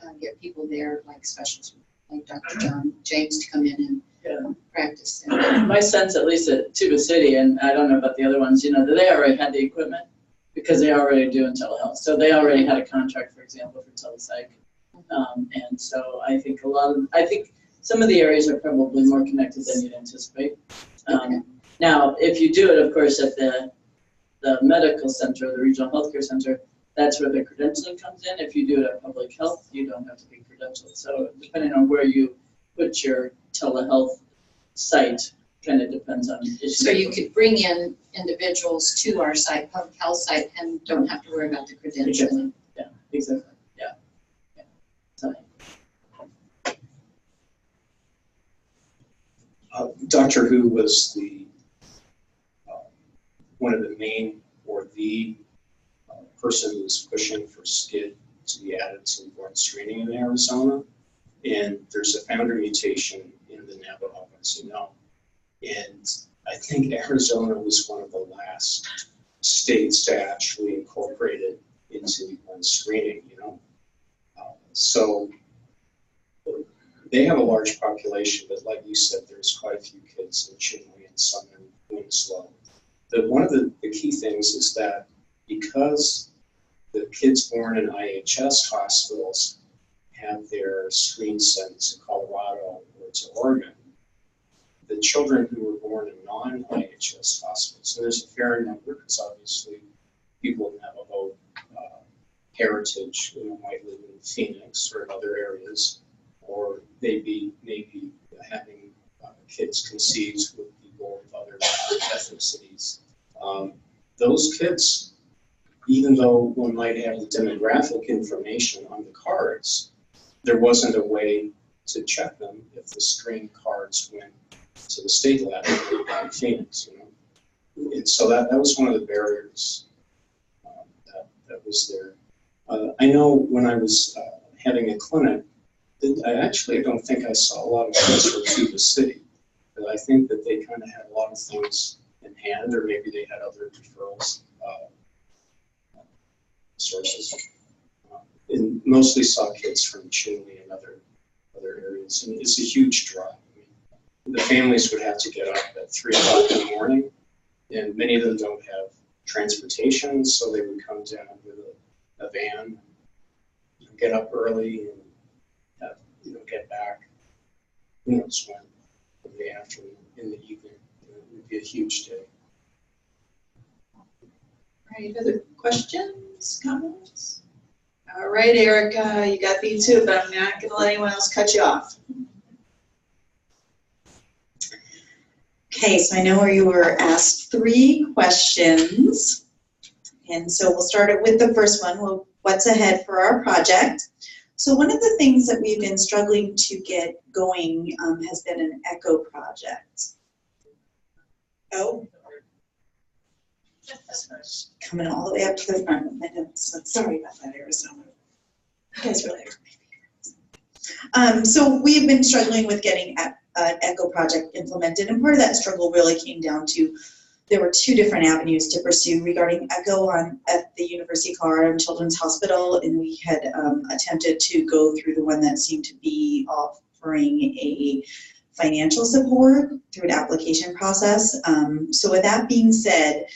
people there, like specialists, like Dr. John James, to come in and practice there? My sense, at least at Tuba City, and I don't know about the other ones, that they already had the equipment because they already do in telehealth. So they already had a contract, for example, for telepsych. And so I think some of the areas are probably more connected than you'd anticipate. Now, if you do it, of course, at the medical center, the regional healthcare center, that's where the credentialing comes in. If you do it at public health, you don't have to be credentialed. So depending on where you put your telehealth site, kind of depends on issues. So you could bring in individuals to our site, public health site, and don't have to worry about the credentialing. Yeah, exactly. Yeah. So. Doctor Who was the one of the main, or the person who was pushing for SCID to be added to newborn screening in Arizona. And there's a founder mutation in the Navajo, as you know. And I think Arizona was one of the last states to actually incorporate it into newborn screening, So they have a large population, but like you said, there's quite a few kids in Chinle and some in Winslow. One of the key things is that because the kids born in IHS hospitals have their screens sent to Colorado or to Oregon, the children who were born in non-IHS hospitals, so there's a fair number, because obviously people in Navajo heritage, might live in Phoenix or in other areas, or they maybe having kids conceived with people of other ethnicities. Those kids, even though one might have the demographic information on the cards, there wasn't a way to check them if the screen cards went to the state lab in Phoenix, And so that was one of the barriers that was there. I know when I was having a clinic, I don't think I saw a lot of kids from Tuba City, but I think that they kind of had a lot of things in hand, or maybe they had other referrals sources. And mostly saw kids from Chinle and other areas, and it's a huge draw. The families would have to get up at 3 o'clock in the morning, and many of them don't have transportation, so they would come down with a van, get up early, and have, get back, who knows when, in the afternoon, in the evening. It would be a huge day. Any other questions, comments? All right, Erica, you got me too, but I'm not going to let anyone else cut you off. Okay, so I know where you were asked 3 questions. And so we'll start it with the first one. Well, what's ahead for our project? So one of the things that we've been struggling to get going has been an echo project. Oh. Coming all the way up to the front of my notes. So sorry about that, Arizona. You guys really are. So we've been struggling with getting an echo project implemented, and part of that struggle really came down to there were 2 different avenues to pursue regarding echo at the University of Colorado Children's Hospital, and we had attempted to go through the one that seemed to be offering a financial support through an application process. So with that being said,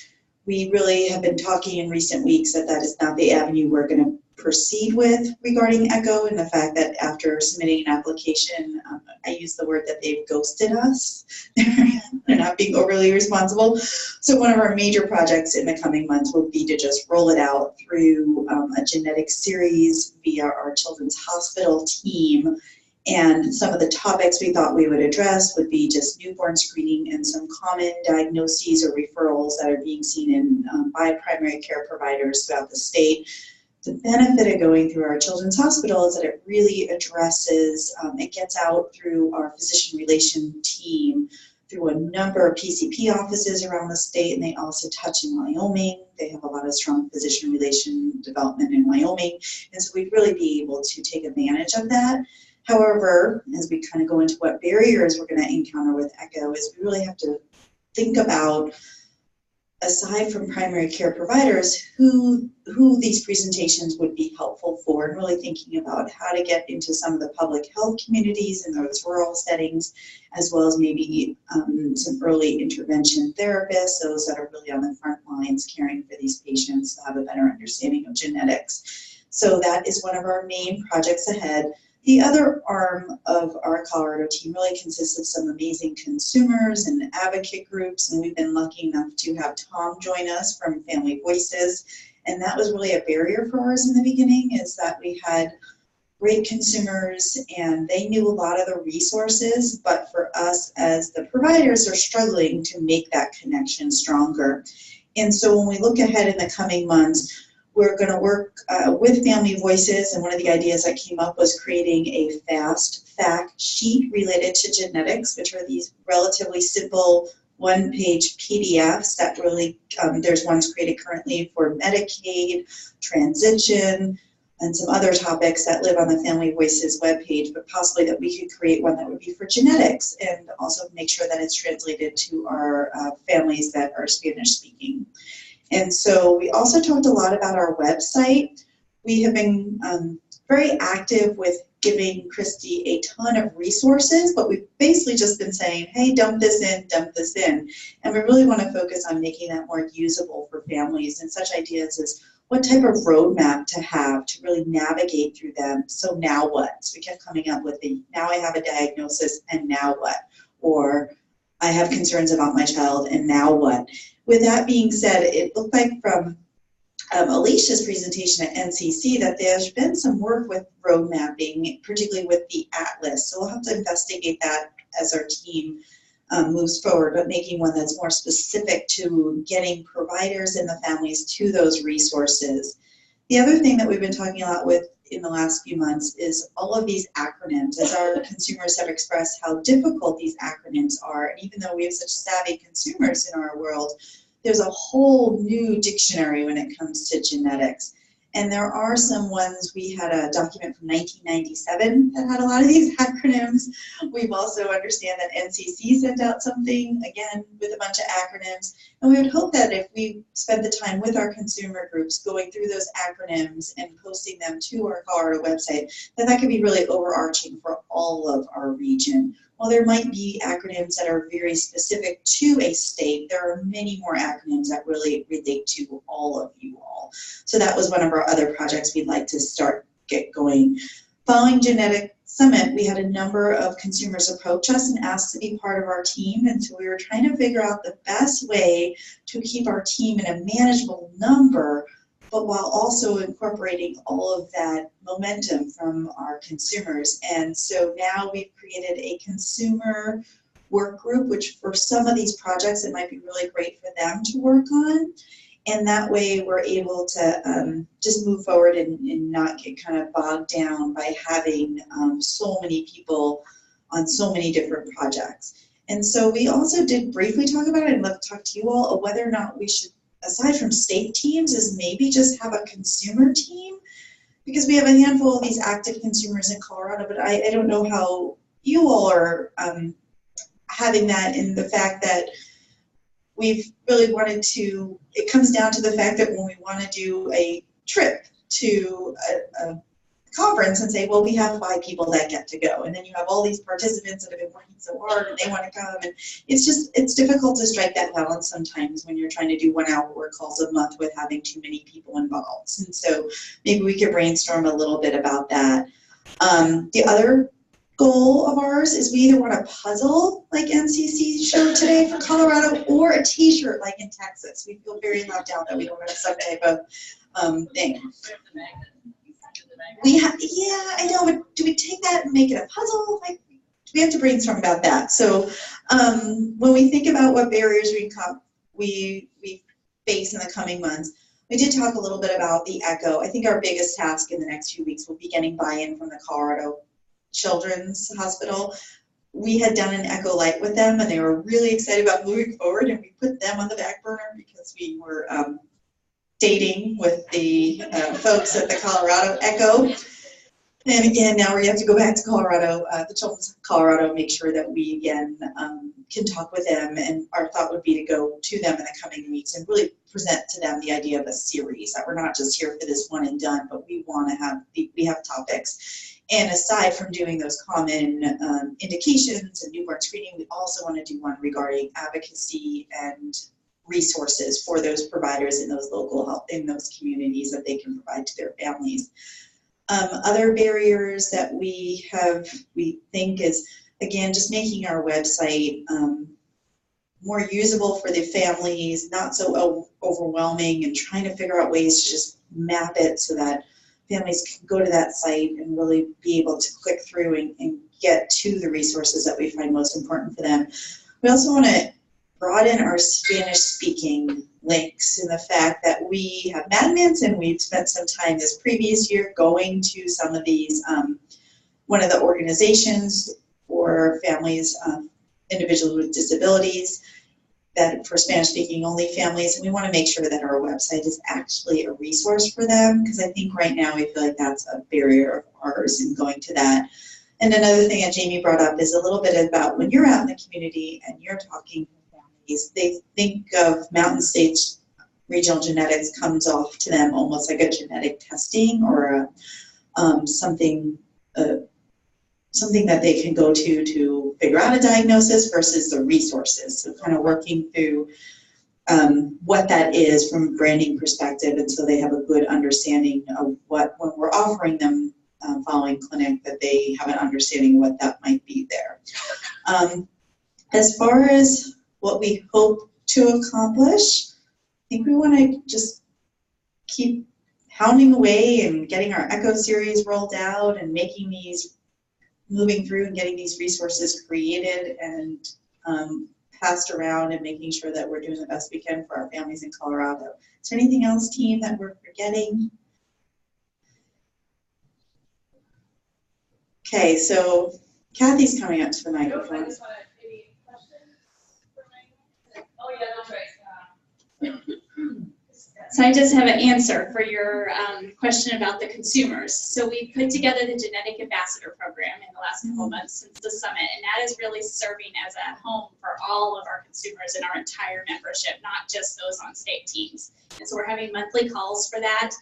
we really have been talking in recent weeks that is not the avenue we're going to proceed with regarding echo, and the fact that after submitting an application, I use the word that they've ghosted us. They're not being overly responsible. So one of our major projects in the coming months will be to just roll it out through a genetic series via our Children's Hospital team. And some of the topics we thought we would address would be just newborn screening and some common diagnoses or referrals that are being seen by primary care providers throughout the state. The benefit of going through our Children's Hospital is that it really addresses, it gets out through our physician relation team through a number of PCP offices around the state, and they also touch in Wyoming. They have a lot of strong physician relation development in Wyoming, and so we'd really be able to take advantage of that. However, as we kind of go into what barriers we're going to encounter with echo, is we really have to think about, aside from primary care providers, who these presentations would be helpful for, and really thinking about how to get into some of the public health communities in those rural settings, as well as maybe some early intervention therapists, those that are really on the front lines caring for these patients, to have a better understanding of genetics. So that is one of our main projects ahead. The other arm of our Colorado team really consists of some amazing consumers and advocate groups, and we've been lucky enough to have Tom join us from Family Voices, and that was really a barrier for us in the beginning, is that we had great consumers and they knew a lot of the resources, but for us as the providers are struggling to make that connection stronger. And so when we look ahead in the coming months, we're going to work with Family Voices, and one of the ideas that came up was creating a fast fact sheet related to genetics, which are these relatively simple 1-page PDFs that really, there's ones created currently for Medicaid, transition, and some other topics that live on the Family Voices webpage, but possibly that we could create one that would be for genetics, and also make sure that it's translated to our families that are Spanish speaking. And so we also talked a lot about our website. We have been very active with giving Kristi a ton of resources, but we've basically just been saying, hey, dump this in, dump this in. And we really want to focus on making that more usable for families, and such ideas as what type of roadmap to have to really navigate through them. So now what? So we kept coming up with the, now I have a diagnosis, and now what? Or I have concerns about my child, and now what? With that being said, it looked like from Alicia's presentation at NCC that there's been some work with road mapping, particularly with the atlas. So we'll have to investigate that as our team moves forward, but making one that's more specific to getting providers and the families to those resources. The other thing that we've been talking a lot with in the last few months is all of these acronyms, as our consumers have expressed how difficult these acronyms are. And even though we have such savvy consumers in our world, there's a whole new dictionary when it comes to genetics. And there are some ones, we had a document from 1997 that had a lot of these acronyms. We've also understand that NCC sent out something, again, with a bunch of acronyms. And we would hope that if we spend the time with our consumer groups going through those acronyms and posting them to our Colorado website, that could be really overarching for all of our region. While there might be acronyms that are very specific to a state, there are many more acronyms that really relate to all of you all. So that was one of our other projects we'd like to get going. Following Genetic Summit, we had a number of consumers approach us and ask to be part of our team. And so we were trying to figure out the best way to keep our team in a manageable number, but while also incorporating all of that momentum from our consumers. And so now we've created a consumer work group, which for some of these projects, it might be really great for them to work on. And that way we're able to just move forward and not get kind of bogged down by having so many people on so many different projects. And so we also did briefly talk about it, and I'd love to talk to you all, of whether or not we should, aside from state teams, is maybe just have a consumer team, because we have a handful of these active consumers in Colorado, but I don't know how you all are having that, in the fact that we've really wanted to, it comes down to the fact that when we want to do a trip to a conference and say, well, we have 5 people that get to go, and then you have all these participants that have been working so hard and they want to come, and it's difficult to strike that balance sometimes when you're trying to do 1 hour work calls a month with having too many people involved. And so maybe we could brainstorm a little bit about that. The other goal of ours is we either want a puzzle like NCC showed today for Colorado, or a t-shirt like in Texas. We feel very left out that we don't have some type of thing. Yeah, I know, but do we take that and make it a puzzle? Like, we have to brainstorm about that. So when we think about what barriers we face in the coming months, we did talk a little bit about the ECHO. I think our biggest task in the next few weeks will be getting buy-in from the Colorado Children's Hospital. We had done an ECHO Lite with them, and they were really excited about moving forward, and we put them on the back burner because we were dating with the folks at the Colorado ECHO. And again, now we have to go back to Colorado, the Children's Colorado, and make sure that we again can talk with them. And our thought would be to go to them in the coming weeks and really present to them the idea of a series, that we're not just here for this one and done, but we want to have, we have topics. And aside from doing those common indications and newborn screening, we also want to do one regarding advocacy and resources for those providers in those local health, in those communities, that they can provide to their families. Other barriers that we think is, again, just making our website more usable for the families, not so overwhelming, and trying to figure out ways to just map it so that families can go to that site and really be able to click through and get to the resources that we find most important for them. We also want to broaden our Spanish-speaking links, in the fact that we have Madmins, and we've spent some time this previous year going to some of these, one of the organizations for families, individuals with disabilities, that for Spanish-speaking only families, and we want to make sure that our website is actually a resource for them, because I think right now we feel like that's a barrier of ours in going to that. And another thing that Jamie brought up is a little bit about when you're out in the community and you're talking to families, they think of Mountain States Regional Genetics comes off to them almost like a genetic testing, or something that they can go to figure out a diagnosis, versus the resources. So kind of working through what that is from a branding perspective, and so they have a good understanding of what, when we're offering them following clinic, that they have an understanding of what that might be there. As far as what we hope to accomplish, I think we want to just keep hounding away and getting our Echo series rolled out and making these, moving through and getting these resources created and passed around and making sure that we're doing the best we can for our families in Colorado. Is there anything else, team, that we're forgetting? Okay, so Kathy's coming up to the microphone. So I just have an answer for your question about the consumers. So we put together the Genetic Ambassador Program in the last couple of months since the summit, and that is really serving as a home for all of our consumers in our entire membership, not just those on state teams. And so we're having monthly calls for that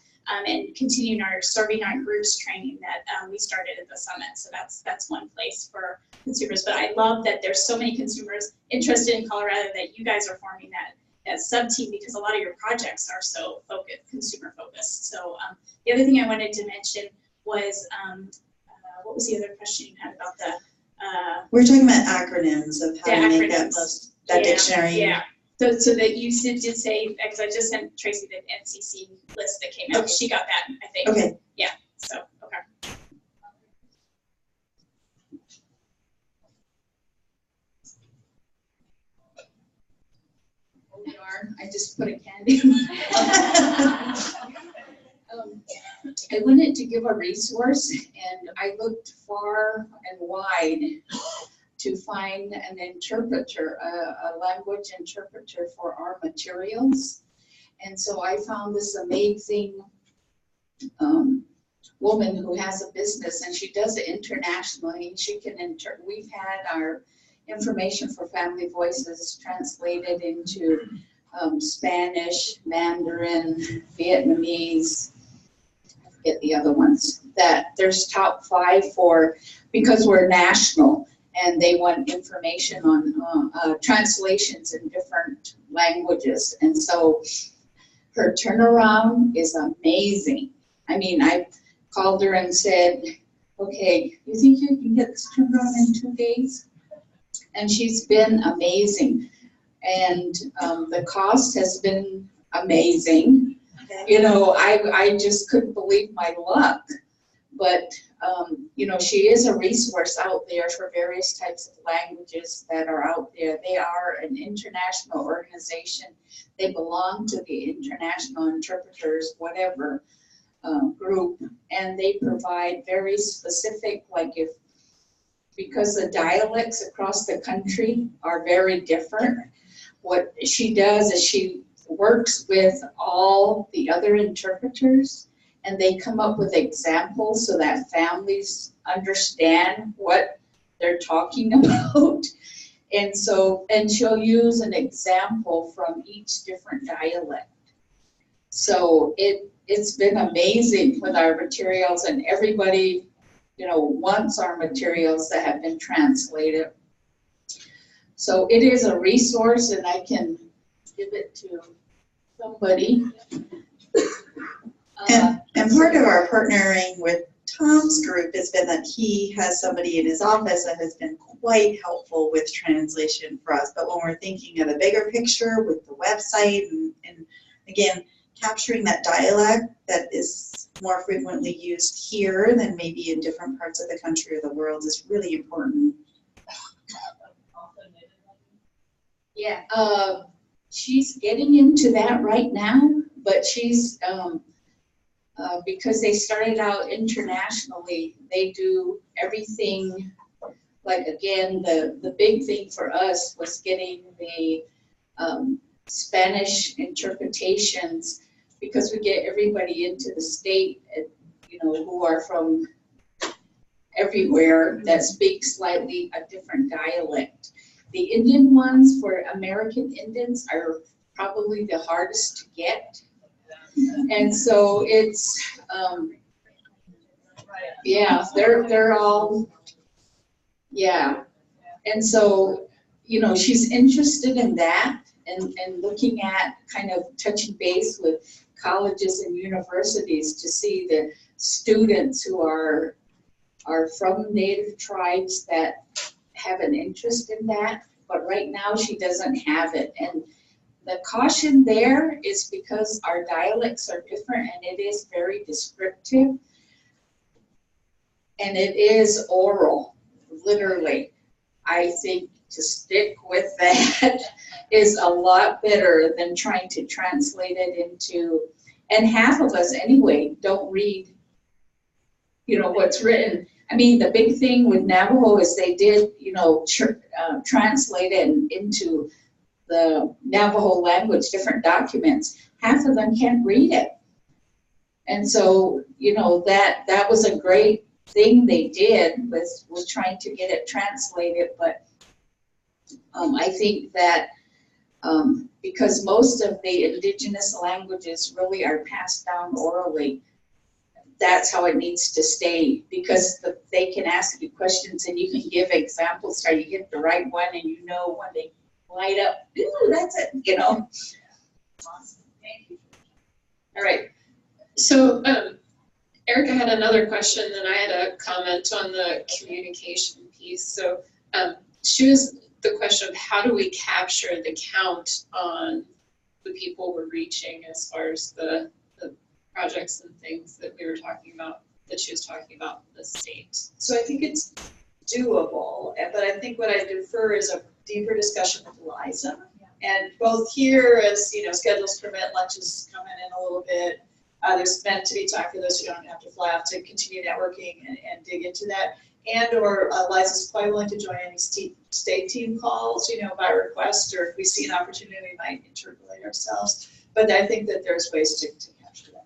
and continuing our serving our groups training that we started at the summit. So that's one place for consumers. But I love that there's so many consumers interested in Colorado that you guys are forming that sub-team, because a lot of your projects are so consumer focused. So the other thing I wanted to mention was, what was the other question you had about the? We're talking about acronyms of how to make that dictionary. Yeah. So that you did say, because I just sent Tracy the NCC list that came out. Okay. She got that, I think. Okay. Yeah. So okay. I just put a candy. I wanted to give a resource, and I looked far and wide to find an interpreter, a language interpreter for our materials. And so I found this amazing woman who has a business, and she does it internationally. She can we've had our information for Family Voices translated into Spanish, Mandarin, Vietnamese, I forget the other ones, that there's top 5 for, because we're national and they want information on translations in different languages. And so her turnaround is amazing. I mean, I called her and said, okay, you think you can get this turned around in 2 days? And she's been amazing. And the cost has been amazing. You know, I just couldn't believe my luck. But, you know, she is a resource out there for various types of languages that are out there. They are an international organization. They belong to the International Interpreters, whatever group. And they provide very specific, like because the dialects across the country are very different. What she does is she works with all the other interpreters, and they come up with examples so that families understand what they're talking about. And so, and she'll use an example from each different dialect. So it's been amazing with our materials, and everybody, you know, wants our materials that have been translated. So it is a resource, and I can give it to somebody. And part of our partnering with Tom's group has been that he has somebody in his office that has been quite helpful with translation for us. But when we're thinking of the bigger picture with the website and again, capturing that dialect that is more frequently used here than maybe in different parts of the country or the world is really important. Yeah, she's getting into that right now, but she's, because they started out internationally, they do everything, like again, the big thing for us was getting the Spanish interpretations, because we get everybody into the state, you know, who are from everywhere that speak slightly a different dialect. The Indian ones for American Indians are probably the hardest to get. And so it's, yeah, they're all, yeah. And so, you know, she's interested in that and looking at kind of touching base with colleges and universities to see the students who are from Native tribes that have an interest in that. But right now she doesn't have it. And the caution there is because our dialects are different and it is very descriptive. And it is oral, literally. I think to stick with that is a lot better than trying to translate it into, and half of us anyway don't read, you know, what's written. I mean, the big thing with Navajo is they did, you know, translate it into the Navajo language, different documents. Half of them can't read it. And so, you know, that was a great thing they did was trying to get it translated. But I think that because most of the indigenous languages really are passed down orally, that's how it needs to stay, because they can ask you questions and you can give examples so you get the right one and you know when they light up, ooh, that's it, you know. Awesome. Thank you. All right. So Erica had another question and I had a comment on the communication piece. So she was the question of how do we capture the count on the people we're reaching as far as the projects and things that we were talking about, that she was talking about the state. So I think it's doable, but I think what I defer is a deeper discussion with Liza. And both here, as you know, schedules permit, lunches coming in a little bit. There's meant to be time for those who don't have to fly out to continue networking and dig into that. And or Liza's quite willing to join any state team calls, you know, by request, or if we see an opportunity, we might interpolate ourselves. But I think that there's ways to capture that.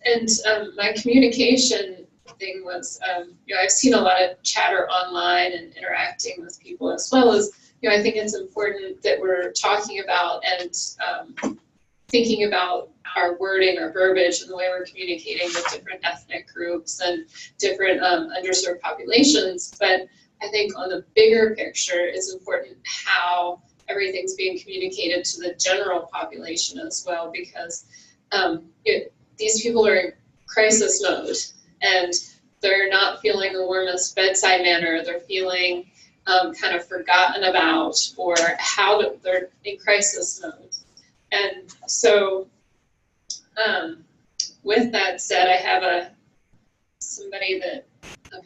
And my communication thing was, you know, I've seen a lot of chatter online and interacting with people, as well as, you know, I think it's important that we're talking about and thinking about our wording, our verbiage, and the way we're communicating with different ethnic groups and different underserved populations. But I think on the bigger picture, it's important how everything's being communicated to the general population as well, because these people are in crisis mode and they're not feeling the warmest bedside manner. They're feeling kind of forgotten about, or how they're in crisis mode. And so with that said, I have a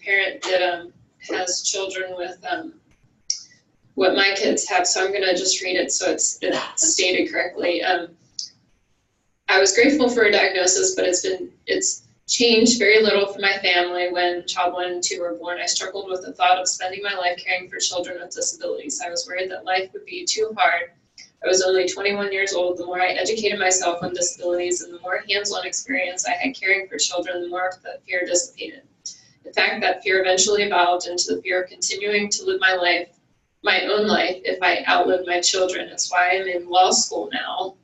parent that has children with what my kids have, so I'm gonna just read it so it's stated correctly. I was grateful for a diagnosis, but it's changed very little for my family. When child 1 and 2 were born, I struggled with the thought of spending my life caring for children with disabilities. I was worried that life would be too hard. I was only 21 years old. The more I educated myself on disabilities and the more hands-on experience I had caring for children, the more that fear dissipated. In fact, that fear eventually evolved into the fear of continuing to live my own life, if I outlived my children. That's why I'm in law school now.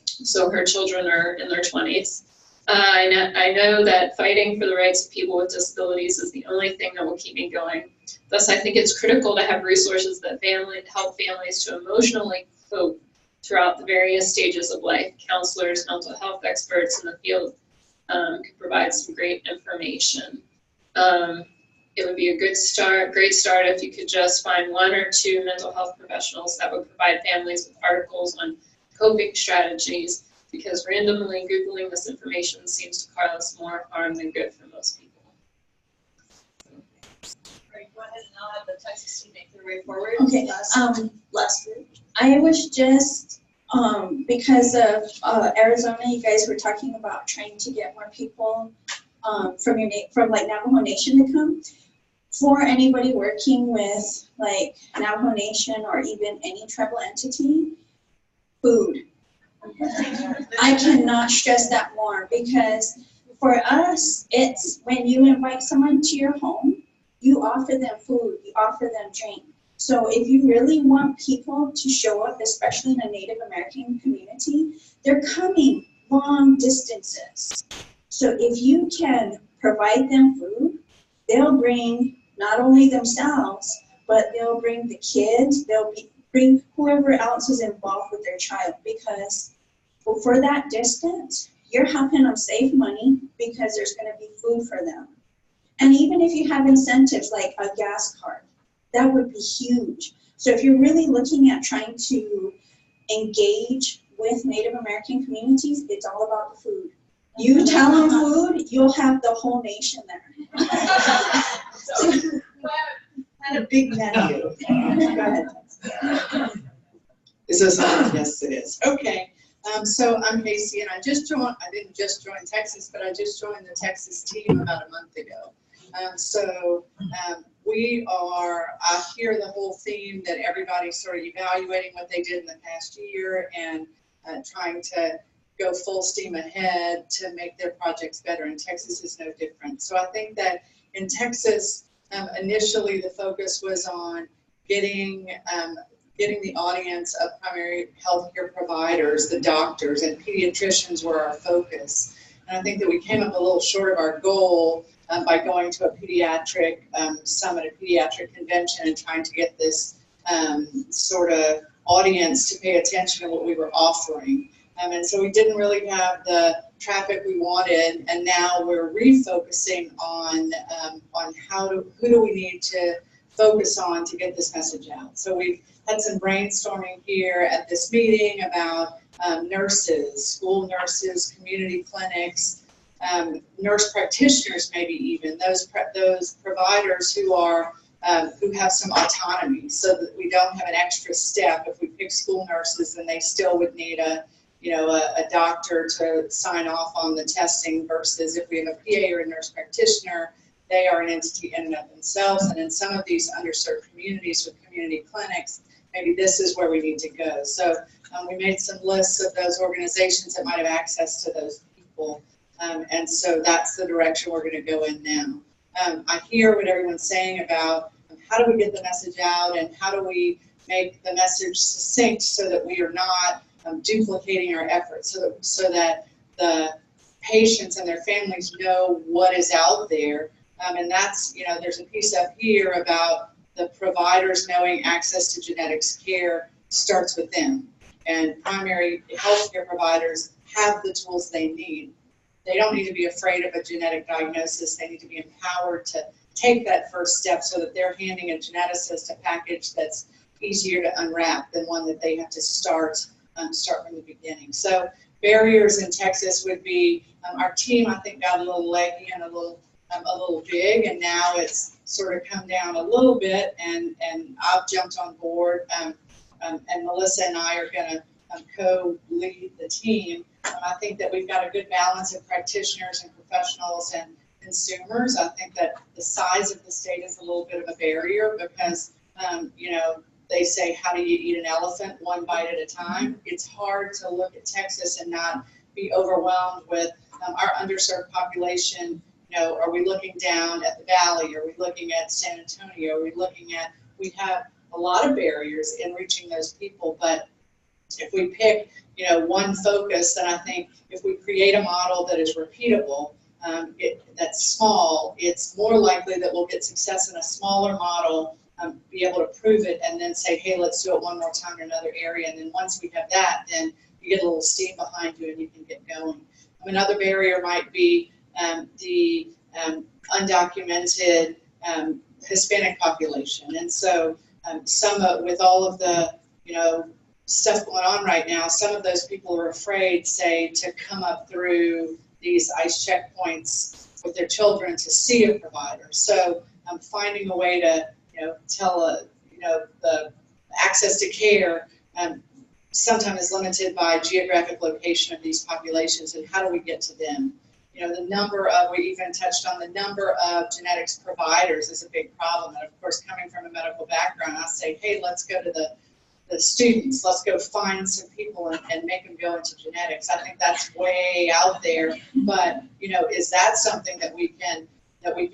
So her children are in their 20s. I know that fighting for the rights of people with disabilities is the only thing that will keep me going. Thus, I think it's critical to have resources that help families to emotionally cope throughout the various stages of life. Counselors, mental health experts in the field can provide some great information. It would be a great start if you could just find 1 or 2 mental health professionals that would provide families with articles on coping strategies, because randomly Googling this information seems to cause more harm than good for most people. Great, go ahead, and I'll have the Texas team make their way forward. Okay, last group. I was just, because of Arizona, you guys were talking about trying to get more people from like Navajo Nation to come. For anybody working with like Navajo Nation or even any tribal entity, food. I cannot stress that more, because for us, it's when you invite someone to your home, you offer them food, you offer them drink. So if you really want people to show up, especially in the Native American community, they're coming long distances. So if you can provide them food, they'll bring not only themselves, but they'll bring the kids, bring whoever else is involved with their child, because for that distance, you're helping them save money because there's going to be food for them. And even if you have incentives like a gas card, that would be huge. So if you're really looking at trying to engage with Native American communities, it's all about the food. You tell them food, you'll have the whole nation there. And a big menu. Go ahead. Is this on? Yes, it is. Okay. So I'm Casey, and I didn't just join Texas, but I just joined the Texas team about a month ago. I hear the whole theme that everybody's sort of evaluating what they did in the past year and trying to go full steam ahead to make their projects better, and Texas is no different. So I think that in Texas, initially the focus was on getting the audience of primary healthcare providers, the doctors, and pediatricians were our focus. And I think that we came up a little short of our goal by going to a pediatric summit, a pediatric convention, and trying to get this sort of audience to pay attention to what we were offering. And so we didn't really have the traffic we wanted, and now we're refocusing on who do we need to focus on to get this message out. So we've had some brainstorming here at this meeting about nurses, school nurses, community clinics, nurse practitioners, maybe even those providers who have some autonomy, so that we don't have an extra step. If we pick school nurses, then they still would need a doctor to sign off on the testing, versus if we have a PA or a nurse practitioner, they are an entity in and of themselves. And in some of these underserved communities with community clinics, maybe this is where we need to go. So we made some lists of those organizations that might have access to those people. And so that's the direction we're going to go in now. I hear what everyone's saying about how do we get the message out, and how do we make the message succinct so that we are not duplicating our efforts, so that the patients and their families know what is out there. And that's, there's a piece up here about the providers knowing access to genetics care starts with them. And primary healthcare providers have the tools they need. They don't need to be afraid of a genetic diagnosis. They need to be empowered to take that first step, so that they're handing a geneticist a package that's easier to unwrap than one that they have to start from the beginning. So barriers in Texas would be, our team, I think, got a little leggy and a little big, and now it's sort of come down a little bit, and I've jumped on board, and Melissa and I are going to co-lead the team. I think that we've got a good balance of practitioners and professionals and consumers. I think that the size of the state is a little bit of a barrier, because they say, how do you eat an elephant? One bite at a time. It's hard to look at Texas and not be overwhelmed with our underserved population. Are we looking down at the Valley? Are we looking at San Antonio? Are we looking at, we have a lot of barriers in reaching those people, but if we pick, one focus, then I think if we create a model that is repeatable, that's small, it's more likely that we'll get success in a smaller model, be able to prove it, and then say, hey, let's do it one more time in another area. And then once we have that, then you get a little steam behind you and you can get going. Another barrier might be the undocumented Hispanic population. And so with all of the, stuff going on right now, some of those people are afraid, say, to come up through these ICE checkpoints with their children to see a provider. So finding a way to, tell the access to care sometimes is limited by geographic location of these populations, and how do we get to them? We even touched on the number of genetics providers is a big problem. And of course, coming from a medical background, I say, hey, let's go to the students, let's go find some people and make them go into genetics. I think that's way out there, but is that something that we can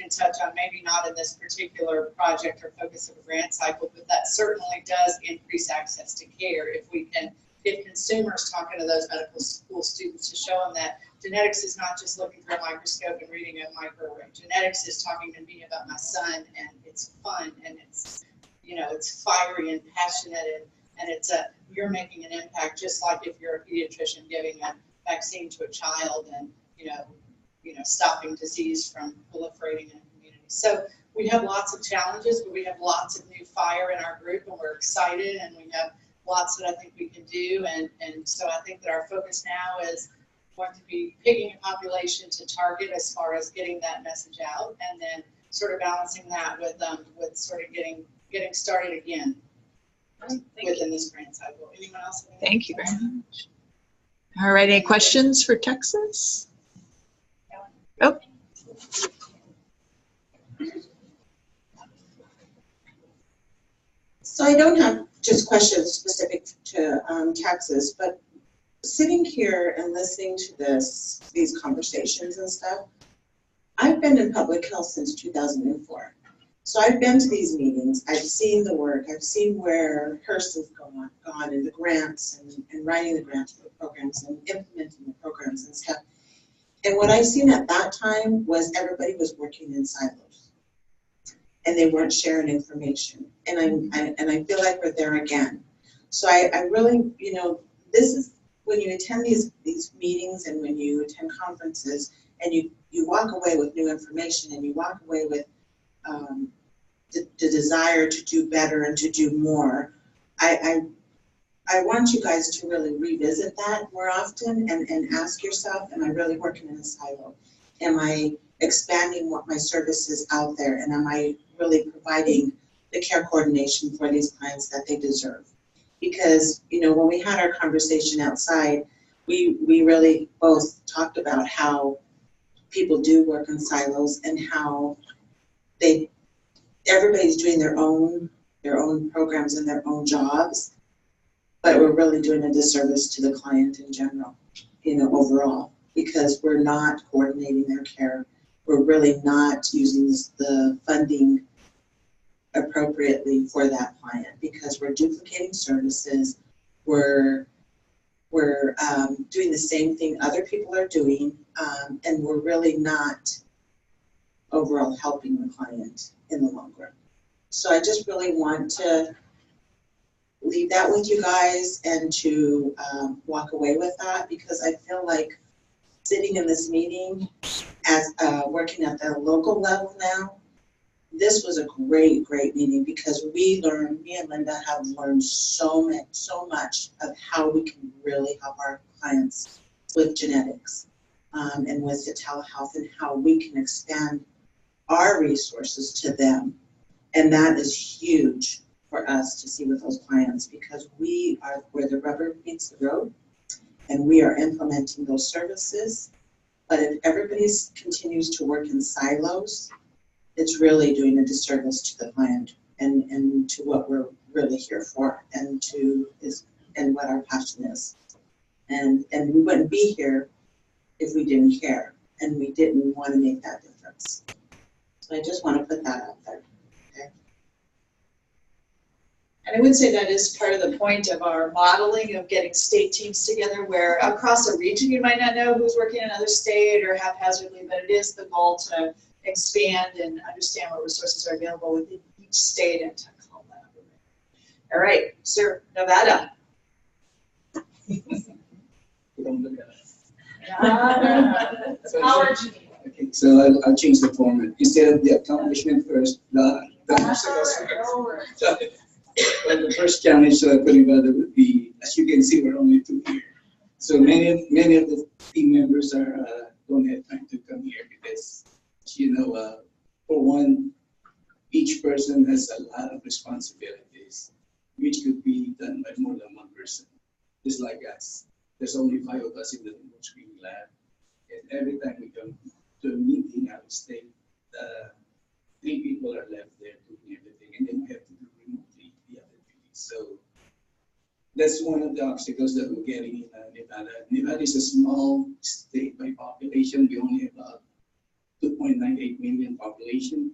touch on? Maybe not in this particular project or focus of a grant cycle, but that certainly does increase access to care if we can get consumers talking to those medical school students to show them that genetics is not just looking through a microscope and reading a microarray. Genetics is talking to me about my son, and it's fun, and it's it's fiery and passionate, and it's you're making an impact, just like if you're a pediatrician giving a vaccine to a child and stopping disease from proliferating in a community. So we have lots of challenges, but we have lots of new fire in our group, and we're excited, and we have lots that I think we can do. And so I think that our focus now is going to be picking a population to target as far as getting that message out, and then sort of balancing that with sort of getting started again within this grant cycle. Anyone else? Thank you very much. All right, any questions for Texas? Oh. So I don't have just questions specific to Texas, but sitting here and listening to these conversations and stuff, I've been in public health since 2004. So I've been to these meetings, I've seen the work, I've seen where HRSA has gone and the grants and writing the grants for the programs and implementing the programs and stuff. And what I've seen at that time was everybody was working in silos and they weren't sharing information. And I feel like we're there again. So I really, you know, this is when you attend these meetings and when you attend conferences and you walk away with new information and you walk away with the desire to do better and to do more. I want you guys to really revisit that more often and ask yourself, am I really working in a silo? Am I expanding what my services out there? And am I really providing the care coordination for these clients that they deserve? Because, you know, when we had our conversation outside, we really both talked about how people do work in silos and how everybody's doing their own programs and their own jobs, but we're really doing a disservice to the client in general, you know, overall, because we're not coordinating their care. We're really not using the funding appropriately for that client because we're duplicating services. We're doing the same thing other people are doing, and we're really not overall helping the client in the long run. So I just really want to leave that with you guys and to walk away with that, because I feel like sitting in this meeting as working at the local level now, this was a great meeting because me and Linda have learned so much of how we can really help our clients with genetics and with the telehealth and how we can expand our resources to them. And that is huge for us to see with those clients because we are where the rubber meets the road and we are implementing those services. But if everybody continues to work in silos, it's really doing a disservice to the client and to what we're really here for and what our passion is. And we wouldn't be here if we didn't care and we didn't want to make that difference. So I just want to put that out there. Okay. And I would say that is part of the point of our modeling of getting state teams together, where across a region you might not know who's working in another state or haphazardly, but it is the goal to expand and understand what resources are available within each state and to call that. All right, sir, Nevada. Okay, so I'll change the format. Instead of the accomplishment first, the obstacles first. Well, the first challenge putting together would be, as you can see, we're only 2 here. So many of the team members don't have time to come here because, you know, for one, each person has a lot of responsibilities, which could be done by more than one person. Just like us, there's only 5 of us in the remote screening lab, and every time we come to a meeting out of state, 3 people are left there doing everything, and then we have to do remotely the other 3. So that's one of the obstacles that we're getting in Nevada. Nevada is a small state by population. We only have about 2.98 million population,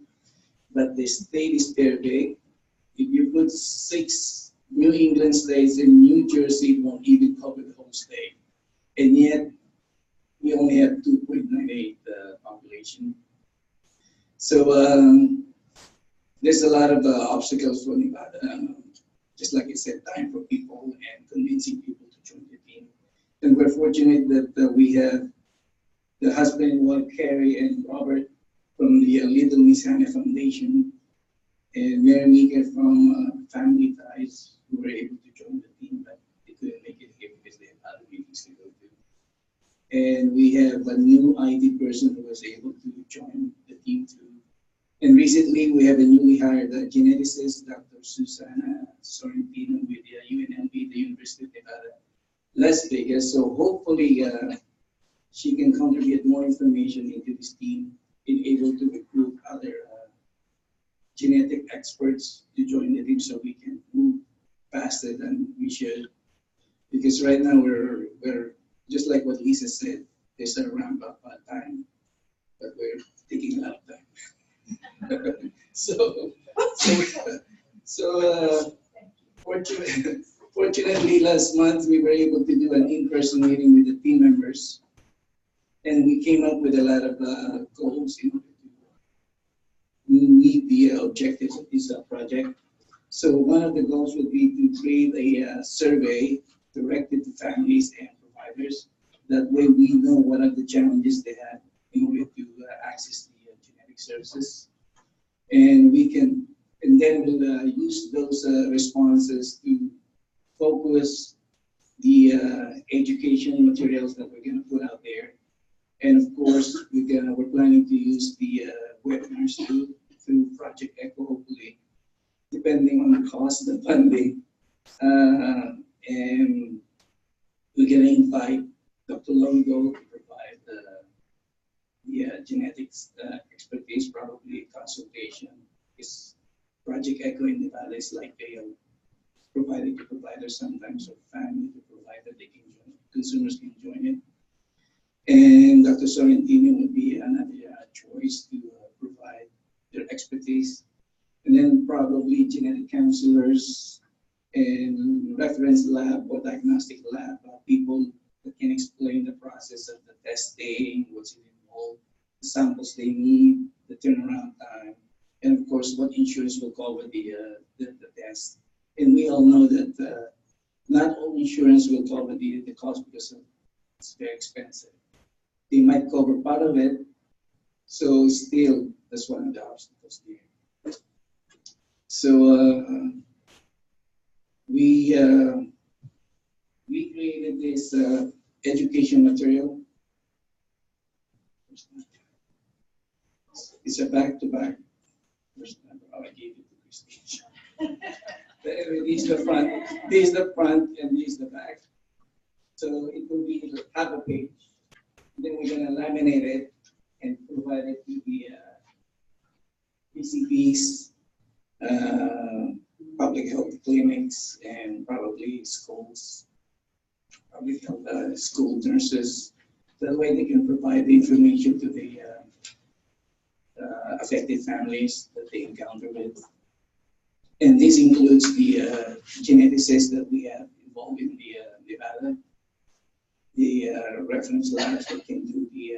but the state is very big. If you put 6 New England states in New Jersey, it won't even cover the whole state. And yet, we only have 2.98 population. So there's a lot of obstacles for Nevada. Just like I said, time for people and convincing people to join the team. And we're fortunate that we have the husband and wife, Carrie and Robert, from the Little Miss Hannah Foundation, and Mary Mika from Family Ties, who were able to join the team. team, but they couldn't make it here because they have other meetings to go to. And we have a new IT person who was able to join the team too. And recently we have a newly hired geneticist, Dr. Susana Sorrentino with the UNLV, the University of Nevada, Las Vegas. So hopefully she can contribute more information into this team, being able to recruit other genetic experts to join the team so we can move faster than we should. Because right now we're just like what Lisa said, there's a ramp up time, but we're taking a lot of time. Fortunately, last month we were able to do an in-person meeting with the team members, and we came up with a lot of goals in order to meet the objectives of this project. So one of the goals would be to create a survey directed to families and providers. That way we know what are the challenges they have in order to access the genetic services. And then we'll use those responses to focus the education materials that we're going to put out there. And of course, we're planning to use the webinars through Project Echo, hopefully, depending on the cost and funding. And we're going to invite Dr. Longo to provide the genetics expertise, probably consultation. Because Project Echo in Nevada is like a provider to provider sometimes, or family to provider, they can join, consumers can join it. And Dr. Sorrentino would be another choice to provide their expertise. And then probably genetic counselors and reference lab or diagnostic lab people that can explain the process of the testing, what's involved, the samples they need, the turnaround time, and of course what insurance will cover the test. And we all know that not all insurance will cover the cost because it's very expensive. They might cover part of it, so still that's one of the obstacles there. So we created this education material. It's a back-to-back. I gave it to Kristi. This is the front, and this is the back. So it will be half a page. Then we're going to laminate it and provide it to the PCPs, public health clinics, and probably schools, public health school nurses. That way they can provide the information to the affected families that they encounter with. And this includes the geneticists that we have involved in the Nevada, the reference labs that can do the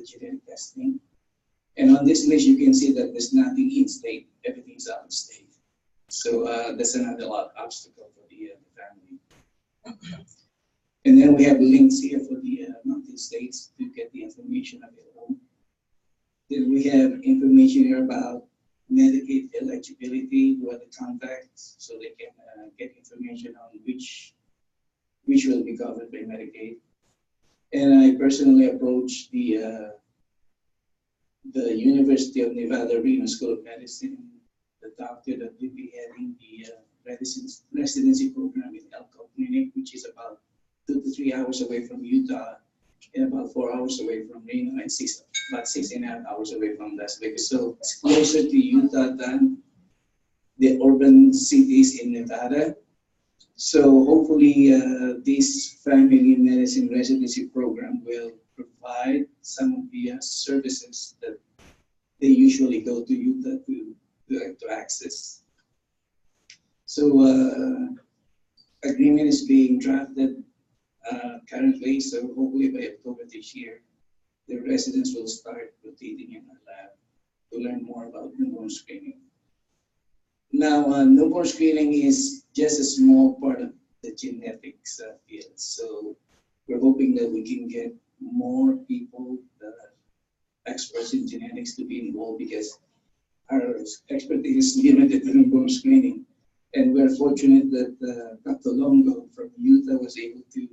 genetic testing. And on this list, you can see that there's nothing in state, everything's out of state. So that's another obstacle for the family. And then we have links here for the mountain states to get the information available. Then we have information here about Medicaid eligibility, who are the contacts, so they can get information on which will be covered by Medicaid. And I personally approached the University of Nevada, Reno School of Medicine, the doctor that will be heading the residency program in Elko Clinic, which is about 2 to 3 hours away from Utah, and about 4 hours away from Reno, and about 6.5 hours away from Las Vegas. So it's closer to Utah than the urban cities in Nevada. So hopefully this family medicine residency program will provide some of the services that they usually go to Utah to access. So agreement is being drafted currently, so hopefully by October this year, the residents will start rotating in our lab to learn more about newborn screening. Now, newborn screening is just a small part of the genetics field. So we're hoping that we can get more people that are experts in genetics to be involved, because our expertise is limited to newborn screening. And we're fortunate that Dr. Longo from Utah was able to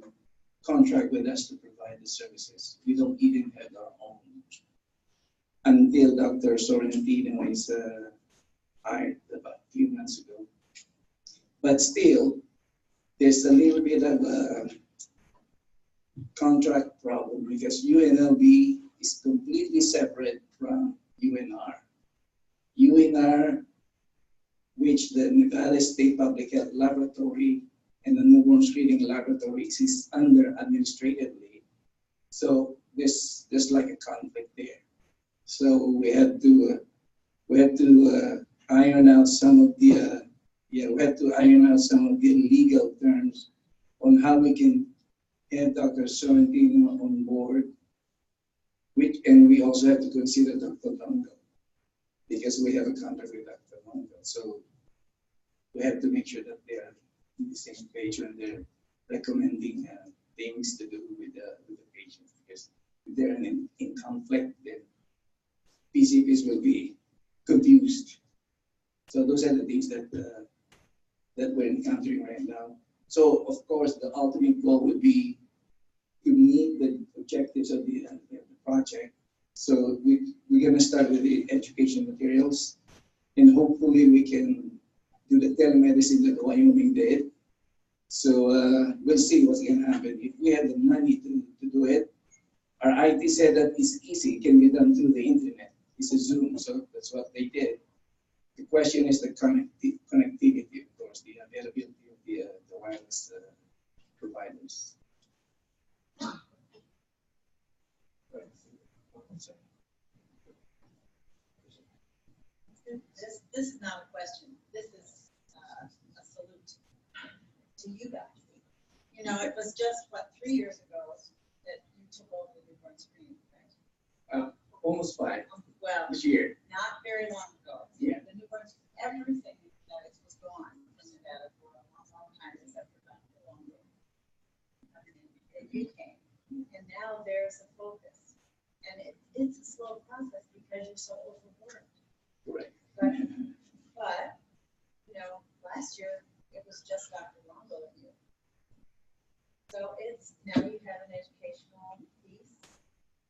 contract with us to provide the services. We don't even have our own until Dr. Sorrentino is hired about a few months ago. But still, there's a little bit of a contract problem because UNLV is completely separate from UNR. UNR, which the Nevada State Public Health Laboratory and the newborn screening laboratories is under administratively. So there's like a conflict there. So we have to iron out some of the legal terms on how we can have Dr. Sorrentino on board, and we also have to consider Dr. Longo because we have a contract with Dr. Longo. So we have to make sure that they are on the same page when they're recommending things to do with the patients, because if they're in conflict, then PCPs will be confused. So those are the things that we're encountering right now. So of course, the ultimate goal would be to meet the objectives of the project. So we're going to start with the education materials, and hopefully we can do the telemedicine that Wyoming did. So we'll see what's going to happen. If we have the money to do it, our IT said that it's easy, it can be done through the internet. It's a Zoom, so that's what they did. The question is the connectivity, of course, the availability of the wireless providers. This is not a question. This is a salute to you guys. You know, it was just, 3 years ago that you took over the newborn screening, right? Almost 5. Well, this year. Not very long ago. Yeah. The newborn, everything that was gone in Nevada for a long time, except for Dr. Longo. And you came, and now there's a focus. And it's a slow process because you're so overworked. Right. But, you know, last year, it was just Dr. Longo and you. So now you have an educational piece,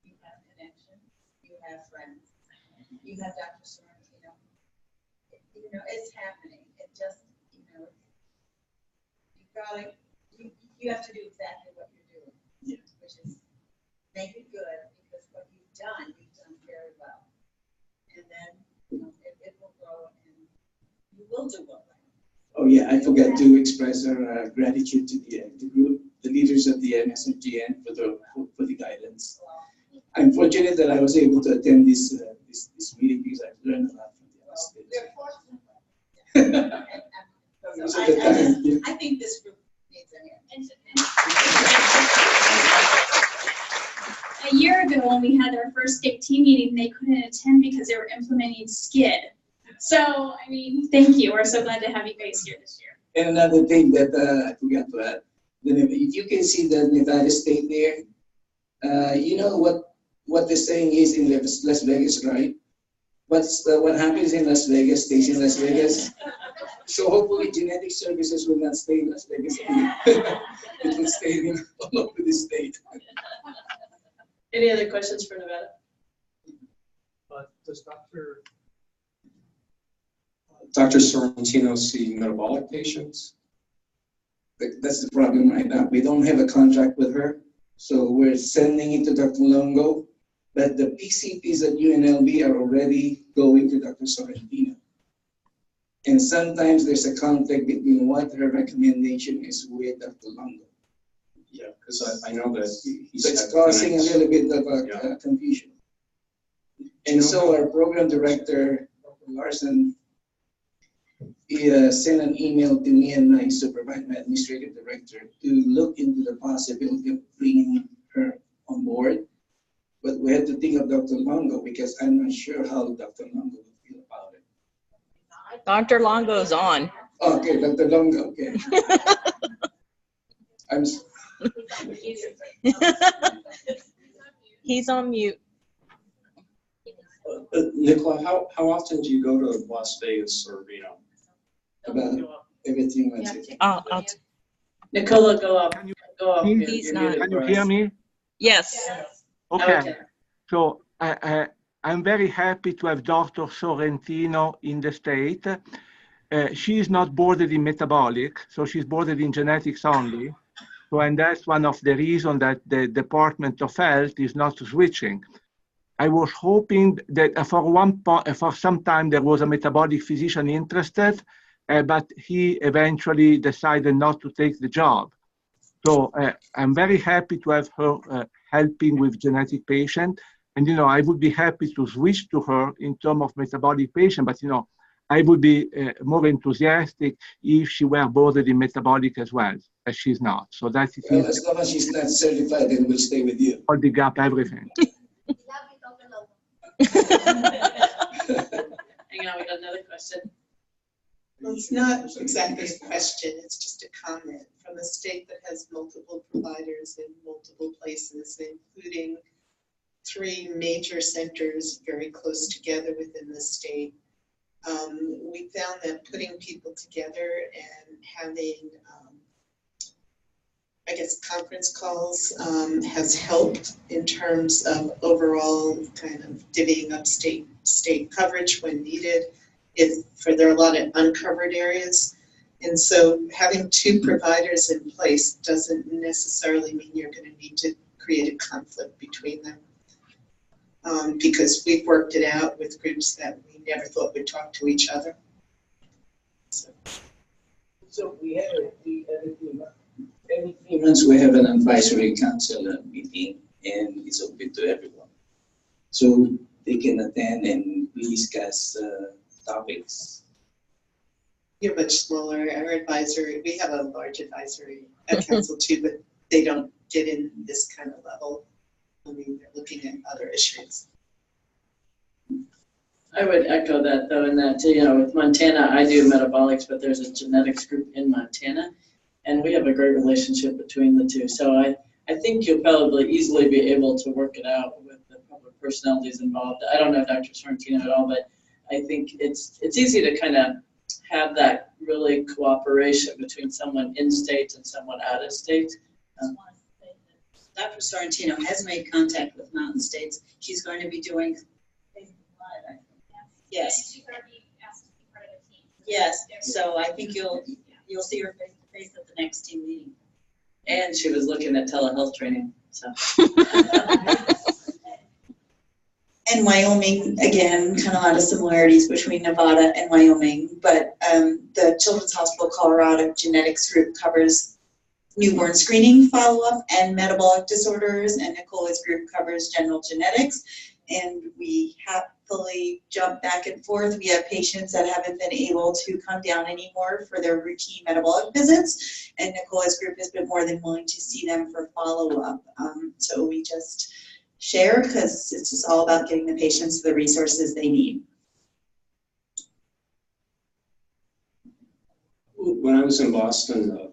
you have connections, you have friends, you have Dr. Sorrentino. You know, it's happening. It just, you know, you have to do exactly what you're doing, which is make it good, because what you've done very well. And then, you know, it will grow and you will do well. Oh yeah, I forgot to express our gratitude to the group, the leaders of the MSMGN for the guidance. I'm fortunate that I was able to attend this meeting because I've learned a lot from the other states. I think this group needs an attention. A year ago, when we had our first state team meeting, they couldn't attend because they were implementing SKID. So, I mean, thank you. We're so glad to have you guys here this year. And another thing that I forgot to add, if you can see the Nevada State there, you know what the saying is in Las Vegas, right? What happens in Las Vegas stays in Las Vegas. So hopefully genetic services will not stay in Las Vegas. It will stay all over the state. Any other questions for Nevada? Does Dr. Sorrentino see metabolic patients? That's the problem right now. We don't have a contract with her, so we're sending it to Dr. Longo, but the PCPs at UNLV are already going to Dr. Sorrentino. And sometimes there's a conflict between what her recommendation is with Dr. Longo. Yeah, because I know that he's so it's causing a little bit of confusion. And so our program director, Dr. Larson, he sent an email to me and my supervisor, my administrative director, to look into the possibility of bringing her on board. But we had to think of Dr. Longo because I'm not sure how Dr. Longo would feel about it. Dr. Longo's on. Okay, Dr. Longo, okay. He's on mute. Nicola, how often do you go to Las Vegas or Reno? everything was it. Nicola, go up. Go up. He's not. Can you hear me? Yes. Okay. So I'm very happy to have Dr. Sorrentino in the state. She is not boarded in metabolic, so she's boarded in genetics only. So, and that's one of the reasons that the Department of Health is not switching. I was hoping that for some time there was a metabolic physician interested, but he eventually decided not to take the job. So I'm very happy to have her helping with genetic patient. And, I would be happy to switch to her in terms of metabolic patient, but, I would be more enthusiastic if she were boarded in metabolic as well, as she's not. So that it is. As long as she's not certified, then we'll stay with you. Holding up everything. Hang on, we got another question. Well, it's not exactly a question, it's just a comment from a state that has multiple providers in multiple places, including 3 major centers very close together within the state. We found that putting people together and having, conference calls has helped in terms of overall kind of divvying up state coverage when needed. There are a lot of uncovered areas. And so having 2 providers in place doesn't necessarily mean you're going to need to create a conflict between them. Because we've worked it out with groups that we never thought would talk to each other. So we have every 3 months we have an advisory council meeting, and it's open to everyone. So they can attend and we discuss topics. You're much smaller. Our advisory, we have a large advisory council too, but they don't get in this kind of level. I mean, they're looking at other issues. I would echo that though, in that, with Montana, I do metabolics, but there's a genetics group in Montana, and we have a great relationship between the 2. So I think you'll probably easily be able to work it out with the public personalities involved. I don't know Dr. Sorrentino at all, but I think it's easy to kind of have that really cooperation between someone in state and someone out of state. Dr. Sorrentino has made contact with Mountain States. She's going to be doing Facebook Live, I think. Yes. She's going to be asked to be part of the team. Yes, so I think you'll see her face to face at the next team meeting. And she was looking at telehealth training, so. And Wyoming, again, kind of a lot of similarities between Nevada and Wyoming, but the Children's Hospital Colorado Genetics Group covers newborn screening follow-up and metabolic disorders, and Nicola's group covers general genetics. And we happily jump back and forth. We have patients that haven't been able to come down anymore for their routine metabolic visits, and Nicola's group has been more than willing to see them for follow-up. So we just share, because it's just all about getting the patients the resources they need. When I was in Boston,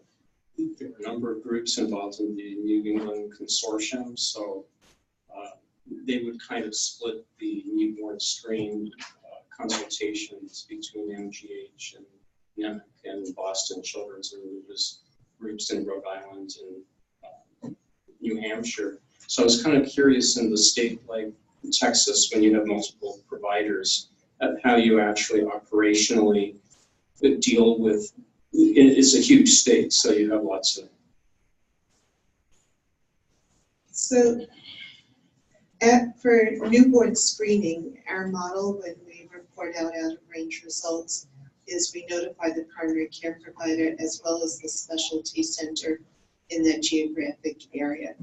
there were a number of groups involved in the New England Consortium, so they would kind of split the newborn screen consultations between MGH and NEMIC and Boston Children's, and there was groups in Rhode Island and New Hampshire. So I was kind of curious in the state like Texas, when you have multiple providers, how you actually operationally deal with. It's a huge state, so you have lots of. So for newborn screening, our model when we report out of range results is we notify the primary care provider as well as the specialty center in that geographic area.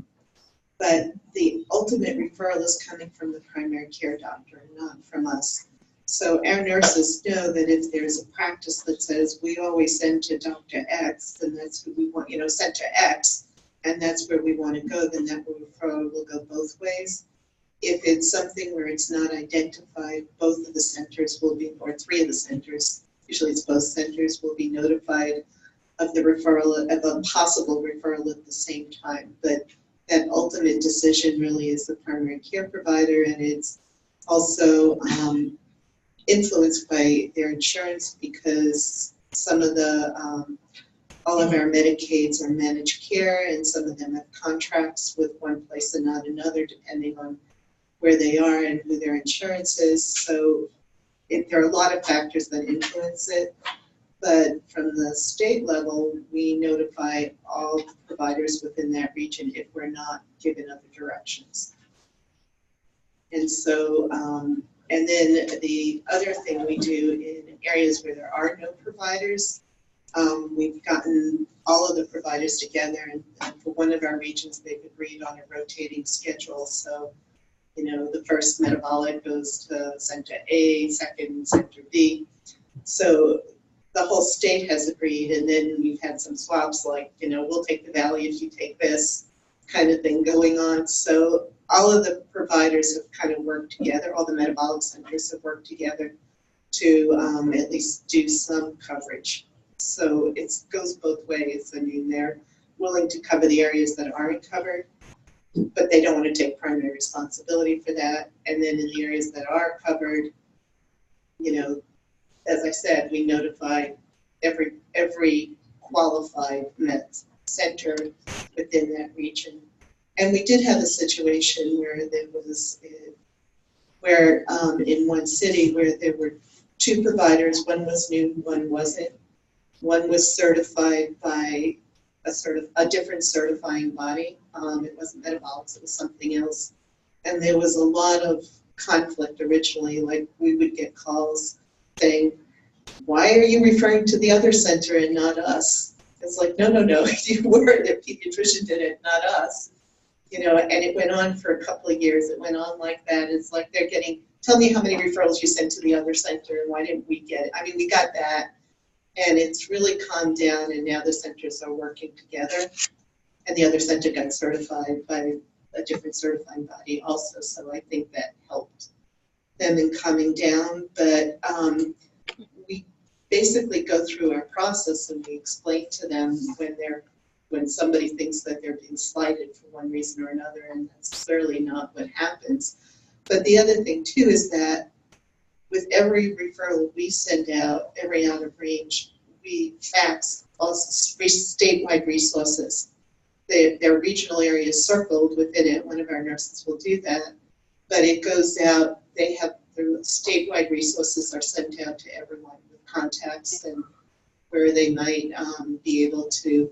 But the ultimate referral is coming from the primary care doctor, not from us. So our nurses know that if there's a practice that says we always send to Dr. X, then that's who we want, Center X, and that's where we want to go, then that referral will go both ways. If it's something where it's not identified, both of the centers will be, or 3 of the centers, usually it's both centers, will be notified of the referral, of a possible referral at the same time. But that ultimate decision really is the primary care provider, and it's also influenced by their insurance, because Some of the, all of our Medicaids are managed care, and some of them have contracts with one place and not another, depending on where they are and who their insurance is. So there are a lot of factors that influence it. But from the state level, we notify all providers within that region if we're not given other directions. And so, and then the other thing we do in areas where there are no providers, we've gotten all of the providers together, and for one of our regions, they've agreed on a rotating schedule. So, you know, the first metabolic goes to Center A, second Center B. So the whole state has agreed, and then we've had some swaps like, you know, we'll take the Valley if you take this kind of thing going on. So all of the providers have kind of worked together, all the metabolic centers have worked together to at least do some coverage. So it goes both ways. I mean, they're willing to cover the areas that aren't covered, but they don't want to take primary responsibility for that. And then in the areas that are covered, you know, as I said, we notify every qualified med center within that region. And we did have a situation where there was, in one city where there were two providers, one was new, one wasn't. One was certified by a different certifying body. It wasn't metabolics, it was something else. And there was a lot of conflict originally, like we would get calls saying, why are you referring to the other center and not us? It's like, no, you were, the pediatrician did it, not us. You know, and it went on for a couple of years. It went on like that. It's like they're getting, tell me how many referrals you sent to the other center and why didn't we get it? I mean, we got that. And it's really calmed down, and now the centers are working together. And the other center got certified by a different certifying body also, so I think that helped them in calming down. But we basically go through our process and we explain to them when somebody thinks that they're being slighted for one reason or another, and that's clearly not what happens. But the other thing too is that with every referral we send out, every out of range, we fax also statewide resources. Their regional areas circled within it. One of our nurses will do that, but it goes out. They have the statewide resources are sent out to everyone with contacts and where they might be able to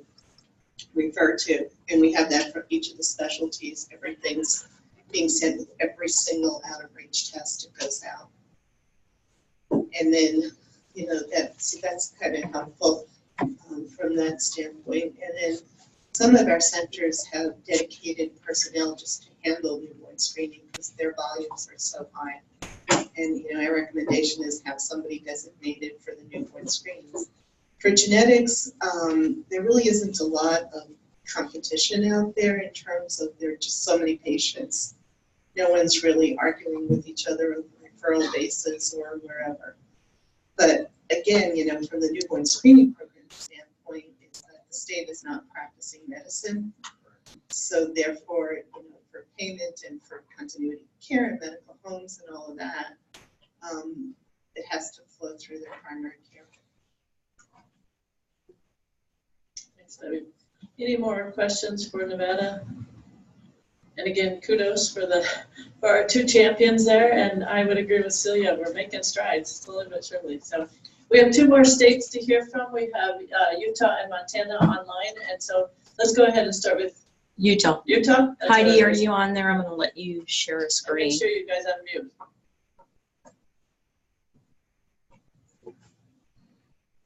refer to. And we have that for each of the specialties. Everything's being sent with every single out of range test that goes out. And then, you know, that's kind of helpful from that standpoint. And then some of our centers have dedicated personnel just to handle newborn screening because their volumes are so high. And, you know, our recommendation is have somebody designated for the newborn screenings. For genetics, there really isn't a lot of competition out there in terms of there are just so many patients. No one's really arguing with each other on a referral basis or wherever. But again, you know, from the newborn screening program standpoint, is that the state is not practicing medicine. So therefore, you know, for payment and for continuity of care in medical homes and all of that, it has to flow through their primary care. Thanks, Debbie. Any more questions for Nevada? And again, kudos for our two champions there, and I would agree with Celia, we're making strides slowly but surely. So we have two more states to hear from. We have Utah and Montana online, and so let's go ahead and start with Utah. Utah? Heidi, are you on there? I'm going to let you share a screen. Make sure you guys unmute.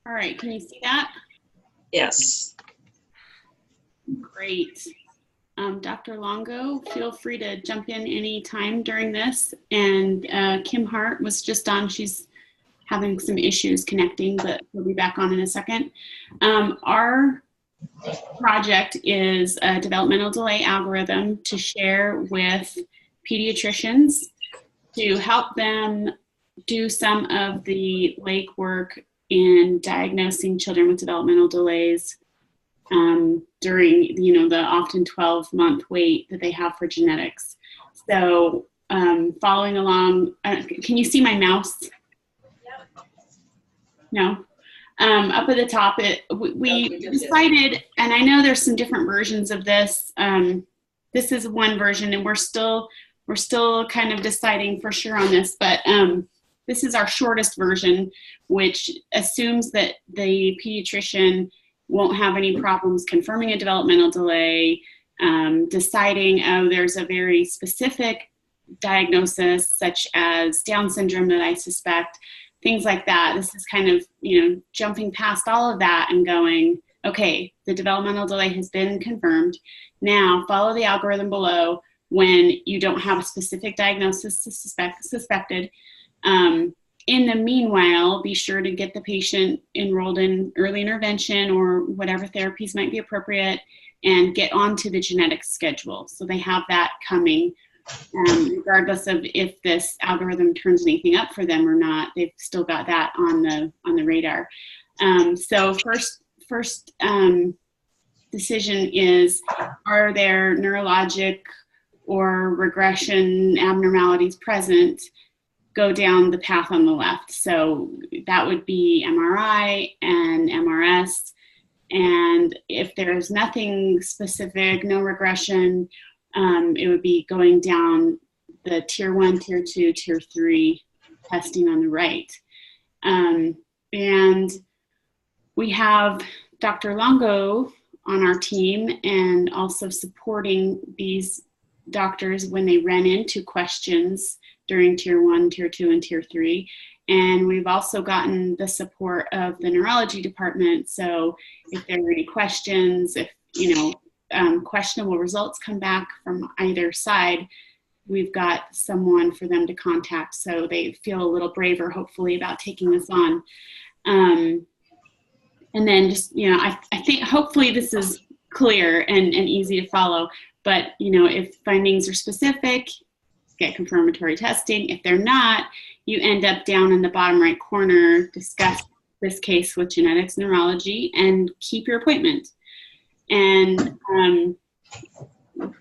All right, can you see that? Yes. Great. Dr. Longo, feel free to jump in any time during this. And Kim Hart was just on. She's having some issues connecting, but we'll be back on in a second. Our project is a developmental delay algorithm to share with pediatricians to help them do some of the legwork in diagnosing children with developmental delays during, you know, the often 12-month wait that they have for genetics. So following along, can you see my mouse? No? Up at the top, we decided, and I know there's some different versions of this. This is one version, and we're still kind of deciding for sure on this, but this is our shortest version, which assumes that the pediatrician won't have any problems confirming a developmental delay, deciding, oh, there's a very specific diagnosis such as Down syndrome that I suspect, things like that. This is kind of, jumping past all of that and going, okay, the developmental delay has been confirmed. Now follow the algorithm below when you don't have a specific diagnosis suspected. In the meanwhile, be sure to get the patient enrolled in early intervention or whatever therapies might be appropriate and get onto the genetic schedule. So they have that coming. Regardless of if this algorithm turns anything up for them or not, they've still got that on the radar. So first decision is, are there neurologic or regression abnormalities present? Go down the path on the left. So that would be MRI and MRS. And if there's nothing specific, no regression, it would be going down the tier 1, tier 2, tier 3 testing on the right. And we have Dr. Longo on our team and also supporting these doctors when they ran into questions during tier 1, tier 2, and tier 3. And we've also gotten the support of the neurology department. So if there are any questions, if, questionable results come back from either side, we've got someone for them to contact so they feel a little braver, hopefully, about taking this on. And then just, I think hopefully this is clear and easy to follow, but, if findings are specific, get confirmatory testing. If they're not, you end up down in the bottom right corner, discuss this case with genetics neurology and keep your appointment. And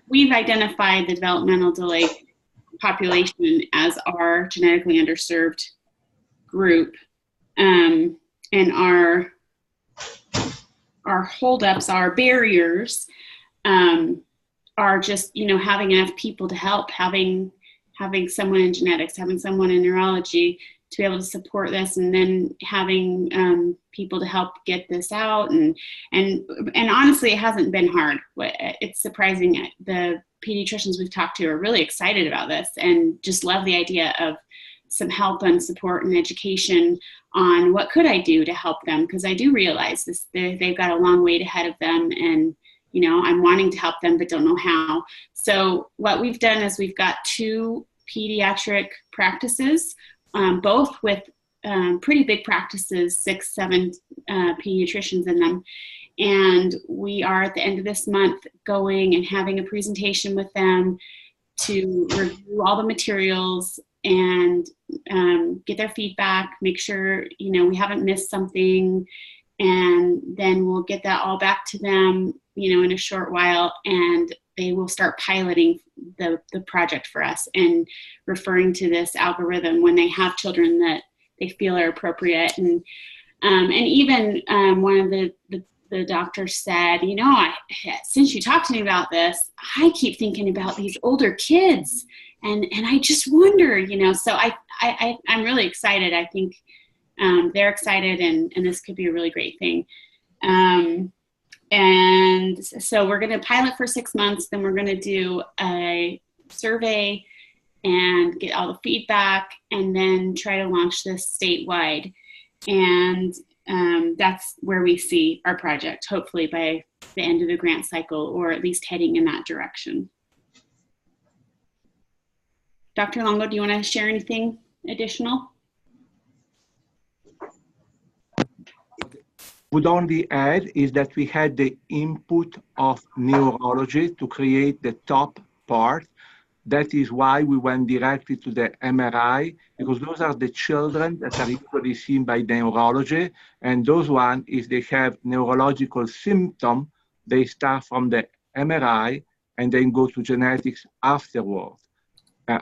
we've identified the developmental delay population as our genetically underserved group. And our holdups, our barriers, are just, having enough people to help, having someone in genetics, having someone in neurology to be able to support this, and then having people to help get this out. And honestly, it hasn't been hard. It's surprising. The pediatricians we've talked to are really excited about this and just love the idea of some help and support and education on what could I do to help them, because I do realize this, they've got a long wait ahead of them, and I'm wanting to help them but don't know how. So what we've done is we've got 2 pediatric practices, both with pretty big practices, 6, 7 pediatricians in them. And we are at the end of this month going and having a presentation with them to review all the materials and get their feedback, make sure, we haven't missed something, and then we'll get that all back to them, in a short while, and they will start piloting the project for us and referring to this algorithm when they have children that they feel are appropriate. And even one of the doctors said, since you talked to me about this, I keep thinking about these older kids, and I just wonder, so I'm really excited. I think they're excited, and this could be a really great thing. And so we're going to pilot for 6 months, then we're going to do a survey and get all the feedback, and then try to launch this statewide. And that's where we see our project, hopefully by the end of the grant cycle, or at least heading in that direction. Dr. Longo, do you want to share anything additional? Would only add is that we had the input of neurology to create the top part. That is why we went directly to the MRI, because those are the children that are usually seen by neurology. And those one, if they have neurological symptom, they start from the MRI and then go to genetics afterward.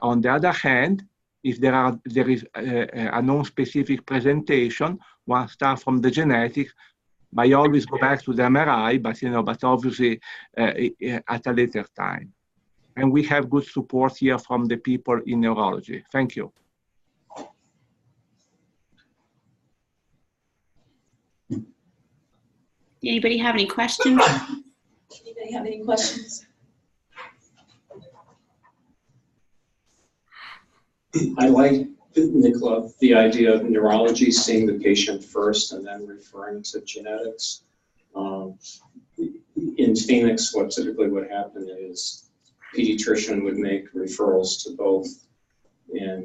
On the other hand, if there is a non-specific presentation, one start from the genetic. I always go back to the MRI, but obviously at a later time. And we have good support here from the people in neurology. Thank you. Anybody have any questions? Anybody have any questions? I like, Nicola, the idea of neurology, seeing the patient first and then referring to genetics. In Phoenix, what typically would happen is pediatrician would make referrals to both, and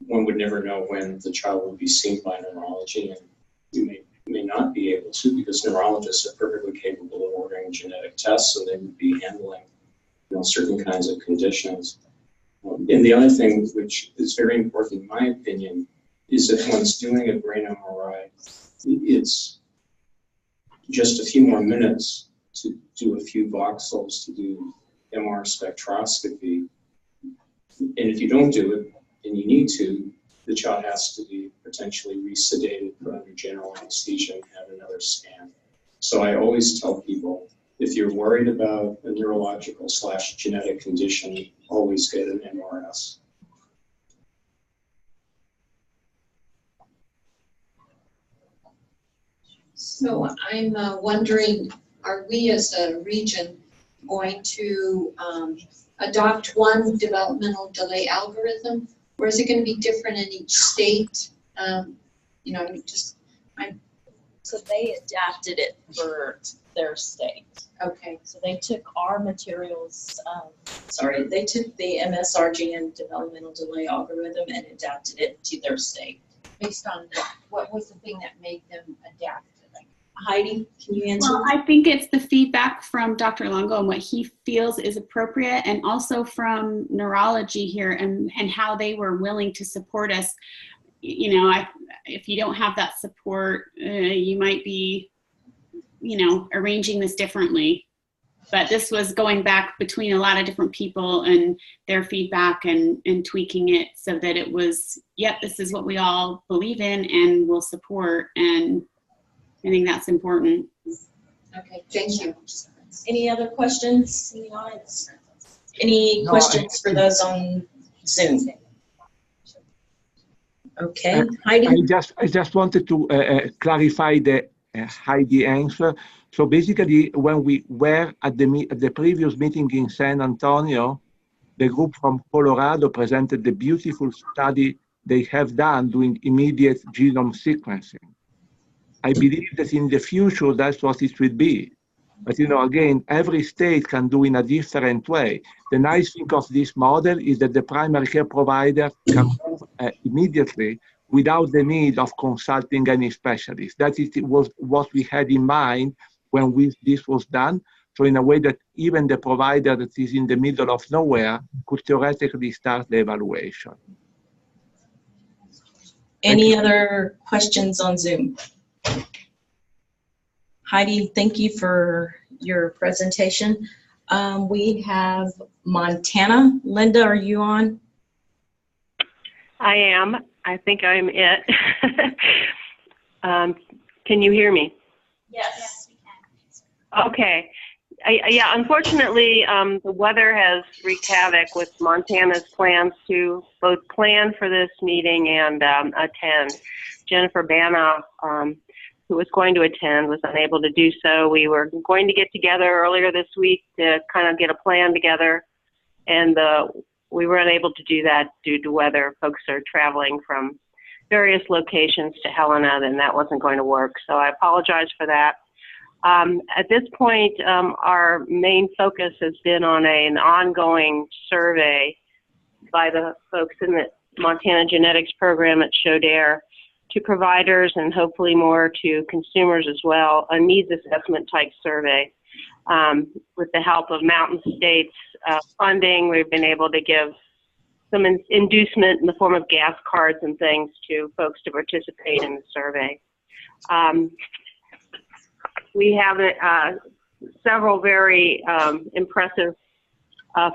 one would never know when the child would be seen by neurology, and you may not be able to, because neurologists are perfectly capable of ordering genetic tests, and they would be handling, certain kinds of conditions. And the other thing, which is very important in my opinion, is if one's doing a brain MRI, it's just a few more minutes to do a few voxels, to do MR spectroscopy. And if you don't do it, and you need to, the child has to be potentially resedated, put under general anesthesia, and have another scan. So I always tell people, if you're worried about a neurological / genetic condition, always get an MRS. So I'm wondering, are we as a region going to adopt one developmental delay algorithm, or is it going to be different in each state? So they adapted it for their state. Okay. So they took our materials, they took the MSRGN developmental delay algorithm and adapted it to their state. Based on what was the thing that made them adapt? Heidi, can you answer? Well, I think it's the feedback from Dr. Longo and what he feels is appropriate, and also from neurology here and how they were willing to support us. If you don't have that support, you might be, arranging this differently. But this was going back between a lot of different people and their feedback and tweaking it so that it was, yep, this is what we all believe in and will support. And I think that's important. Okay, thank you. Any other questions in the audience? Any questions for those on Zoom? Okay, Heidi? I just wanted to clarify the Heidi answer. So basically, when we were at the previous meeting in San Antonio, the group from Colorado presented the beautiful study they have done doing immediate genome sequencing. I believe that in the future, that's what it will be. But again, every state can do in a different way. The nice thing of this model is that the primary care provider can move immediately without the need of consulting any specialist. That was what we had in mind when this was done. So in a way that even the provider that is in the middle of nowhere could theoretically start the evaluation. Any other questions on Zoom? Heidi, thank you for your presentation. We have Montana. Linda, are you on? I am. I think I'm it. Can you hear me? Yes. Okay. Yeah, unfortunately, the weather has wreaked havoc with Montana's plans to both plan for this meeting and attend. Jennifer Banoff, who was going to attend, was unable to do so. We were going to get together earlier this week to kind of get a plan together, and we were unable to do that due to weather. Folks are traveling from various locations to Helena, and that wasn't going to work, so I apologize for that. At this point, our main focus has been on an ongoing survey by the folks in the Montana Genetics Program at Shodair to providers and hopefully more to consumers as well, a needs assessment type survey. With the help of Mountain States funding, we've been able to give some inducement in the form of gas cards and things to folks to participate in the survey. We have several very impressive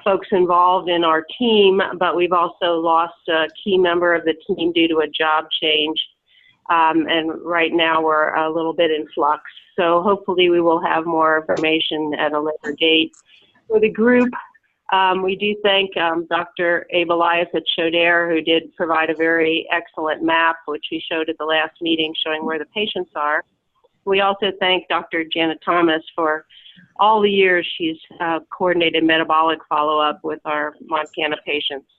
folks involved in our team, but we've also lost a key member of the team due to a job change. And right now we're a little bit in flux. So hopefully we will have more information at a later date. For the group, we do thank Dr. Abe Elias at Chaudere, who did provide a very excellent map, which we showed at the last meeting, showing where the patients are. We also thank Dr. Janet Thomas for all the years she's coordinated metabolic follow-up with our Montana patients.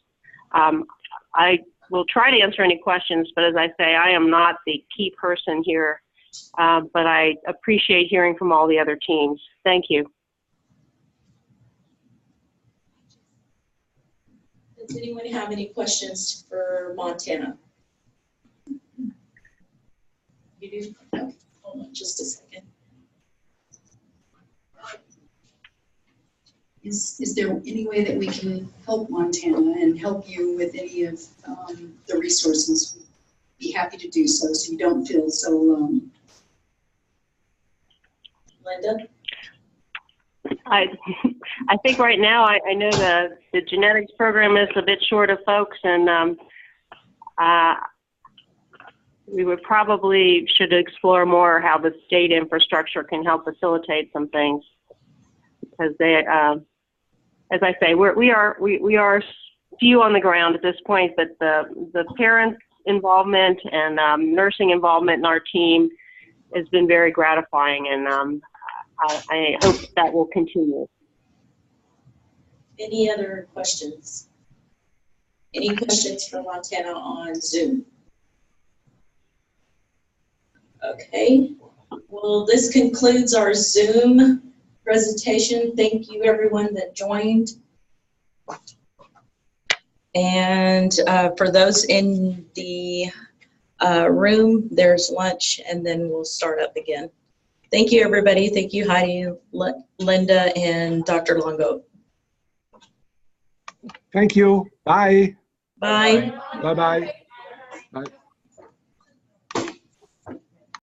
I will try to answer any questions, but as I say, I am not the key person here, but I appreciate hearing from all the other teams. Thank you. Does anyone have any questions for Montana? You do? Okay, hold on just a second. Is there any way that we can help Montana and help you with any of the resources? We'd be happy to do so, so you don't feel so alone. Linda? I think right now I know the genetics program is a bit short of folks, and we would probably should explore more how the state infrastructure can help facilitate some things, because they, as I say, we are few on the ground at this point, but the parents' involvement and nursing involvement in our team has been very gratifying, and I hope that will continue. Any other questions? Any questions for Montana on Zoom? Okay, well, this concludes our Zoom presentation. Thank you, everyone that joined. And for those in the room, there's lunch, and then we'll start up again. Thank you, everybody. Thank you, Heidi, Linda, and Dr. Longo. Thank you. Bye. Bye. Bye-bye. Bye.